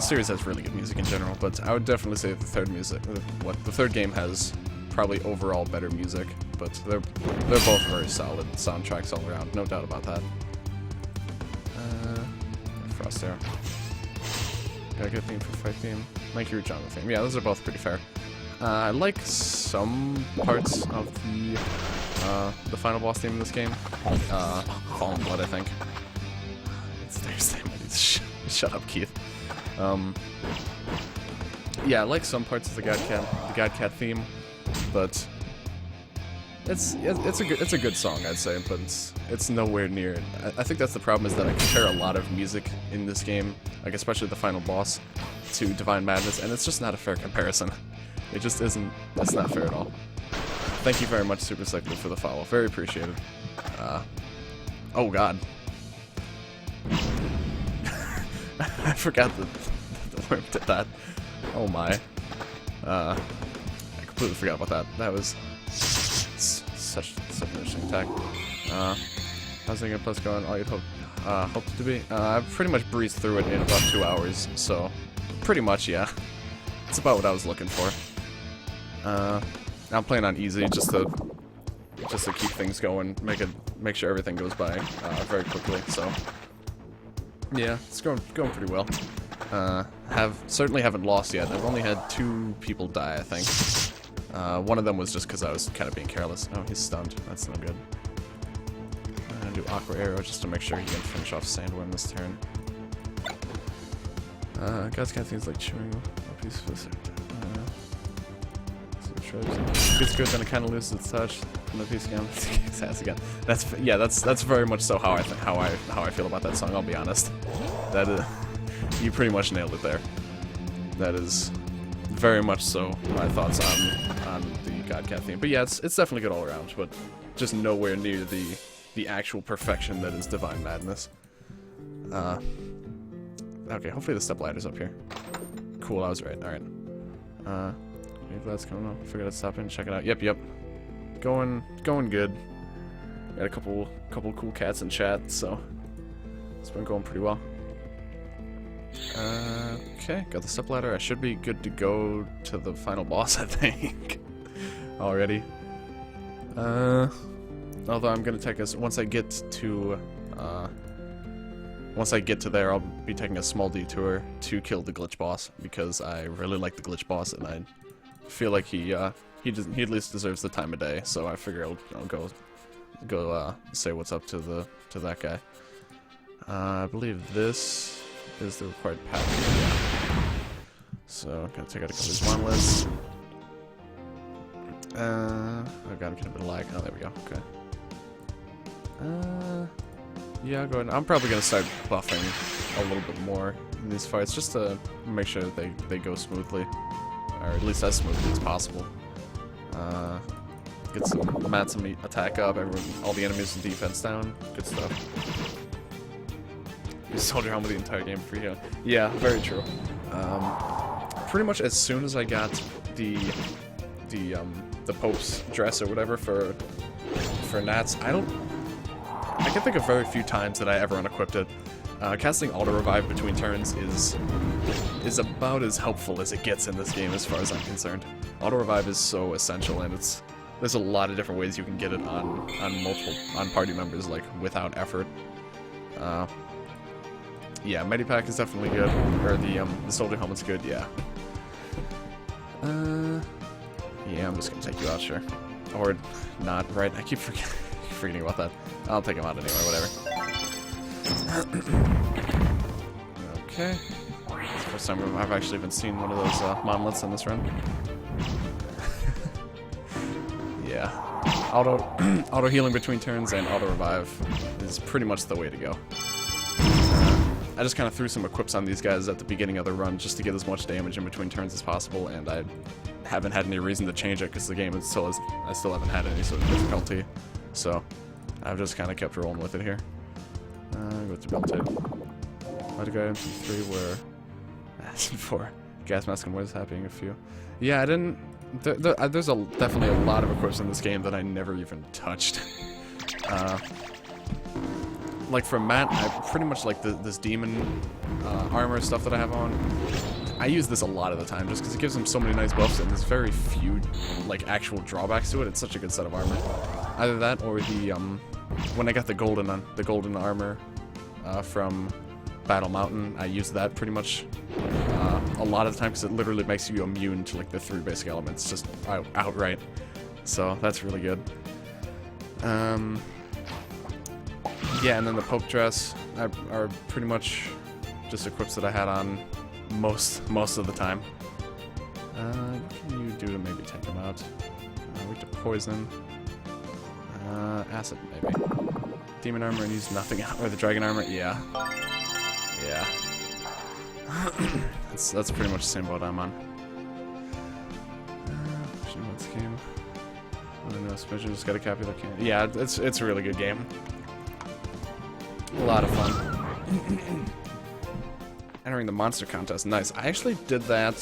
series has really good music in general, but I would definitely say the third game has probably overall better music, but they're both very solid soundtracks all around, no doubt about that. Frost Arrow. Got a good theme for fight theme. Lanky Jungle theme. Yeah, those are both pretty fair. I like some parts of the final boss theme in this game. Fallen Blood, I think. It's Thursday. Shut up, Keith. Yeah, I like some parts of the Godcat theme, but it's a good song, I'd say, but it's nowhere near it. I think that's the problem, is that I compare a lot of music in this game, like especially the final boss, to Divine Madness, and it's just not a fair comparison. It just isn't. That's not fair at all. Thank you very much, Super Cyclid, for the follow. Very appreciated. Oh god. I forgot that the worm did that. Oh my. I completely forgot about that. That was such an interesting attack. How's it gonna plus going? All you'd hope to be? I pretty much breezed through it in about 2 hours, so pretty much, yeah. It's about what I was looking for. I'm playing on easy just to keep things going, make sure everything goes by very quickly. So yeah, it's going pretty well. Certainly haven't lost yet. I've only had 2 people die, I think. One of them was just because I was kind of being careless. Oh, he's stunned. That's no good. I'm gonna do Aqua Arrow just to make sure he can finish off Sandworm this turn. Godcat things like chewing a piece of this. Gets good, then it kind of loses its touch. And the piece again, kicks ass again. That's very much so how I feel about that song. I'll be honest. That you pretty much nailed it there. That is very much so my thoughts on the Godcat theme. But yeah, it's definitely good all around, but just nowhere near the actual perfection that is Divine Madness. Okay, hopefully the step ladder's up here. Cool, I was right. Alright. Maybe that's coming up. Figured I'd stop in and check it out. Yep. Going good. Got a couple cool cats in chat, so it's been going pretty well. Okay, got the step ladder. I should be good to go to the final boss, I think. Already. Although I'm gonna take us once I get to there, I'll be taking a small detour to kill the glitch boss because I really like the glitch boss and I feel like he at least deserves the time of day. So I figure I'll go say what's up to that guy. I believe this is the required path here. So I'm gonna take out a couple of these monoliths. I've got to get a bit of lag. Oh, there we go. Okay. Yeah, go ahead. I'm probably gonna start buffing a little bit more in these fights just to make sure that they go smoothly, or at least as smoothly as possible. Get some maximum attack up. All the enemies in defense down. Good stuff. You soldier helmet the entire game for you. Yeah, very true. Pretty much as soon as I got the Pope's dress or whatever for Nats, I can think of very few times that I ever unequipped it. Casting auto revive between turns is about as helpful as it gets in this game, as far as I'm concerned. Auto revive is so essential, and there's a lot of different ways you can get it on party members, like without effort. Yeah, Medipack is definitely good, or the soldier helmet's good. Yeah. Yeah, I'm just gonna take you out, sure, or not. Right? I keep forgetting about that. I'll take him out anyway. Whatever. Okay. It's the first time I've actually even seen one of those monoliths in this run. Yeah. Auto healing between turns and auto revive is pretty much the way to go. I just kind of threw some equips on these guys at the beginning of the run just to get as much damage in between turns as possible, and I haven't had any reason to change it because the game I still haven't had any sort of difficulty. So I've just kind of kept rolling with it here. Go to build 2. Let go into 3 where asking for gas mask and what is happening a few. Yeah, I didn't. There's definitely a lot of equips in this game that I never even touched. Like for Matt, I pretty much like this demon armor stuff that I have on. I use this a lot of the time just because it gives him so many nice buffs and there's very few like actual drawbacks to it. It's such a good set of armor. Either that or the when I got the golden armor from Battle Mountain, I use that pretty much a lot of the time because it literally makes you immune to like the 3 basic elements just outright. So that's really good. Yeah, and then the Pope dress are pretty much just equips that I had on most of the time. What can you do to maybe take him out? Weak to poison. Acid, maybe. Demon armor and use nothing out. Or the dragon armor, yeah. Yeah. that's pretty much the same boat I'm on. What's the game? I don't know, special just got a copy that can. Yeah, it's a really good game. A lot of fun. Entering the monster contest, nice. I actually did that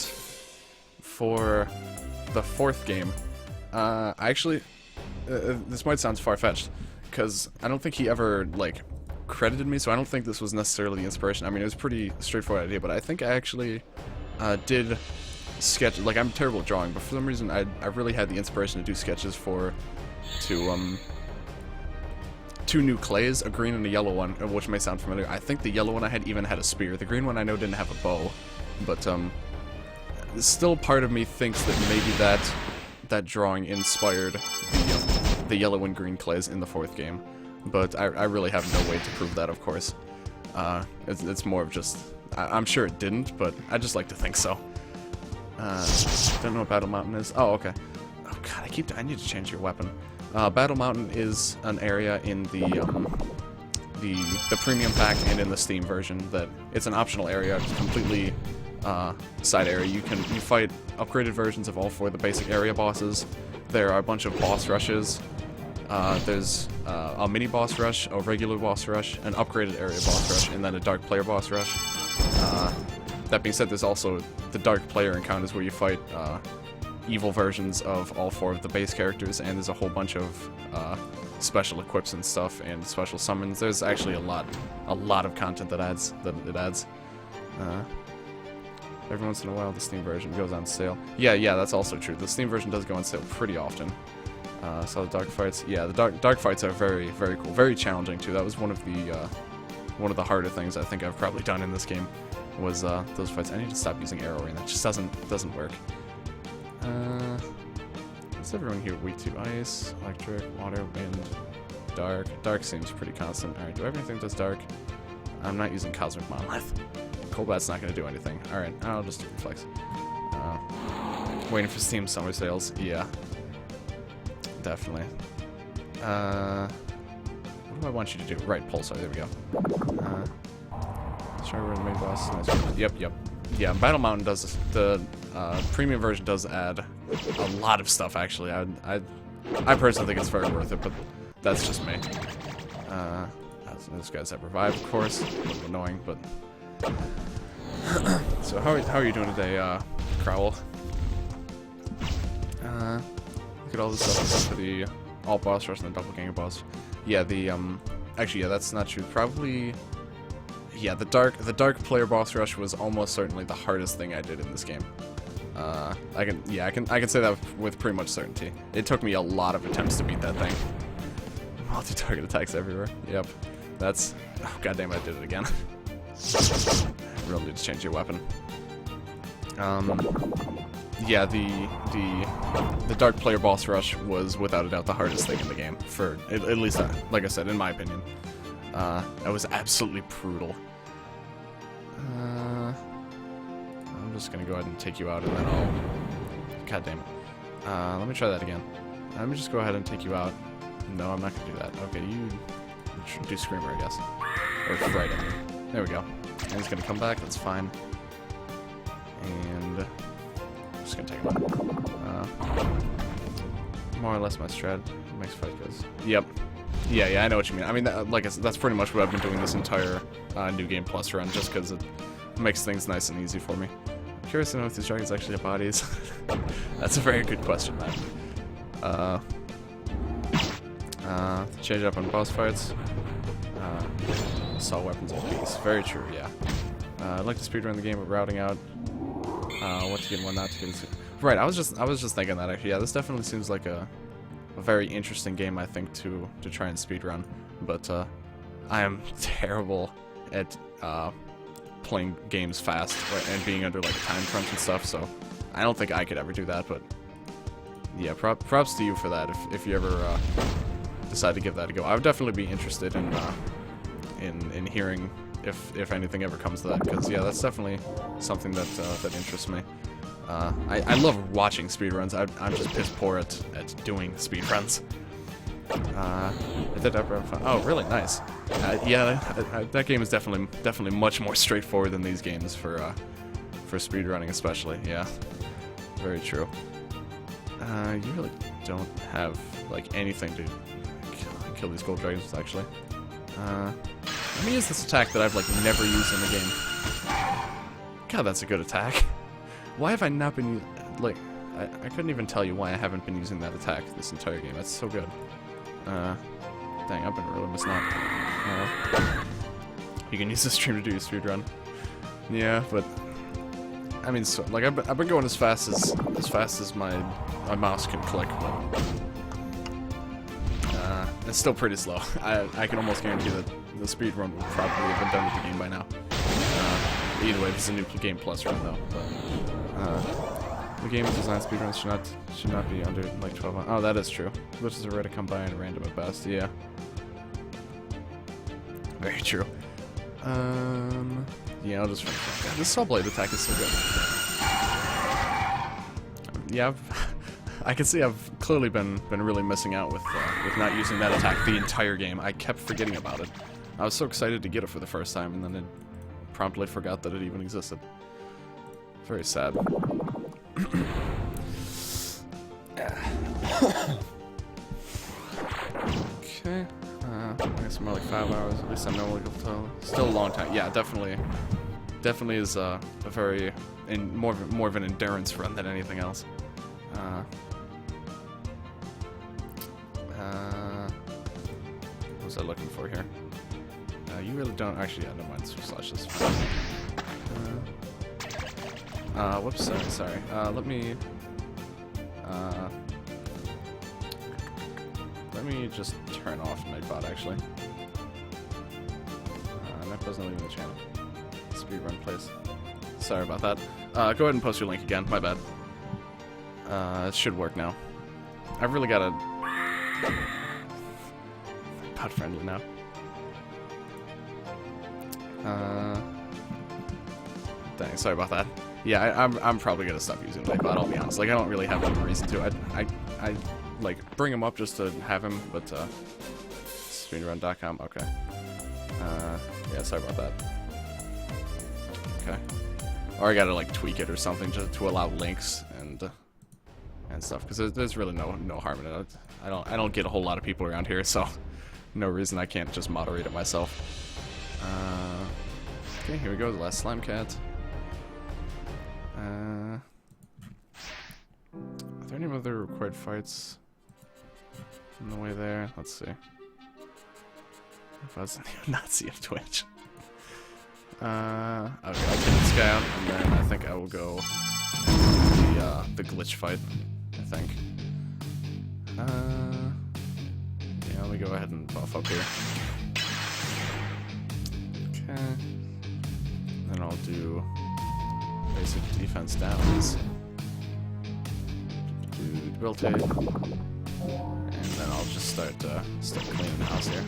for the 4th game. This might sound far-fetched, because I don't think he ever, like, credited me, so I don't think this was necessarily the inspiration. I mean, it was a pretty straightforward idea, but I think I actually did sketch. Like, I'm terrible at drawing, but for some reason I really had the inspiration to do sketches for two new clays, a green and a yellow one, which may sound familiar. I think the yellow one I had even had a spear. The green one I know didn't have a bow, but still part of me thinks that maybe that drawing inspired the yellow and green clays in the 4th game, but I really have no way to prove that, of course. It's more of just, I'm sure it didn't, but I just like to think so. Don't know what Battle Mountain is. Oh, okay. Oh god, I need to change your weapon. Battle Mountain is an area in the premium pack and in the Steam version that it's an optional area, completely side area. You fight upgraded versions of all 4 of the basic area bosses. There are a bunch of boss rushes. There's a mini boss rush, a regular boss rush, an upgraded area boss rush, and then a dark player boss rush. That being said, there's also the dark player encounters where you fight evil versions of all 4 of the base characters, and there's a whole bunch of special equips and stuff and special summons. There's actually a lot of content that it adds. Every once in a while, the Steam version goes on sale. Yeah, that's also true. The Steam version does go on sale pretty often. So the dark fights, yeah, the dark fights are very, very cool, very challenging too. That was one of the harder things I think I've probably done in this game. Was those fights. I need to stop using arrow rain. That just doesn't work. What's everyone here weak to? Ice, electric, water, wind, dark. Dark seems pretty constant. Alright, do I have anything that does dark? I'm not using Cosmic Monolith. Combat's not going to do anything. Alright, I'll just do Reflex. Waiting for Steam summer sales. Yeah. Definitely. What do I want you to do? Right, Pulsar. There we go. Let's try the main boss. Nice. Yep. Yeah, Battle Mountain does this. The premium version does add a lot of stuff, actually. I personally think it's very worth it, but that's just me. Those guys have revive, of course. A little annoying, but... So how are you doing today, Crowell? Look at all this stuff except for the alt boss rush and the doppelganger boss. Yeah, actually, yeah, that's not true. Probably... Yeah, the dark player boss rush was almost certainly the hardest thing I did in this game. I can say that with pretty much certainty. It took me a lot of attempts to beat that thing. Multi-target attacks everywhere. Yep. That's... Oh, goddamn, I did it again. Really need to change your weapon. Yeah, the dark player boss rush was without a doubt the hardest thing in the game. For at least, like I said, in my opinion. That was absolutely brutal. I'm just gonna go ahead and take you out, and then I'll... God damn it. Let me try that again. Let me just go ahead and take you out. No, I'm not gonna do that. Okay, you should do Screamer, I guess. Or Fright, I mean. There we go. And he's gonna come back, that's fine. And... I'm just gonna take him out. More or less my strat. Makes fight goes. Yep. Yeah, I know what you mean. I mean, like I said, that's pretty much what I've been doing this entire New Game Plus run, just because it makes things nice and easy for me. I'm curious to know if these dragons actually have bodies. That's a very good question, man. Change up on boss fights. Assault weapons and beasts. Very true, yeah. I'd like to speedrun the game with routing out what to get and what not to get. Right, I was just thinking that, actually. Yeah, this definitely seems like a very interesting game, I think, to try and speedrun. But I am terrible at playing games fast and being under like a time crunch and stuff, so I don't think I could ever do that. But yeah, props to you for that if you ever decide to give that a go. I would definitely be interested in hearing if anything ever comes to that, because yeah, that's definitely something that interests me. I love watching speedruns. I'm just piss poor at doing speedruns. I did ever have fun. Oh, really nice. Yeah, that game is definitely much more straightforward than these games for speedrunning, especially. Yeah, very true. You really don't have like anything to kill these gold dragons with, actually. Let me use this attack that I've like never used in the game. God, that's a good attack. Why have I not been like? I couldn't even tell you why I haven't been using that attack this entire game. That's so good. Dang, I've been really missing out. You can use the stream to do your speedrun. Yeah, but I mean, so, like I've been going as fast as my mouse can click, but it's still pretty slow. I can almost guarantee that the speedrun would probably have been done with the game by now. Either way, this is a new Game Plus run though. But, the game is designed speedruns should not be under like 12 hours. Oh, that is true. Which is rare to come by in random at best. Yeah. Very true. Yeah, I'll just. God, this Saw Blade attack is so good. Yeah, I can see I've clearly been really missing out with not using that attack the entire game. I kept forgetting about it. I was so excited to get it for the first time, and then it promptly forgot that it even existed. Very sad. Okay. I guess more like 5 hours. At least I know like still a long time. Yeah, definitely is a very more of an endurance run than anything else. What was I looking for here? You really don't actually. Yeah, never mind. Slash this. Whoops. Sorry. Let me just turn off Nightbot, actually. Nightbot's not leaving the channel. Speedrun, please. Sorry about that. Go ahead and post your link again. My bad. It should work now. I've really got to... Bot friendly now. Dang, sorry about that. Yeah, I'm probably gonna stop using Nightbot, I'll be honest. Like, I don't really have any reason to. I like bring him up just to have him, but speedrun.com. Okay. Yeah, sorry about that. Okay. Or I gotta like tweak it or something just to allow links and stuff, because there's really no harm in it. I don't get a whole lot of people around here, so no reason I can't just moderate it myself. Okay, here we go. The last slime cat. Are there any other required fights on the way there? Let's see. If I was a Nazi of Twitch. Okay, I'll take this guy out, and then I think I will go the glitch fight, I think. Yeah, let me go ahead and buff up here. Okay. Then I'll do basic defense downs. Do debilitate. And then I'll just start cleaning the house here.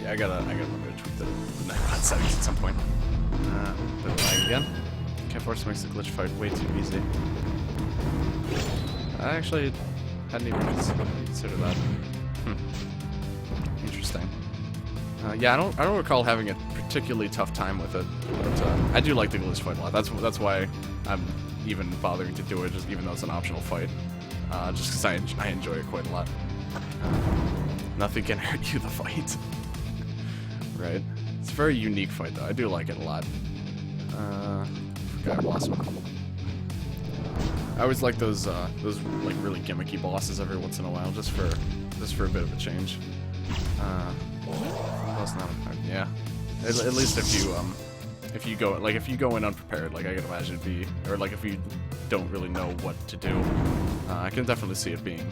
Yeah, I gotta remember to tweak the Nightbot settings at some point. Bit of lag again. K-Force makes the glitch fight way too easy. I actually hadn't even considered that. Interesting. Yeah, I don't recall having a particularly tough time with it, but I do like the glitch fight a lot. That's why I'm even bothering to do it, just even though it's an optional fight. Just because I enjoy it quite a lot. Nothing can hurt you the fight. Right? It's a very unique fight though. I do like it a lot. Forgot I lost one. I always like those like really gimmicky bosses every once in a while, just for a bit of a change. Yeah. At least if you go in unprepared, like I can imagine it'd be, or like if you don't really know what to do, I can definitely see it being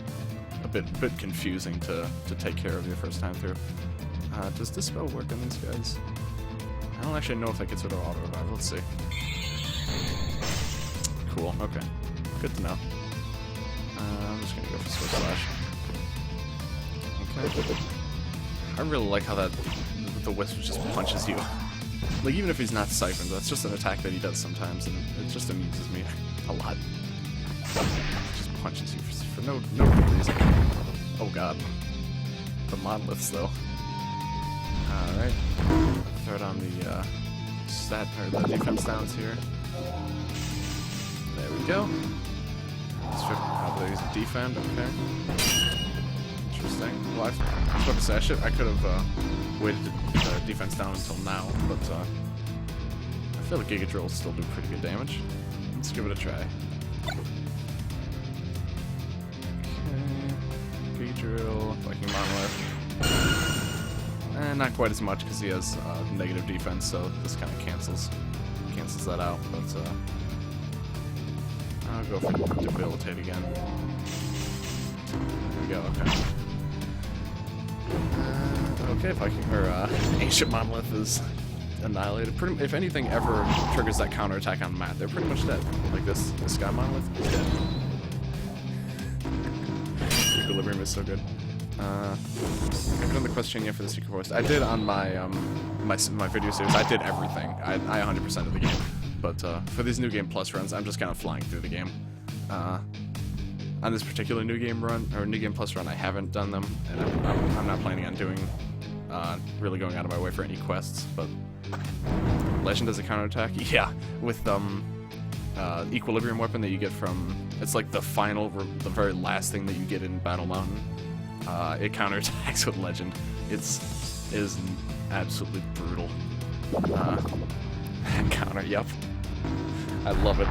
a bit confusing to take care of your first time through. Does this spell work on these guys? I don't actually know if that gets rid of auto revive. Let's see. Cool. Okay. Good to know. I'm just gonna go for Sword Slash. Okay. I really like how the Wisp just punches you. Like, even if he's not siphoned, that's just an attack that he does sometimes, and it just amuses me a lot. Just punches you for no good reason. Oh god. The monoliths, though. Alright. Throw it on the the defense downs here. There we go. They're using defend, okay. Interesting. Well, I was about to say, I could have waited to defense down until now, but I feel like Giga Drill will still do pretty good damage. Let's give it a try. Okay. Giga Drill, Viking Monolith. Not quite as much because he has negative defense, so this kind of cancels that out, but I'll go for Debilitate again. There we go, okay. Okay, Ancient Monolith is annihilated. If anything ever triggers that counterattack on Matt, they're pretty much dead. Like this Sky Monolith is dead. Equilibrium is so good. I haven't done the quest chain yet for the Secret Forest. I did on my my video series. I did everything. I 100% of the game. But for these New Game Plus runs, I'm just kind of flying through the game. On this particular New Game run, or New Game Plus run, I haven't done them, and I'm not planning on doing really going out of my way for any quests, but Legend as a counterattack, yeah, with Equilibrium weapon that you get from, it's like the very last thing that you get in Battle Mountain. It counterattacks with Legend. It is absolutely brutal. Counter, yep. I love it.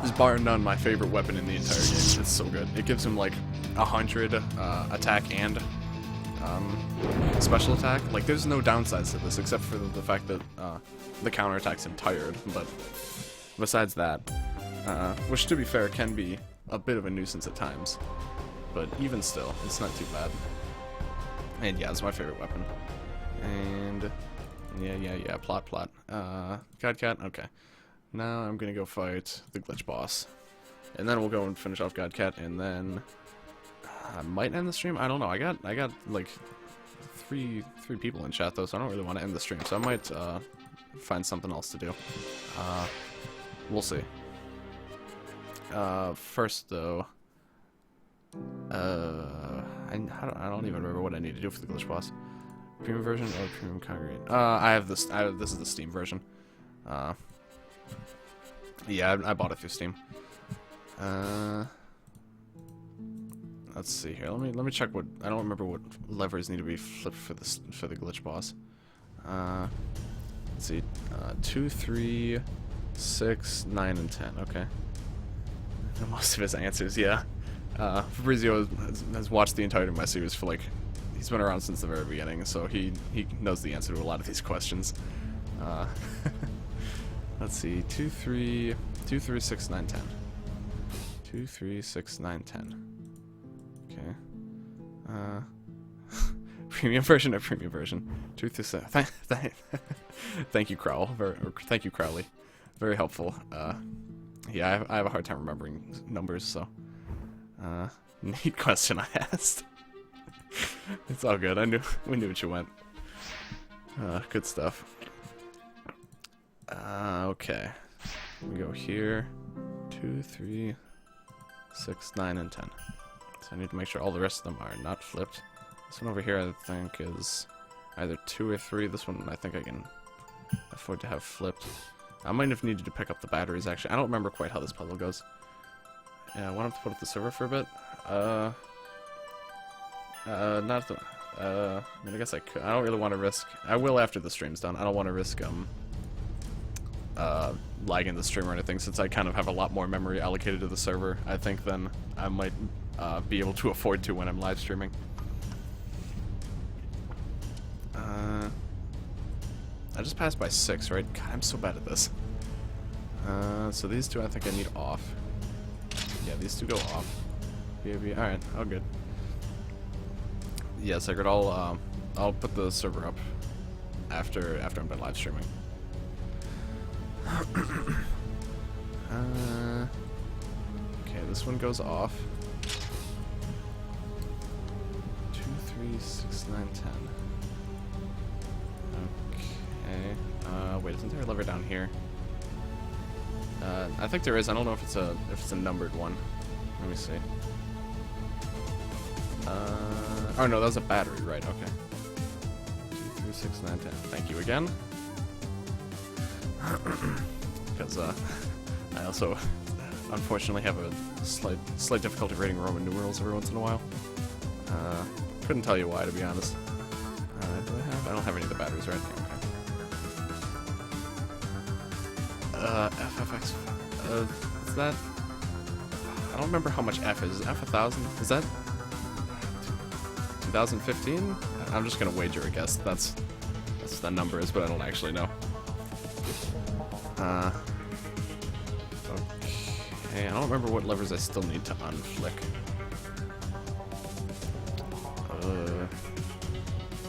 Is bar none my favorite weapon in the entire game. It's so good. It gives him like 100 attack and special attack. Like, there's no downsides to this except for the fact that the counterattack's him tired. But besides that, which to be fair can be a bit of a nuisance at times, but even still, it's not too bad. And yeah, it's my favorite weapon. And yeah, plot. Godcat, okay. Now I'm gonna go fight the glitch boss. And then we'll go and finish off Godcat, and then I might end the stream. I don't know. I got like three people in chat though, so I don't really want to end the stream. So I might find something else to do. We'll see. First though, I don't even remember what I need to do for the glitch boss. Premium version or premium concrete? I have this. This is the Steam version. Yeah, I bought it through Steam. Let's see here. Let me check what. I don't remember what levers need to be flipped for the glitch boss. Let's see. 2, 3, 6, 9, and 10. Okay. Most of his answers, yeah. Fabrizio has watched the entirety of my series for like. He's been around since the very beginning, so he knows the answer to a lot of these questions. Let's see, 2, 3, 6, 9, 10. 2, 3, 6, 9, 10. Okay. Premium version or premium version? 2 through 7. Thank you, thank you, Crowley. Very helpful. Yeah, I have a hard time remembering numbers, so. Neat question I asked. It's all good. We knew what you went. Good stuff. Okay. We go here. 2, 3, 6, 9, and 10. So I need to make sure all the rest of them are not flipped. This one over here I think is either 2 or 3. This one I think I can afford to have flipped. I might have needed to pick up the batteries actually. I don't remember quite how this puzzle goes. Yeah, I want to put up the server for a bit. Not the. I mean, I guess I could. I don't really want to risk. I will after the stream's done. I don't want to risk lagging the stream or anything, since I kind of have a lot more memory allocated to the server, I think, than I might be able to afford to when I'm live streaming. I just passed by 6, right? God, I'm so bad at this. So these two I think I need off. Yeah, these two go off. BAB. Alright, all good. Yeah, Sacred, I'll put the server up after I'm done live streaming. Okay, this one goes off. 2, 3, 6, 9, 10. Okay. Wait, isn't there a lever down here? I think there is. I don't know if it's a numbered one. Let me see. Oh no, that was a battery, right? Okay. 2, 3, 6, 9, 10. Thank you again. Because I also unfortunately have a slight difficulty reading Roman numerals every once in a while. Couldn't tell you why, to be honest. Do I don't have any of the batteries right now. Okay. FFX. Is that? I don't remember how much F is. Is F 1000? Is that 2015? I'm just gonna wager a guess. That's what that number is, but I don't actually know. Okay, I don't remember what levers I still need to unflick.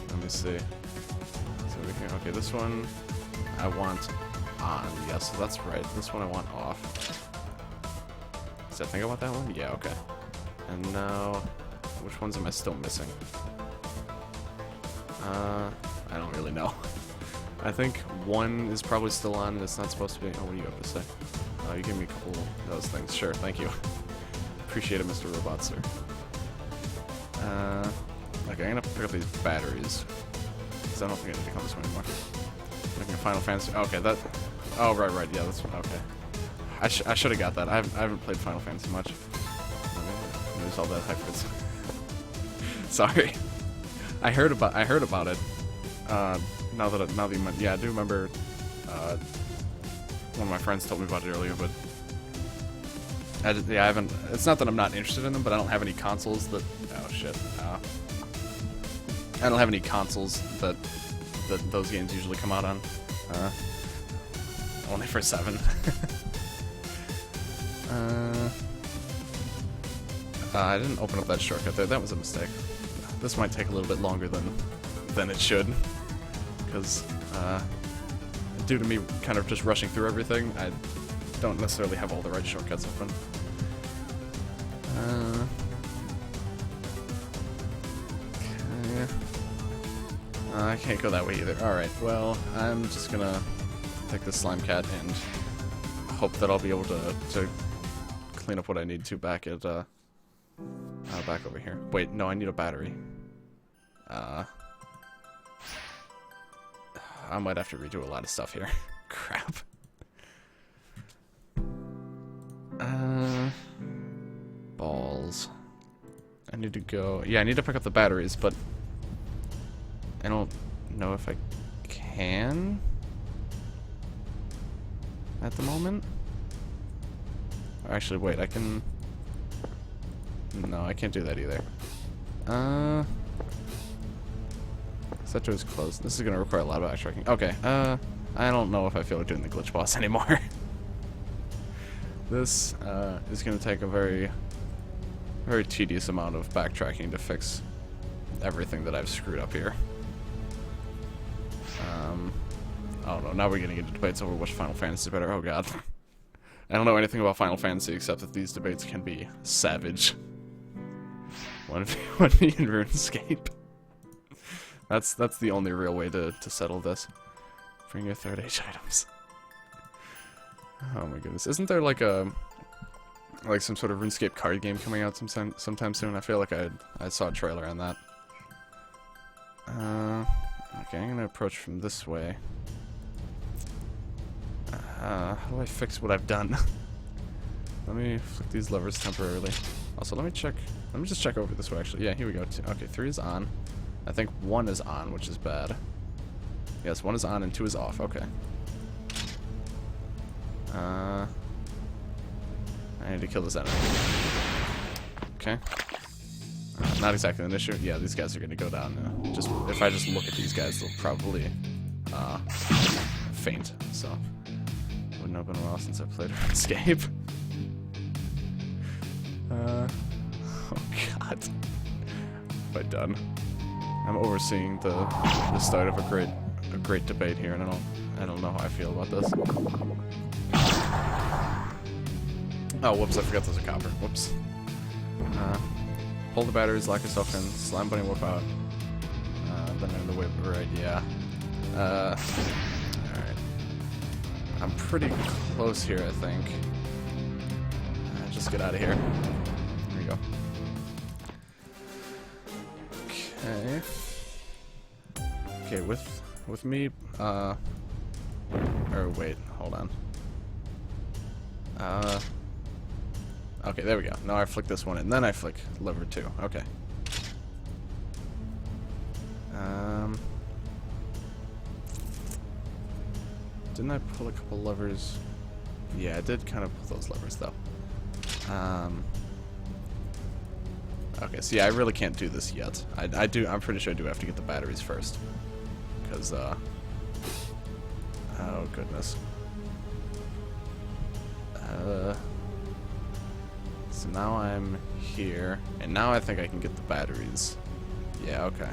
Let me see. So over here, okay, this one I want on. Yeah, so that's right. This one I want off. Does I think I want that one? Yeah, okay. And now, which ones am I still missing? I don't really know. I think one is probably still on and it's not supposed to be. Oh, what do you have to say? You gave me a couple of those things. Sure, thank you. Appreciate it, Mr. Robot, sir. Okay, I'm gonna pick up these batteries. Because I don't think I need to come this way anymore. Looking at Final Fantasy. Okay, that. Oh, right. Yeah, that's okay. I should have got that. I haven't played Final Fantasy much. There's all that hype. Sorry. I heard about it. Now that you meant, yeah, I do remember. One of my friends told me about it earlier, but I haven't. It's not that I'm not interested in them, but I don't have any consoles that. Oh shit. I don't have any consoles that those games usually come out on. Only for 7. I didn't open up that shortcut there. That was a mistake. This might take a little bit longer than it should, because due to me kind of just rushing through everything, I don't necessarily have all the right shortcuts open. Okay. I can't go that way either. Alright, well, I'm just gonna take this slime cat and hope that I'll be able to clean up what I need to back at, back over here. Wait, no, I need a battery. I might have to redo a lot of stuff here. Crap. Balls. I need to go... Yeah, I need to pick up the batteries, but I don't know if I can at the moment. Or actually, wait, I can... No, I can't do that either. That door's closed. This is gonna require a lot of backtracking. Okay, I don't know if I feel like doing the glitch boss anymore. This is gonna take a very tedious amount of backtracking to fix everything that I've screwed up here. I don't know, now we're getting into debates over which Final Fantasy is better. Oh god. I don't know anything about Final Fantasy except that these debates can be savage. 1v in RuneScape. That's the only real way to settle this. Bring your third age items. Oh my goodness. Isn't there like some sort of RuneScape card game coming out sometime soon? I feel like I saw a trailer on that. Okay, I'm gonna approach from this way. How do I fix what I've done? Let me flick these levers temporarily. Also, let me just check over this way actually. Yeah, here we go. Okay, 3 is on. I think 1 is on, which is bad. Yes, 1 is on and 2 is off. Okay. I need to kill this enemy. Okay. Not exactly an issue. Yeah, these guys are gonna go down. Just if I just look at these guys, they'll probably faint. So wouldn't have been a while since I played RuneScape. Oh god. Have I done? I'm overseeing the start of a great debate here, and I don't know how I feel about this. Oh, whoops! I forgot there's a copper. Whoops. Pull the batteries, lock yourself in, slime bunny whip out. Then in the whip, right? Yeah. All right. I'm pretty close here, I think. Just get out of here. There we go. Okay. Okay, with me, or wait, hold on. Okay, there we go. Now I flick this one and then I flick lever 2. Okay. Didn't I pull a couple levers? Yeah, I did kind of pull those levers though. Okay, so yeah, I really can't do this yet. I'm pretty sure I do have to get the batteries first. Because, oh goodness. So now I'm here, and now I think I can get the batteries. Yeah, okay.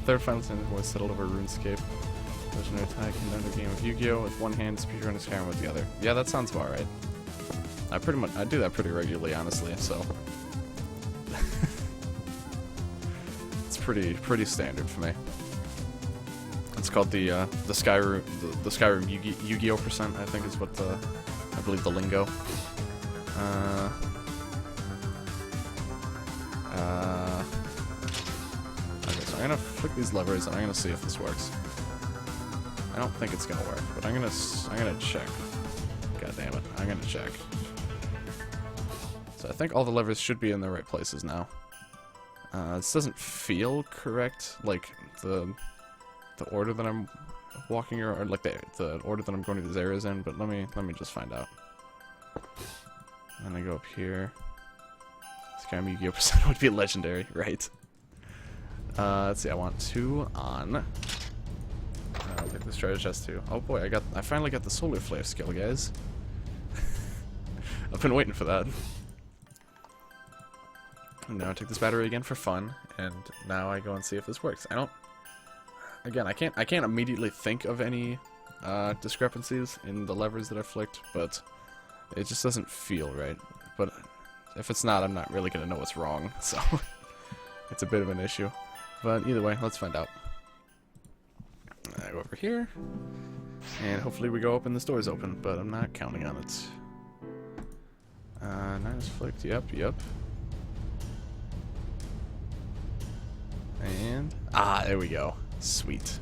Third final sentence was settled over RuneScape. Legendary tie can enter a game of Yu-Gi-Oh! With one hand, speedrun his camera with the other. Yeah, that sounds about right. I do that pretty regularly, honestly, so it's pretty standard for me. It's called the Skyrim Yu-Gi-Oh! %, I think is what I believe the lingo. Okay, so I'm gonna flick these levers and I'm gonna see if this works. I don't think it's gonna work, but I'm gonna check. God damn it, I'm gonna check. So I think all the levers should be in the right places now. This doesn't feel correct, like the order that I'm walking or like the order that I'm going to these areas in, but let me just find out. And I go up here. Scam Yu-Gi-Oh! Percent would be legendary, right? Let's see, I want 2 on. I'll get this treasure chest too. Oh boy, I finally got the solar flare skill, guys. I've been waiting for that. And now I take this battery again for fun, and now I go and see if this works. Again, I can't immediately think of any discrepancies in the levers that I flicked, but it just doesn't feel right. But if it's not, I'm not really gonna know what's wrong, so it's a bit of an issue. But either way, let's find out. I go over here, and hopefully we go open, this door's open, but I'm not counting on it. 9 is flicked, yep. And, there we go. Sweet.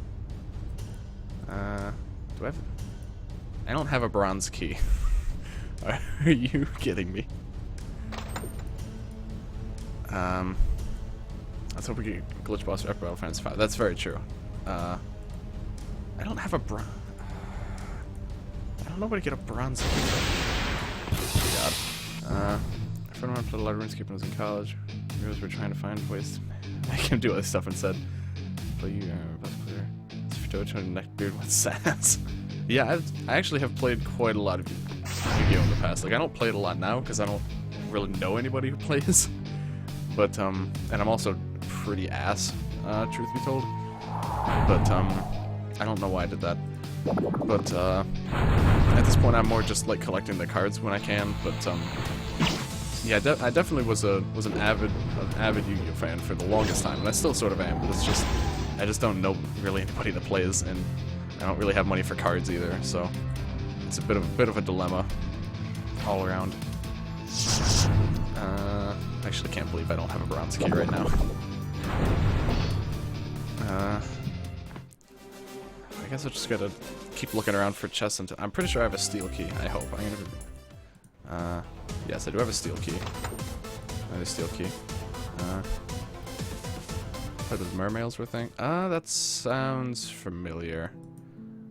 Do I have... I don't have a bronze key. Are you kidding me? Let's hope we get glitch boss for Battle Fantasy 5. That's very true. I don't have a bronze... I don't know where to get a bronze key from. God. A friend of mine played a lot of RuneScape when I was in college. We were trying to find ways to make him do other stuff instead. But you are best player. It's for Neckbeard with sass. Yeah, I actually have played quite a lot of Yu-Gi-Oh! In the past. Like, I don't play it a lot now because I don't really know anybody who plays. But, and I'm also pretty ass, truth be told. But, I don't know why I did that. But, at this point I'm more just, like, collecting the cards when I can. But, yeah, I definitely was an avid Yu-Gi-Oh! Fan for the longest time, and I still sort of am, but it's just, I just don't know really anybody that plays, and I don't really have money for cards either, so it's a bit of a dilemma all around. I actually can't believe I don't have a bronze key right now. I guess I just gotta keep looking around for chests until I'm pretty sure I have a steel key. I hope. I'm gonna. Yes, I do have a steel key. Another steel key. What those mermaids were thing? That sounds familiar.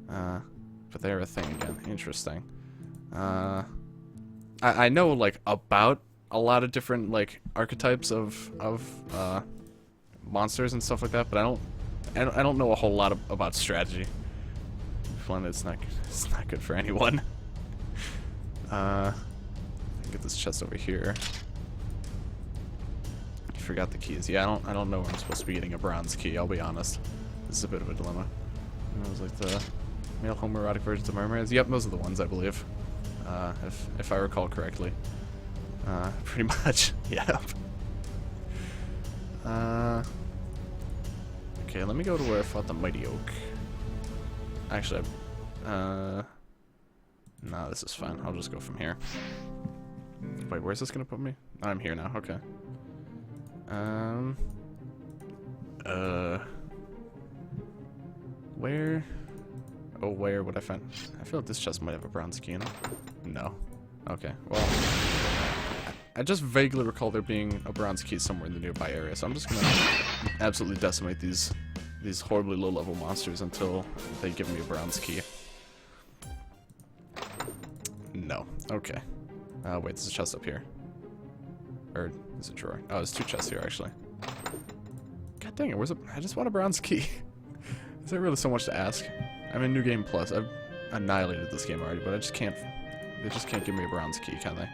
But they're a thing again. Interesting. I know like about a lot of different like archetypes of monsters and stuff like that, but I don't know a whole lot about strategy. It's not good for anyone. Get this chest over here. Forgot the keys. Yeah, I don't know where I'm supposed to be getting a bronze key. I'll be honest. This is a bit of a dilemma. And it was like the male homoerotic versions of mermaids. Yep, those are the ones I believe. If I recall correctly. Pretty much. Yep. Okay, let me go to where I fought the Mighty Oak. Actually, no, this is fine. I'll just go from here. Wait, where's this gonna put me? I'm here now. Okay. Where? Oh, where would I find? I feel like this chest might have a bronze key in it. No. Okay. Well, I just vaguely recall there being a bronze key somewhere in the nearby area, so I'm just gonna absolutely decimate these horribly low-level monsters until they give me a bronze key. No. Okay. Wait, there's a chest up here. Or is it a drawer? Oh, there's 2 chests here, actually. God dang it, I just want a bronze key. Is there really so much to ask? I'm in New Game Plus. I've annihilated this game already, but I just can't... They just can't give me a bronze key, can they?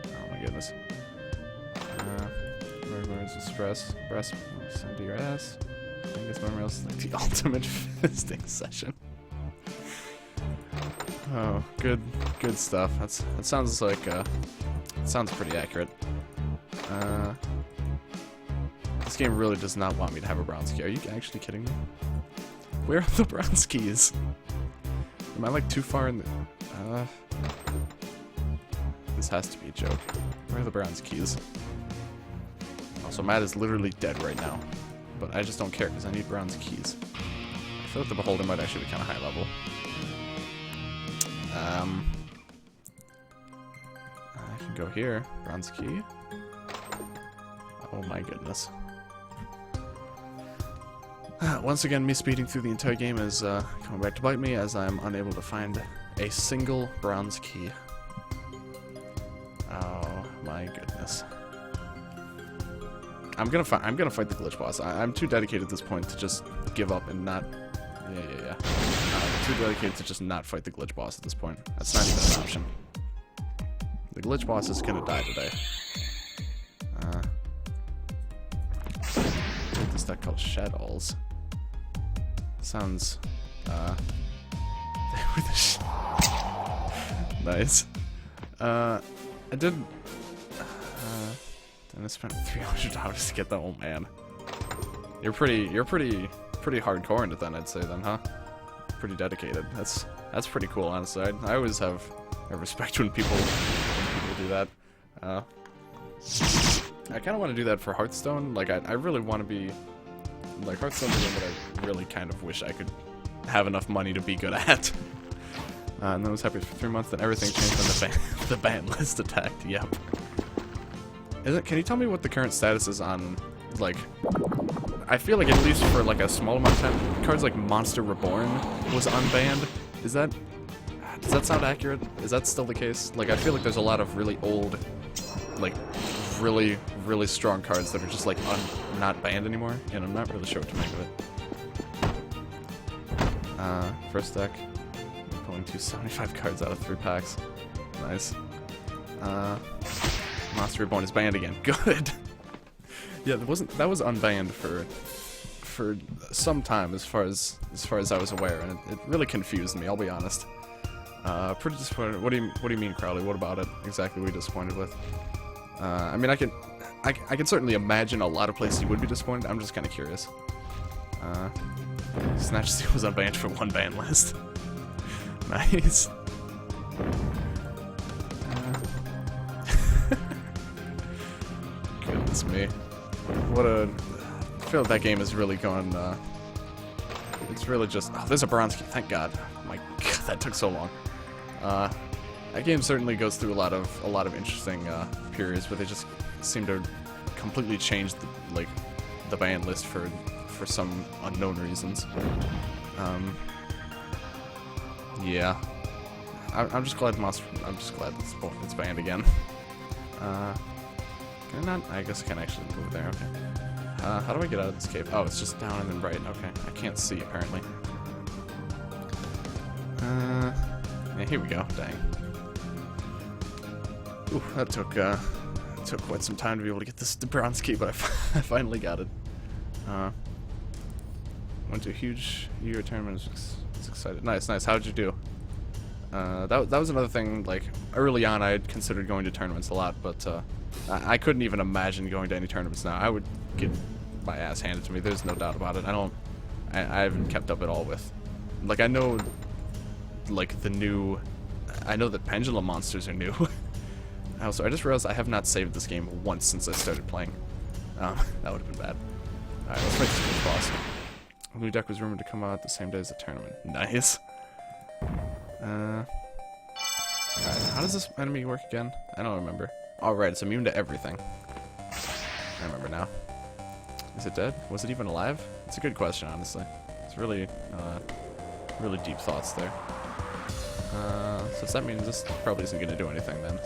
Oh my goodness. Express. Send to your ass. I guess Memorial's like the ultimate fisting session. Oh, good stuff. That sounds like sounds pretty accurate. This game really does not want me to have a bronze key. Are you actually kidding me? Where are the bronze keys? Am I like too far in the... This has to be a joke. Where are the bronze keys? So Matt is literally dead right now. But I just don't care because I need bronze keys. I feel like the Beholder might actually be kind of high level. I can go here. Bronze key. Oh my goodness. Once again, me speeding through the entire game is coming back to bite me as I'm unable to find a single bronze key. Oh my goodness. I'm gonna fight the glitch boss. I'm too dedicated at this point to just give up and not. Yeah. I'm too dedicated to just not fight the glitch boss at this point. That's not even an option. The glitch boss is gonna die today. This deck called Shadows. Sounds nice. I spent $300 to get that. Oh man, you're pretty hardcore into that, I'd say then, huh? Pretty dedicated. That's pretty cool, honestly. I always have respect when people do that. I kind of want to do that for Hearthstone. Like I really want to be like Hearthstone's a game that I really kind of wish I could have enough money to be good at. And then I was happy for 3 months. Then everything changed when the ban list attacked. Yep. Can you tell me what the current status is on, like, I feel like at least for like a small amount of time, cards like Monster Reborn was unbanned. Does that sound accurate? Is that still the case? Like, I feel like there's a lot of really old, like, really strong cards that are just like not banned anymore, and I'm not really sure what to make of it. First deck, pulling 275 cards out of 3 packs. Nice. Monster Reborn is banned again. Good. Yeah, that was unbanned for some time, as far as I was aware, and it really confused me. I'll be honest. Pretty disappointed. What do you mean, Crowley? What about it exactly? Were you disappointed with? I mean, I can certainly imagine a lot of places you would be disappointed. I'm just kind of curious. Snatch Steal was unbanned for 1 ban list. Nice. Goodness me. I feel like that game is really going, it's really just, oh, there's a bronze key, thank God. Oh my God, that took so long. That game certainly goes through a lot of interesting, periods, but they just seem to completely change the ban list for some unknown reasons. Yeah. I'm just glad it's banned again. Can I not? I guess I can actually move there, okay. How do I get out of this cave? Oh, it's just down and then right, okay. I can't see, apparently. Yeah, here we go, dang. Ooh, that took quite some time to be able to get the bronze key, but I finally got it. Went to a huge year tournament, was excited. Nice. How'd you do? That was another thing, like, early on I had considered going to tournaments a lot, but, I couldn't even imagine going to any tournaments now. I would get my ass handed to me, there's no doubt about it. I haven't kept up at all with, like, I know, like, I know that Pendulum Monsters are new. Also, I just realized I have not saved this game once since I started playing. That would have been bad. Alright, let's make this good boss. A new deck was rumored to come out the same day as the tournament. Nice. Alright, how does this enemy work again? I don't remember. Alright, it's immune to everything. I remember now. Is it dead? Was it even alive? It's a good question, honestly. It's really, really deep thoughts there. So does that mean this probably isn't going to do anything then?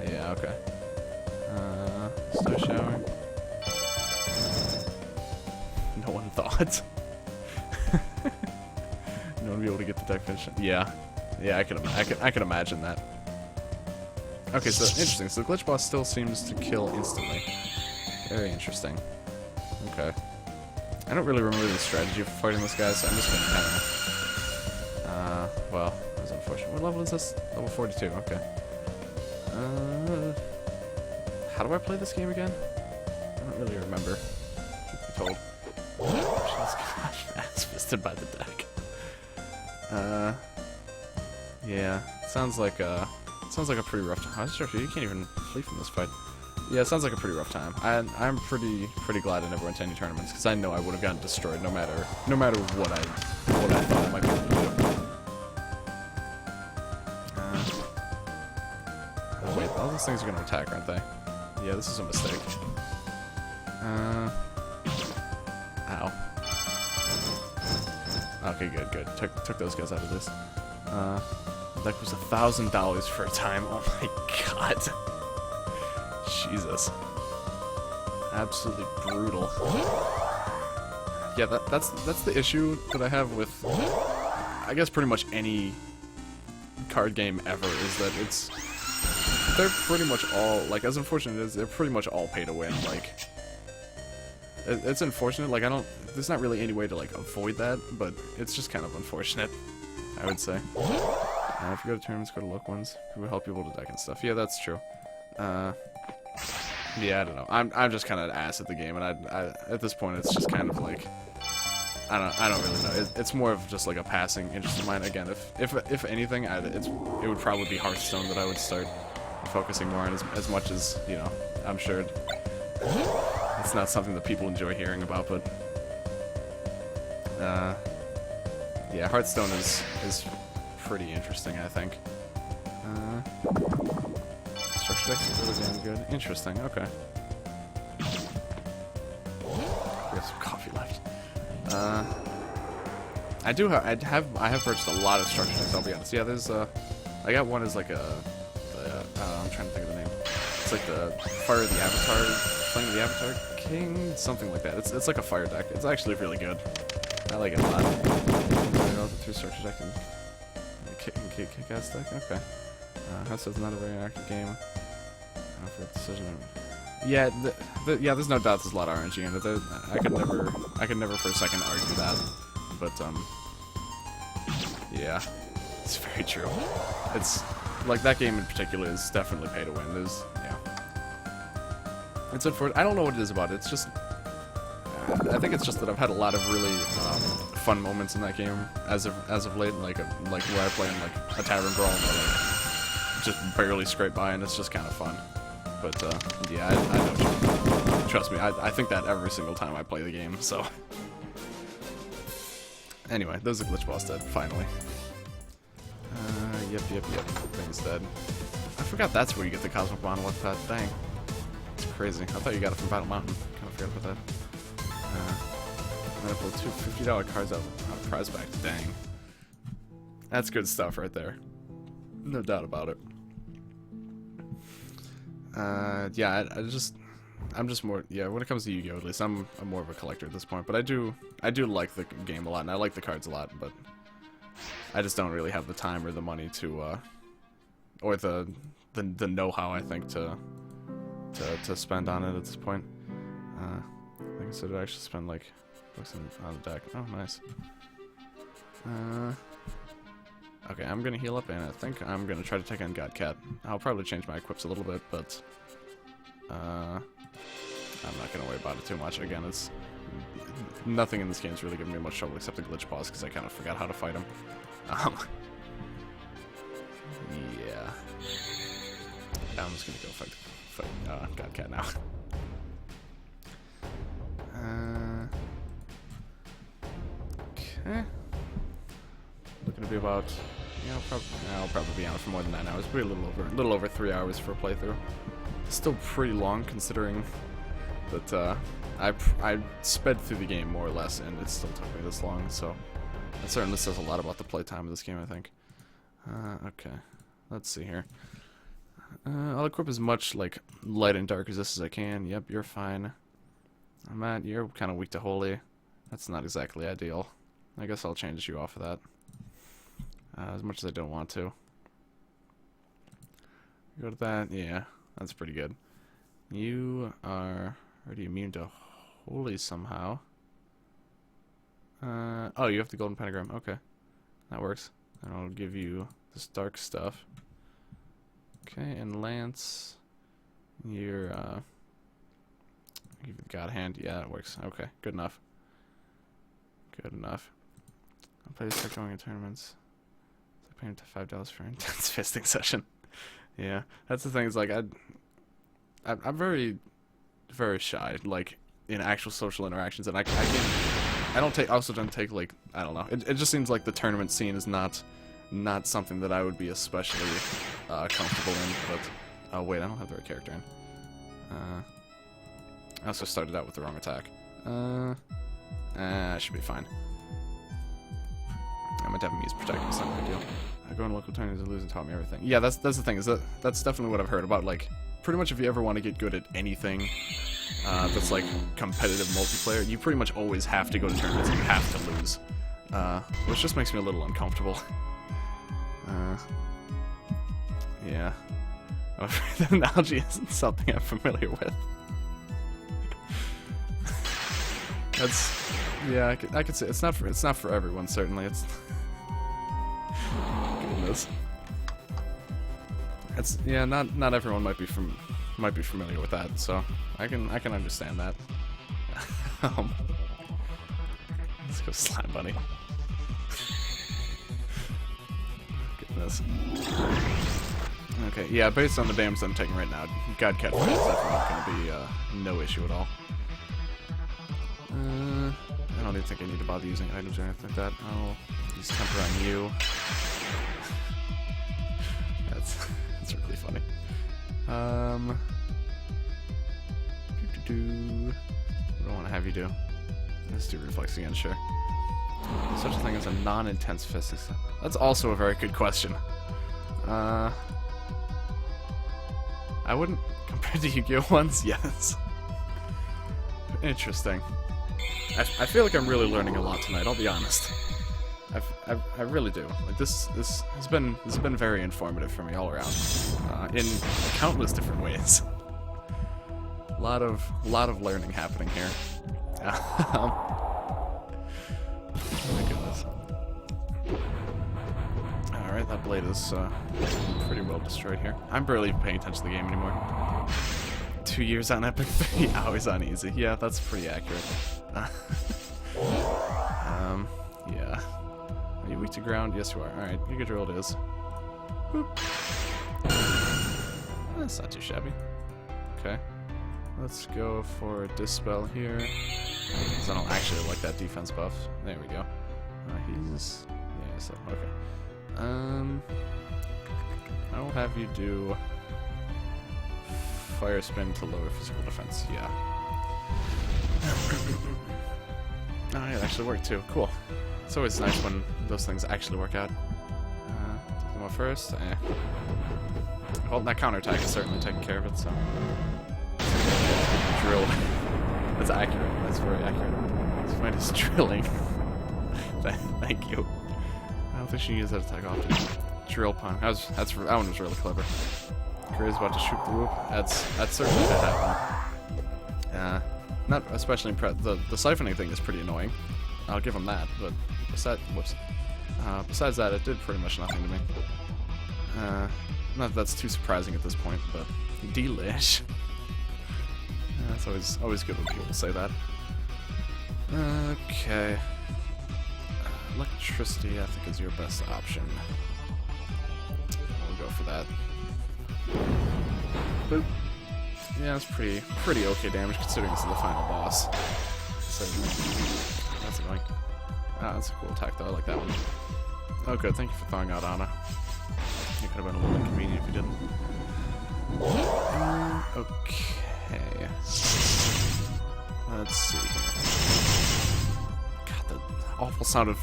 Yeah, okay. Snow shower. No one thought. No one would be able to get the deck finished. Yeah, I can imagine that. Okay, so interesting. So the glitch boss still seems to kill instantly. Very interesting. Okay. I don't really remember the strategy for fighting this guy, so I'm just gonna kind of. Well, that's unfortunate. What level is this? Level 42. Okay. How do I play this game again? I don't really remember. Truth be told. Ass fisted by the deck. Yeah. Sounds like a pretty rough time. You can't even flee from this fight. Yeah, it sounds like a pretty rough time. I'm pretty glad I never went to any tournaments because I know I would have gotten destroyed no matter what I thought I might be able to do. Oh wait, all those things are gonna attack, aren't they? Yeah, this is a mistake. Ow. Okay, good. Took those guys out of this. That was $1,000 for a time. Oh my god. Jesus. Absolutely brutal. Yeah, that's the issue that I have with, I guess, pretty much any card game ever, is that they're pretty much all, like, as unfortunate as they're pretty much all pay to win. Like, it's unfortunate. Like, there's not really any way to, like, avoid that, but it's just kind of unfortunate, I would say. If you go to tournaments, go to local ones. It will help people to deck and stuff. Yeah, that's true. Yeah, I don't know. I'm just kind of an ass at the game, and I at this point it's just kind of like, I don't really know. It's more of just like a passing interest of mine. Again, if anything, it would probably be Hearthstone that I would start focusing more on, as much as, you know, I'm sure it's not something that people enjoy hearing about, but yeah, Hearthstone is pretty interesting, I think. Structure decks are really damn good. Interesting, okay. We have some coffee left. I have purchased a lot of structure decks, I'll be honest. Yeah, there's I got one as like I'm trying to think of the name. It's like the Fire of the Avatar, Flame of the Avatar King, something like that. It's like a fire deck. It's actually really good. I like it a lot. Two structure deck and kick-ass deck. Okay. House is not a very active game. For decision. Yeah, yeah. There's no doubt there's a lot of RNG in it. I could never for a second argue that. But yeah, it's very true. It's like that game in particular is definitely pay to win. Yeah. It's unfortunate. I don't know what it is about it. It's just, I think it's just that I've had a lot of really fun moments in that game as of late. Like where I play in like a tavern brawl and like just barely scrape by, and it's just kind of fun. But yeah, I know. Trust me, I think that every single time I play the game. So anyway, there's a glitch boss dead finally. Yep. Thing's dead. I forgot that's where you get the cosmic monolith pet. Dang, it's crazy. I thought you got it from Battle Mountain. Kind of forgot about that. I'm gonna pull two $50 cards out of prize back. Dang, that's good stuff right there. No doubt about it. Yeah, I'm just more, yeah, when it comes to Yu-Gi-Oh! At least I'm more of a collector at this point, but I do like the game a lot, and I like the cards a lot, but I just don't really have the time or the money to, or the know-how, I think, to spend on it at this point. Like I said, I actually spend like books on the deck. Oh, nice. Okay, I'm gonna heal up, and I think I'm gonna try to take on Godcat. I'll probably change my equips a little bit, but I'm not gonna worry about it too much. Again, it's nothing in this game is really giving me much trouble except the glitch boss, because I kind of forgot how to fight him. Yeah. I'm just gonna go fight Godcat now. Okay. Looking to be about, you know, I'll probably be on it for more than 9 hours. Probably a little over 3 hours for a playthrough. Still pretty long considering that I sped through the game more or less, and it still took me this long. So that certainly says a lot about the playtime of this game, I think. Okay, let's see here. I'll equip as much like light and dark resist as I can. Yep, you're fine. Matt, you're kind of weak to holy. That's not exactly ideal. I guess I'll change you off of that. As much as I don't want to. Go to that. Yeah, that's pretty good. You are already immune to holy somehow. Oh, you have the golden pentagram. Okay, that works. And I'll give you this dark stuff. Okay, and Lance, you're I'll give you the God Hand. Yeah, that works. Okay, good enough. Good enough. I'll play this deck going in tournaments. So I pay him to $5 for an intense fisting session. Yeah, that's the thing. Is like I I'm very, very shy, like, in actual social interactions, and I also don't take, like, I don't know, it just seems like the tournament scene is not something that I would be especially comfortable in, but, oh wait, I don't have the right character in. I also started out with the wrong attack. I should be fine. I might have him use protect, it's not a big deal. I go in local tournaments and lose and taught me everything. Yeah, that's the thing, is that's definitely what I've heard about, like, pretty much if you ever want to get good at anything that's like competitive multiplayer, you pretty much always have to go to tournaments and you have to lose. Which just makes me a little uncomfortable. Yeah. The analogy isn't something I'm familiar with. That's, yeah, I could say it's not for everyone, certainly. It's goodness. It's, yeah, not everyone might be familiar with that, so I can understand that. Let's go slime bunny. Goodness. Okay, yeah, based on the damage I'm taking right now, Godcat is definitely going to be no issue at all. I don't even think I need to bother using items or anything like that. I'll use temper on you. That's really funny. What do I want to have you do? Let's do reflex again, sure. Such a thing as a non-intense fist. That's also a very good question. I wouldn't, compared to Yu-Gi-Oh! Ones, yes. Interesting. I feel like I'm really learning a lot tonight, I'll be honest. I really do. Like this has been very informative for me all around. In countless different ways. A lot of learning happening here. Oh my goodness. Alright, that blade is pretty well destroyed here. I'm barely paying attention to the game anymore. 2 years on Epic, 3 hours on Easy. Yeah, that's pretty accurate. Yeah. Are you weak to ground? Yes, you are. Alright, Giga Drill it is. Boop. That's not too shabby. Okay. Let's go for Dispel here. Because I don't actually like that defense buff. There we go. He's... yeah, so, okay. I will have you do... Fire Spin to lower physical defense. Yeah. Oh, yeah, it actually worked too. Cool. It's always nice when those things actually work out. Take them out first. Well, that counterattack is certainly taking care of it, so... Drilled. That's accurate. That's very accurate. This fight is drilling. Thank you. I don't think she can use that attack often. Drill pun. That one was really clever. Gray's about to shoot the whoop. That's certainly gonna happen. Not especially impressed. The siphoning thing is pretty annoying. I'll give him that, but besides that, it did pretty much nothing to me. Not that that's too surprising at this point, but delish. It's always good when people say that. Okay. Electricity, I think, is your best option. We'll go for that. Boop. Yeah, it's pretty okay damage considering this is the final boss. So that's annoying. Ah, that's a cool attack though. I like that one. Oh, good. Thank you for thawing out Anna. It could have been a little inconvenient if you didn't. Okay. Let's see here. God, the awful sound of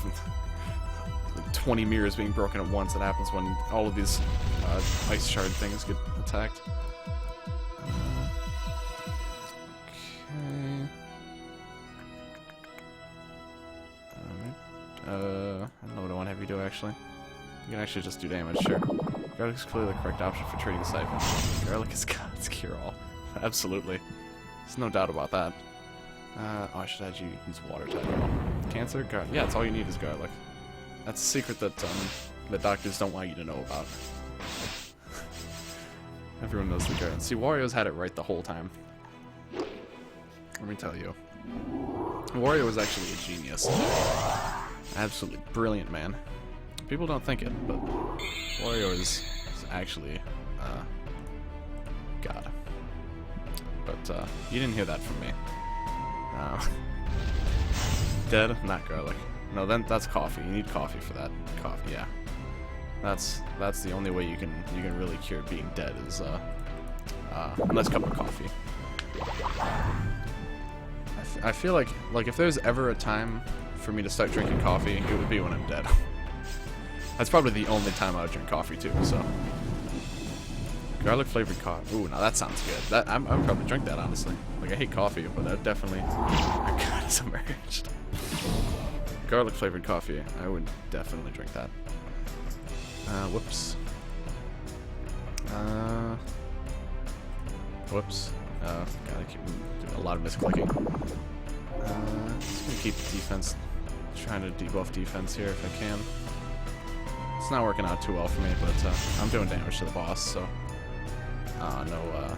like 20 mirrors being broken at once that happens when all of these ice shard things get attacked. Okay. I don't know what I want to have you do, actually. You can actually just do damage, sure. Garlic is clearly the correct option for treating Siphon. Garlic is God's cure-all. Absolutely. There's no doubt about that. Oh, I should have you use water type. Cancer? Garlic. Yeah, it's all you need is garlic. That's a secret that the doctors don't want you to know about. Everyone knows the garlic. See, Wario's had it right the whole time. Let me tell you. Wario was actually a genius. Absolutely brilliant, man. People don't think it, but Wario is actually God. but you didn't hear that from me. Dead? Not garlic. No, then that's coffee. You need coffee for that. Coffee, yeah. That's the only way you can really cure being dead is a nice cup of coffee. I feel like if there's ever a time for me to start drinking coffee, it would be when I'm dead. That's probably the only time I would drink coffee too. So, garlic flavored coffee. Ooh, now that sounds good. I would probably drink that honestly. Like I hate coffee, but I would definitely. My God, it's emerged. Garlic flavored coffee. I would definitely drink that. Whoops. Whoops. God, I keep doing a lot of misclicking. Just gonna keep defense. Trying to debuff defense here if I can. It's not working out too well for me, but I'm doing damage to the boss, so. No, I don't want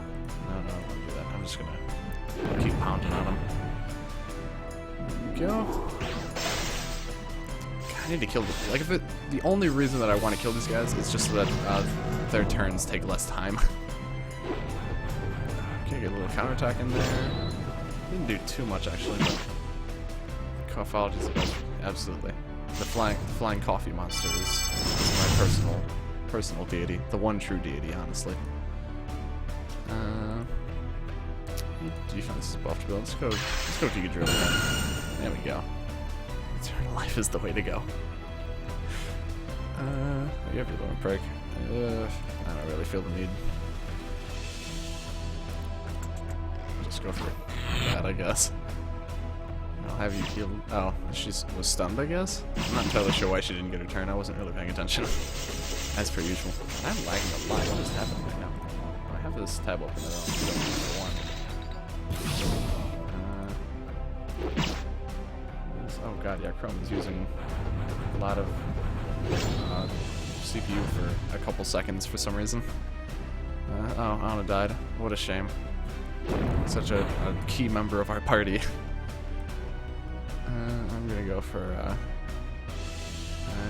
to do that. I'm just gonna keep pounding on him. There we go. I need to kill the like the only reason that I want to kill these guys is just so that their turns take less time. Okay, get a little counterattack in there. Didn't do too much actually, but Coffology is the best. Absolutely. The flying coffee monster is my personal deity. The one true deity, honestly. Defense is buffed. Let's go Giga Drill again. There we go. Eternal life is the way to go. You have your lower break. I don't really feel the need. Just go for that, I guess. I'll have you heal. Oh, she was stunned, I guess? I'm not entirely sure why she didn't get her turn. I wasn't really paying attention. As per usual. I'm lagging a lot. What is happening right now? I have this tab open. I don't for one. Oh god, yeah, Chrome is using a lot of CPU for a couple seconds for some reason. Oh, Anna died. What a shame. Such a key member of our party. I'm gonna go for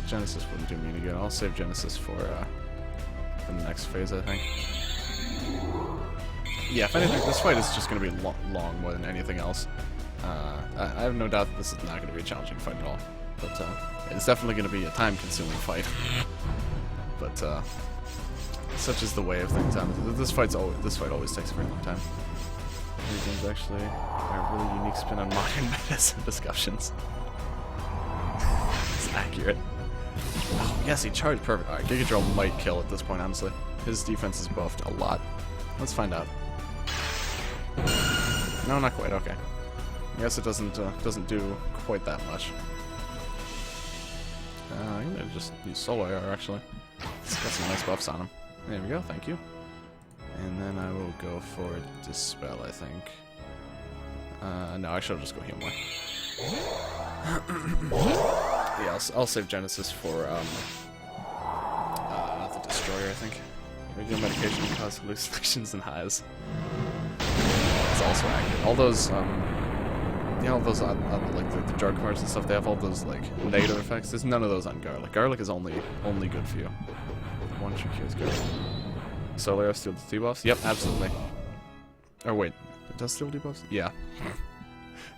Genesis wouldn't do me any good. I'll save Genesis for the next phase, I think. Yeah, if anything, this fight is just gonna be long more than anything else. I have no doubt that this is not gonna be a challenging fight at all, but it's definitely gonna be a time-consuming fight. But such is the way of things. This fight always takes a very long time. Everything's actually a really unique spin on modern metas and discussions. It's accurate. Oh, yes, he charged perfect. Alright, Giga Drill might kill at this point, honestly. His defense is buffed a lot. Let's find out. No, not quite. Okay. I guess it doesn't do quite that much. I'm gonna just use Soul AR, actually. It's got some nice buffs on him. There we go, thank you. And then I will go for Dispel, I think. No, I should just go heal more. Yeah, I'll save Genesis for the Destroyer, I think. Regular medication can cause hallucinations and highs. It's also accurate. All those, you know, all those like the drug cards and stuff, they have all those like negative effects. There's none of those on Garlic. Garlic is only good for you. One true cure is good. Solar steal the debuffs? Yep, absolutely. Oh wait, it does steal debuffs? Yeah.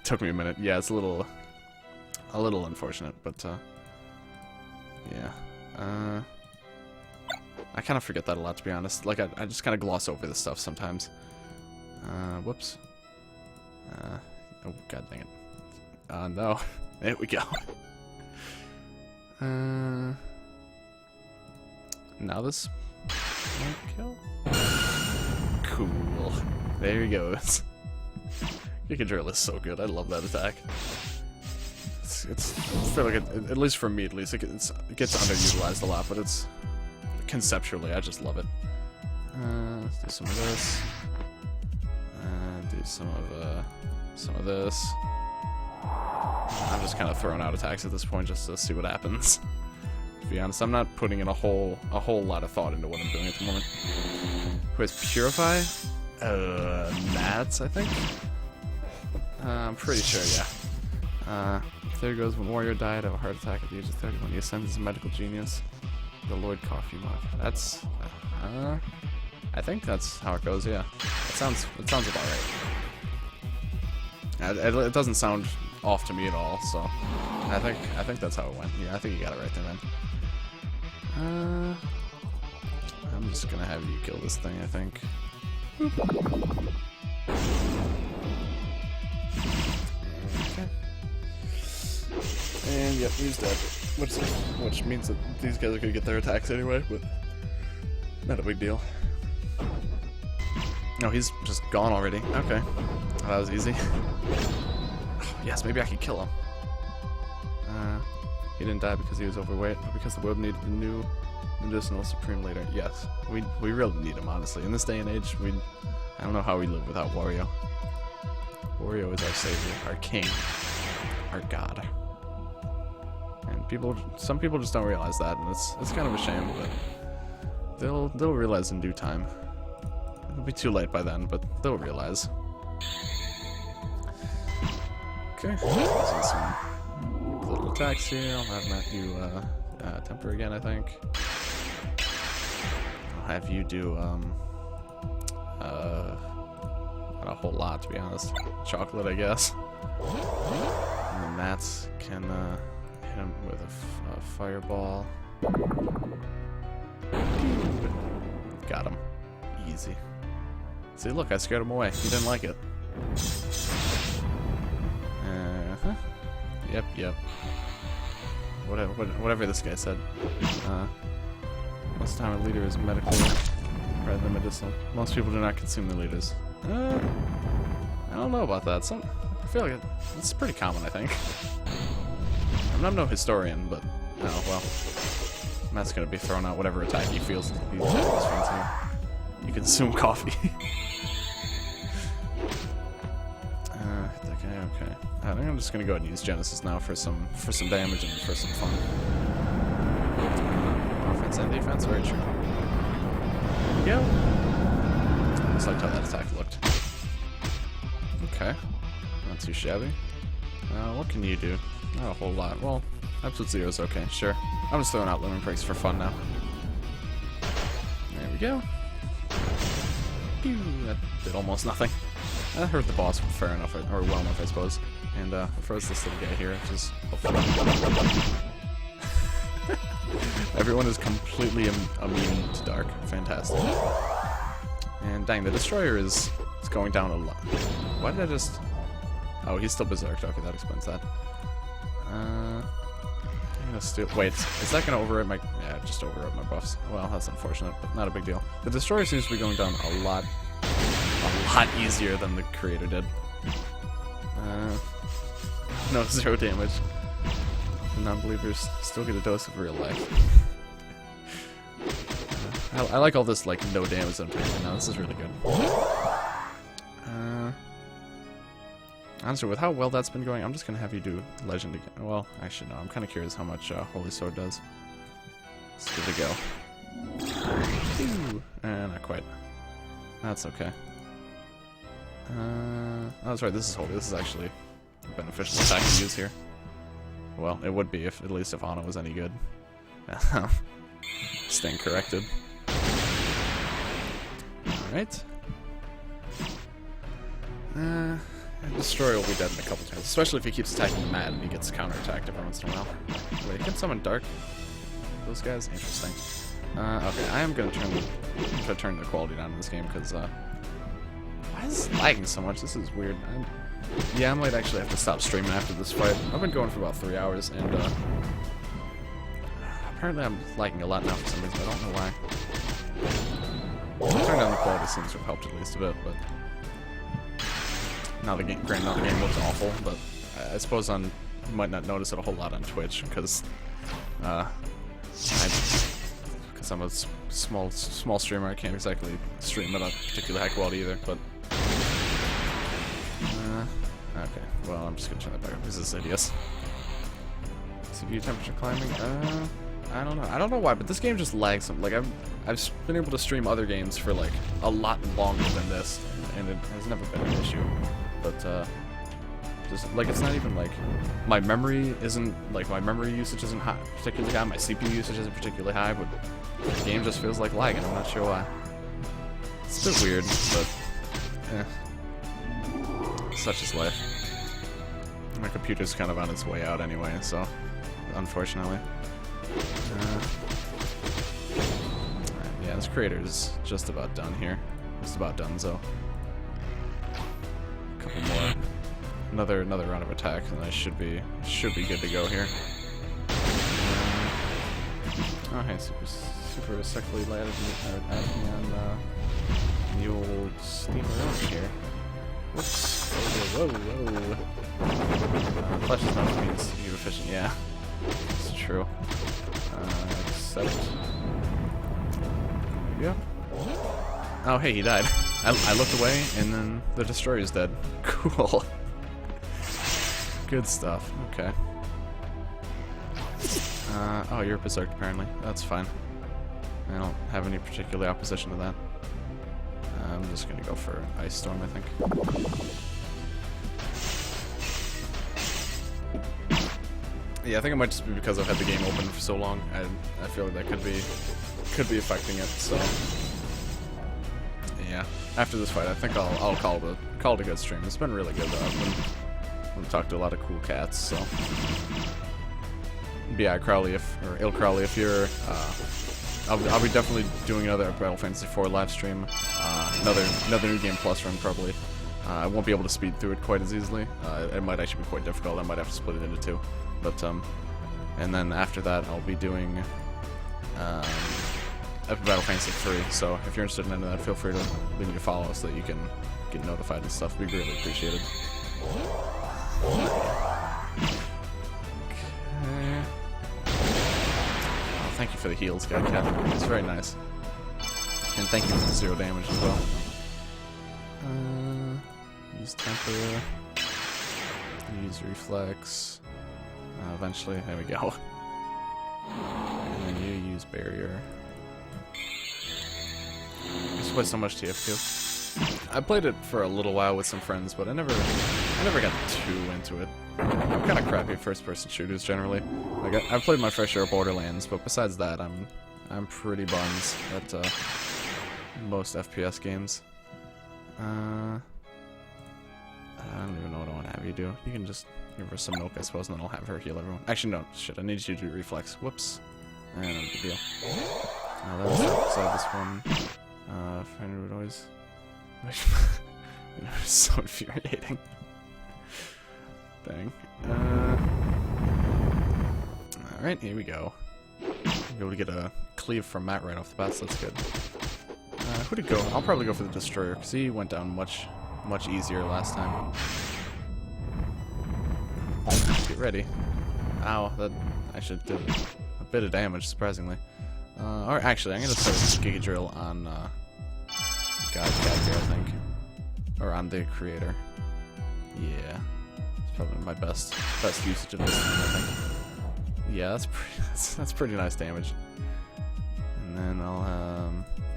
Took me a minute. Yeah, it's a little unfortunate, but yeah. I kind of forget that a lot, to be honest. Like I just kind of gloss over this stuff sometimes. Whoops. Oh god dang it. No. There we go. Now this might kill. Cool. There he goes. Giga Drill is so good. I love that attack. It's I feel like at least for me, at least it gets underutilized a lot, but it's conceptually I just love it. Let's do some of this. Do some of this. I'm just kind of throwing out attacks at this point just to see what happens. To be honest, I'm not putting in a whole lot of thought into what I'm doing at the moment. Who has Purify? Nats, I think. I'm pretty sure, yeah. There goes when Warrior died of a heart attack at the age of 30 when he ascends as a medical genius. The Lord Coffee Mod. That's I think that's how it goes, yeah. It sounds about right. It doesn't sound off to me at all, so I think that's how it went. Yeah, I think you got it right there, man. I'm just gonna have you kill this thing, I think. Okay. And yep, he's dead. Which means that these guys are gonna get their attacks anyway, but not a big deal. No, he's just gone already. Okay. Oh, that was easy. Yes, maybe I could kill him. He didn't die because he was overweight, but because the world needed a new medicinal supreme leader. Yes, we really need him, honestly. In this day and age, I don't know how we live without Wario. Wario is our savior, our king, our god. And some people just don't realize that, and it's kind of a shame, but they'll realize in due time. It'll be too late by then, but they'll realize. Okay, using some little attacks here. I'll have Matthew temper again, I think. I'll have you do not a whole lot, to be honest. Chocolate, I guess. And then Mats can hit him with a fireball. Got him. Easy. See, look, I scared him away. He didn't like it. Yep. Whatever this guy said. Most time a leader is medical rather than medicinal. Most people do not consume their leaders. I don't know about that. I feel like it's pretty common, I think. I'm no historian, but oh well. Matt's gonna be throwing out whatever attack he feels he's fancy. You consume coffee. Okay. I think I'm just gonna go ahead and use Genesis now for some damage and for some fun. Offense and defense, very true. There we go. Just liked how that attack looked. Okay, not too shabby. What can you do? Not a whole lot. Well, Absolute Zero's okay, sure. I'm just throwing out lemon breaks for fun now. There we go. Pew! That did almost nothing. I hurt the boss fair enough, or well enough, I suppose. And I froze this little guy here, which is hopefully. Everyone is completely immune to dark. Fantastic. And dang, the destroyer is going down a lot. Why did I just? Oh, he's still berserked. Okay, that explains that. I'm gonna wait, is that gonna override my? Yeah, just override my buffs. Well, that's unfortunate, but not a big deal. The destroyer seems to be going down a lot easier than the creator did. No, 0 damage. The non-believers still get a dose of real life. I like all this, like, no damage that I'm taking right now. This is really good. Honestly, with how well that's been going, I'm just gonna have you do Legend again. Well, actually, no. I'm kind of curious how much Holy Sword does. Let's give it a go. Ooh, not quite. That's okay. Oh, that's right. This is holy. This is actually a beneficial attack to use here. Well, it would be if at least if Anna was any good. Staying corrected. All right. Destroyer will be dead in a couple turns, especially if he keeps attacking the mat and he gets counterattacked every once in a while. Wait, he can summon dark. Those guys, interesting. Okay, I am gonna turn the quality down in this game because why is it lagging so much? This is weird. Yeah, I might actually have to stop streaming after this fight. I've been going for about 3 hours, and apparently I'm lagging a lot now for some reason. I don't know why. Turning down the quality seems to have helped at least a bit, but now the game looks awful. But I suppose you might not notice it a whole lot on Twitch because I'm a small streamer. I can't exactly stream at a particularly high quality either, but. Okay, well, I'm just gonna turn that back up. This is hideous. CPU temperature climbing? I don't know. I don't know why, but this game just lags. Like, I've been able to stream other games for, like, a lot longer than this, and it has never been an issue. But, just, like, it's not even, like, my memory usage isn't high, particularly high. My CPU usage isn't particularly high, but the game just feels like lagging. I'm not sure why. It's a bit weird, but such is life. My computer's kind of on its way out anyway, so unfortunately. Yeah, this crater is just about done here. Just about done, so. A couple more. Another round of attack, and I should be good to go here. Oh hey, super sexually added me on the old steamer over here. Whoops. Whoa. Flesh is not means to be efficient, yeah. It's true. Except... Yeah. Oh hey, he died. I looked away, and then the destroyer's dead. Cool. Good stuff. Okay. Oh, you're berserked apparently. That's fine. I don't have any particular opposition to that. I'm just gonna go for Ice Storm, I think. Yeah, I think it might just be because I've had the game open for so long. I feel like that could be affecting it. So yeah, after this fight, I think I'll call it a good stream. It's been really good though. I've talked to a lot of cool cats. So yeah, Crowley or Il Crowley, if you're, I'll be definitely doing another Final Fantasy IV live stream. Another New Game Plus run probably. I won't be able to speed through it quite as easily. It might actually be quite difficult. I might have to split it into two. But and then after that, I'll be doing Battle Fantasy 3. So if you're interested in any of that, feel free to leave me a follow so that you can get notified and stuff. We'd really appreciate it. Okay. Oh, thank you for the heals, Godcat. It's very nice. And thank you for the 0 damage as well. Use temper. Use reflex. Eventually, there we go. And then you use barrier. I just play so much TF2. I played it for a little while with some friends, but I never got too into it. I'm kind of crappy at first-person shooters generally. Like I've played my fair share of Borderlands, but besides that, I'm pretty buns at most FPS games. I don't even know what I want to have you do. You can just give her some milk, I suppose, and then I'll have her heal everyone. Actually, no, shit, I need you to do reflex. Whoops. No big deal. That was outside this one. Finder would always... you know, it's so infuriating. Dang. Alright, here we go. Be able to get a cleave from Matt right off the bat, so that's good. Who to go? I'll probably go for the Destroyer, because he went down much easier last time. Get ready. Ow, that actually did a bit of damage, surprisingly. Or actually, I'm gonna start with Giga Drill on Godcat here, I think. Or on the creator. Yeah. It's probably my best usage of this thing, I think. Yeah, that's pretty nice damage. And then I'll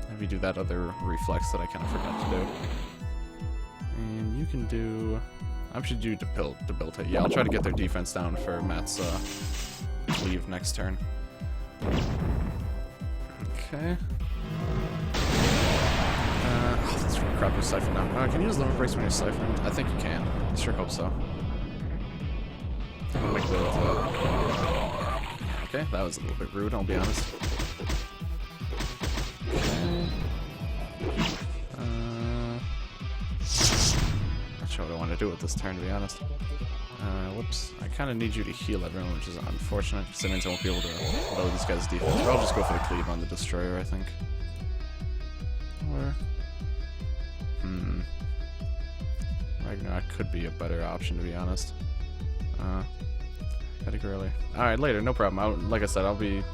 have you do that other reflex that I kind of forgot to do. And you can do... I should do debilitate. Yeah, I'll try to get their defense down for Matt's cleave next turn. Okay. Oh, that's really crappy Siphon now. Can you use Limit Breaks when you're siphoning? I think you can. I sure hope so. I'll make the... Okay, that was a little bit rude, I'll be honest. Okay. Not sure what I want to do with this turn, to be honest. Whoops. I kind of need you to heal everyone, which is unfortunate, because that means I won't be able to load this guy's defense. Or I'll just go for the cleave on the Destroyer, I think. Or... Ragnarok could be a better option, to be honest. Gotta go early. Alright, later, no problem. Like I said, I'll be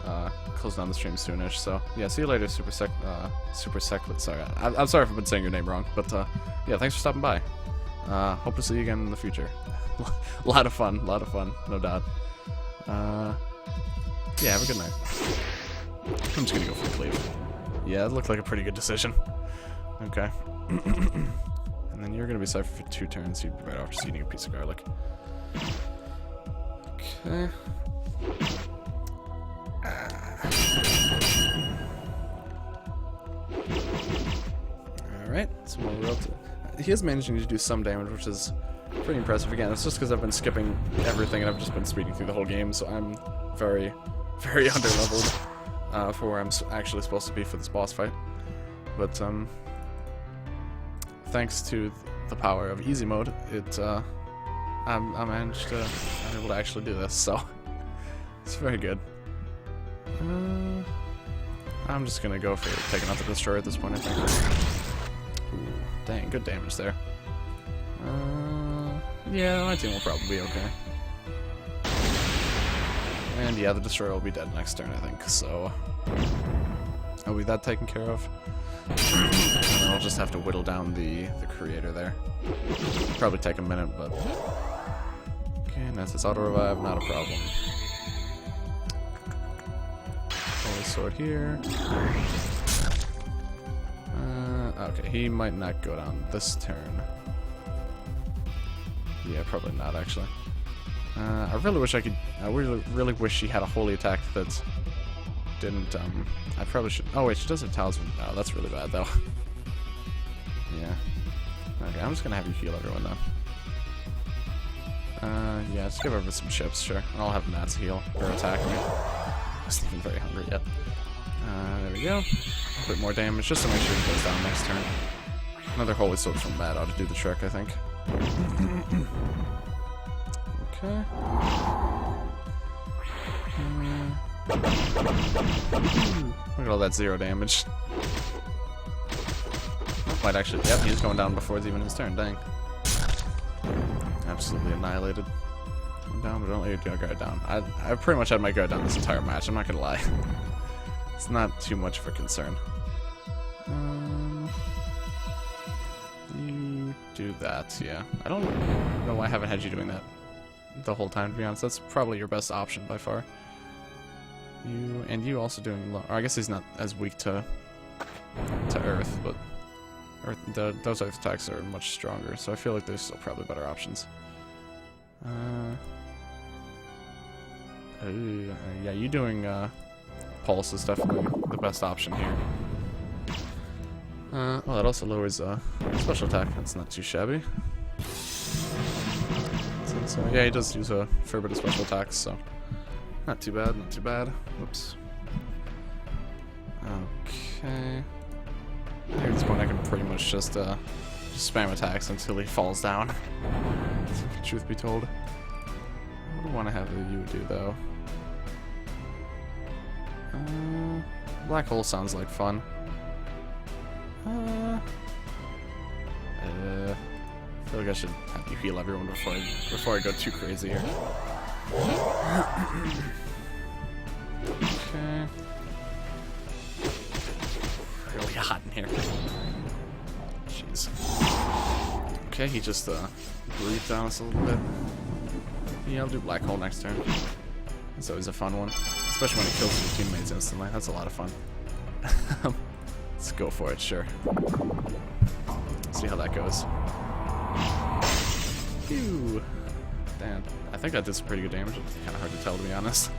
closing down the stream soonish, so yeah, see you later, Super Seclet. Sorry, I'm sorry if I've been saying your name wrong, but yeah, thanks for stopping by. Hope to see you again in the future. A lot of fun, no doubt. Yeah, have a good night. I'm just gonna go for the cleave. Yeah, it looked like a pretty good decision. Okay. And then you're gonna be cypher for 2 turns, so you'd be better off just eating a piece of garlic. Okay. Alright, so we're up to... He is managing to do some damage, which is pretty impressive. Again, it's just because I've been skipping everything and I've just been speeding through the whole game, so I'm very, very underleveled for where I'm actually supposed to be for this boss fight. But, thanks to the power of easy mode, I managed to... I'm able to actually do this, so... It's very good. I'm just gonna go for taking out the destroyer at this point, I think. Ooh, dang, good damage there. Yeah, my team will probably be okay. And yeah, the destroyer will be dead next turn, I think, so... I'll be that taken care of. And then I'll just have to whittle down the creator there. Probably take a minute, but... Okay, and that's his auto-revive, not a problem. Holy sword here. Okay, he might not go down this turn. Yeah, probably not, actually. I really wish I could... I really wish she had a holy attack that didn't, I probably should... Oh, wait, she does have talisman. Oh, that's really bad, though. Yeah. Okay, I'm just gonna have you heal everyone, though. Yeah, just give over some chips, sure. And I'll have Mats heal, or attack me. I wasn't even very hungry yet. There we go. A bit more damage, just to make sure he goes down next turn. Another Holy Sword from Matt ought to do the trick, I think. Okay. Look at all that 0 damage. Might actually... Yep, he's going down before it's even his turn, dang. Absolutely annihilated. Down, but don't let your guard down. I've pretty much had my guard down this entire match, I'm not gonna lie. It's not too much of a concern. You do that, yeah. I don't know why I haven't had you doing that the whole time, to be honest. That's probably your best option by far. You also doing low... Or I guess he's not as weak to Earth, but those Earth attacks are much stronger, so I feel like there's still probably better options. Yeah, you doing Pulse is definitely the best option here. Well, that also lowers special attack. That's not too shabby. So, yeah, he does use a fair bit of special attacks, so not too bad, not too bad. Whoops. Okay. I think at this point I can pretty much just spam attacks until he falls down. Truth be told. What do I want to have you do, though? Black hole sounds like fun. I feel like I should have you heal everyone before I go too crazy here. Okay. Really hot in here. Jeez. Okay, he just breathed down us a little bit. Yeah, I'll do black hole next turn. It's always a fun one, especially when it kills your teammates instantly. That's a lot of fun. Let's go for it, sure. See how that goes. Phew. Damn, I think that did some pretty good damage. It's kind of hard to tell, to be honest.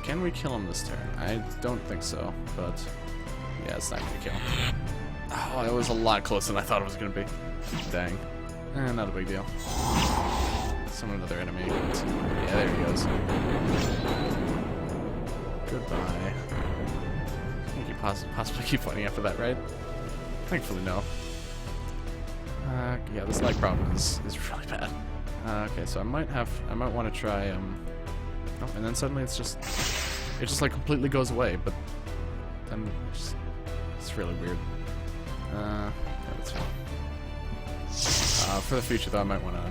Can we kill him this turn? I don't think so, but yeah, it's not gonna kill him. Oh, it was a lot closer than I thought it was gonna be. Dang. Not a big deal. Summon another enemy. Yeah, there he goes. Goodbye. Can't you possibly keep fighting after that, right? Thankfully, no. Yeah, this lag problem is really bad. Okay, so I might want to try, oh, and then suddenly it just like completely goes away, but then it's really weird. Yeah, that's fine. For the future, though, I might want to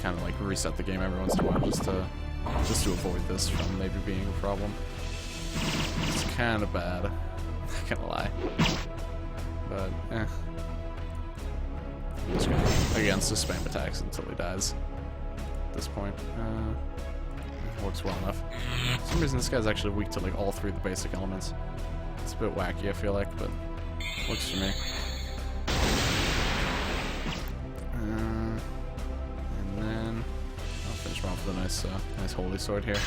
kind of like reset the game every once in a while, just to avoid this from maybe being a problem. It's kind of bad, not gonna lie, but eh. I'm just gonna, again, just spam attacks until he dies. At this point, works well enough. For some reason, this guy's actually weak to like all 3 of the basic elements. It's a bit wacky, I feel like, but works for me. And then I'll finish him off with a nice holy sword here.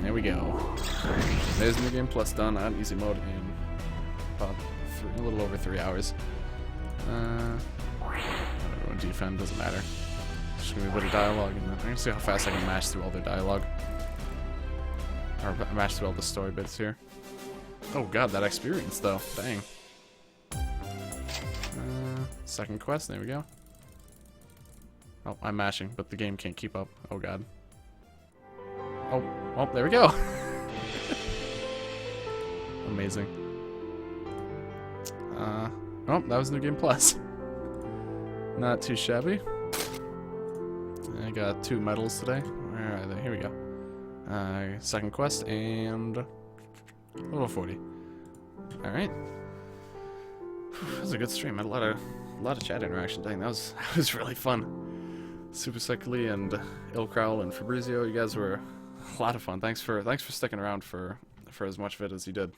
There we go. There's New Game Plus done on easy mode in about a little over 3 hours. Everyone defend, doesn't matter. Just gonna be a bit of dialogue, and then I'm gonna see how fast I can mash through all their dialogue. Or mash through all the story bits here. Oh god, that experience though. Dang. Second quest, there we go. Oh, I'm mashing, but the game can't keep up. Oh god. Oh, there we go. Amazing. Oh, that was New Game Plus. Not too shabby. I got 2 medals today. Where are they? Here we go. Second quest and level 40. All right. That was a good stream. I had a lot of chat interaction. Dang, that was really fun. Super Cycly and Ilcrowl and Fabrizio, you guys were a lot of fun. Thanks for sticking around for as much of it as you did.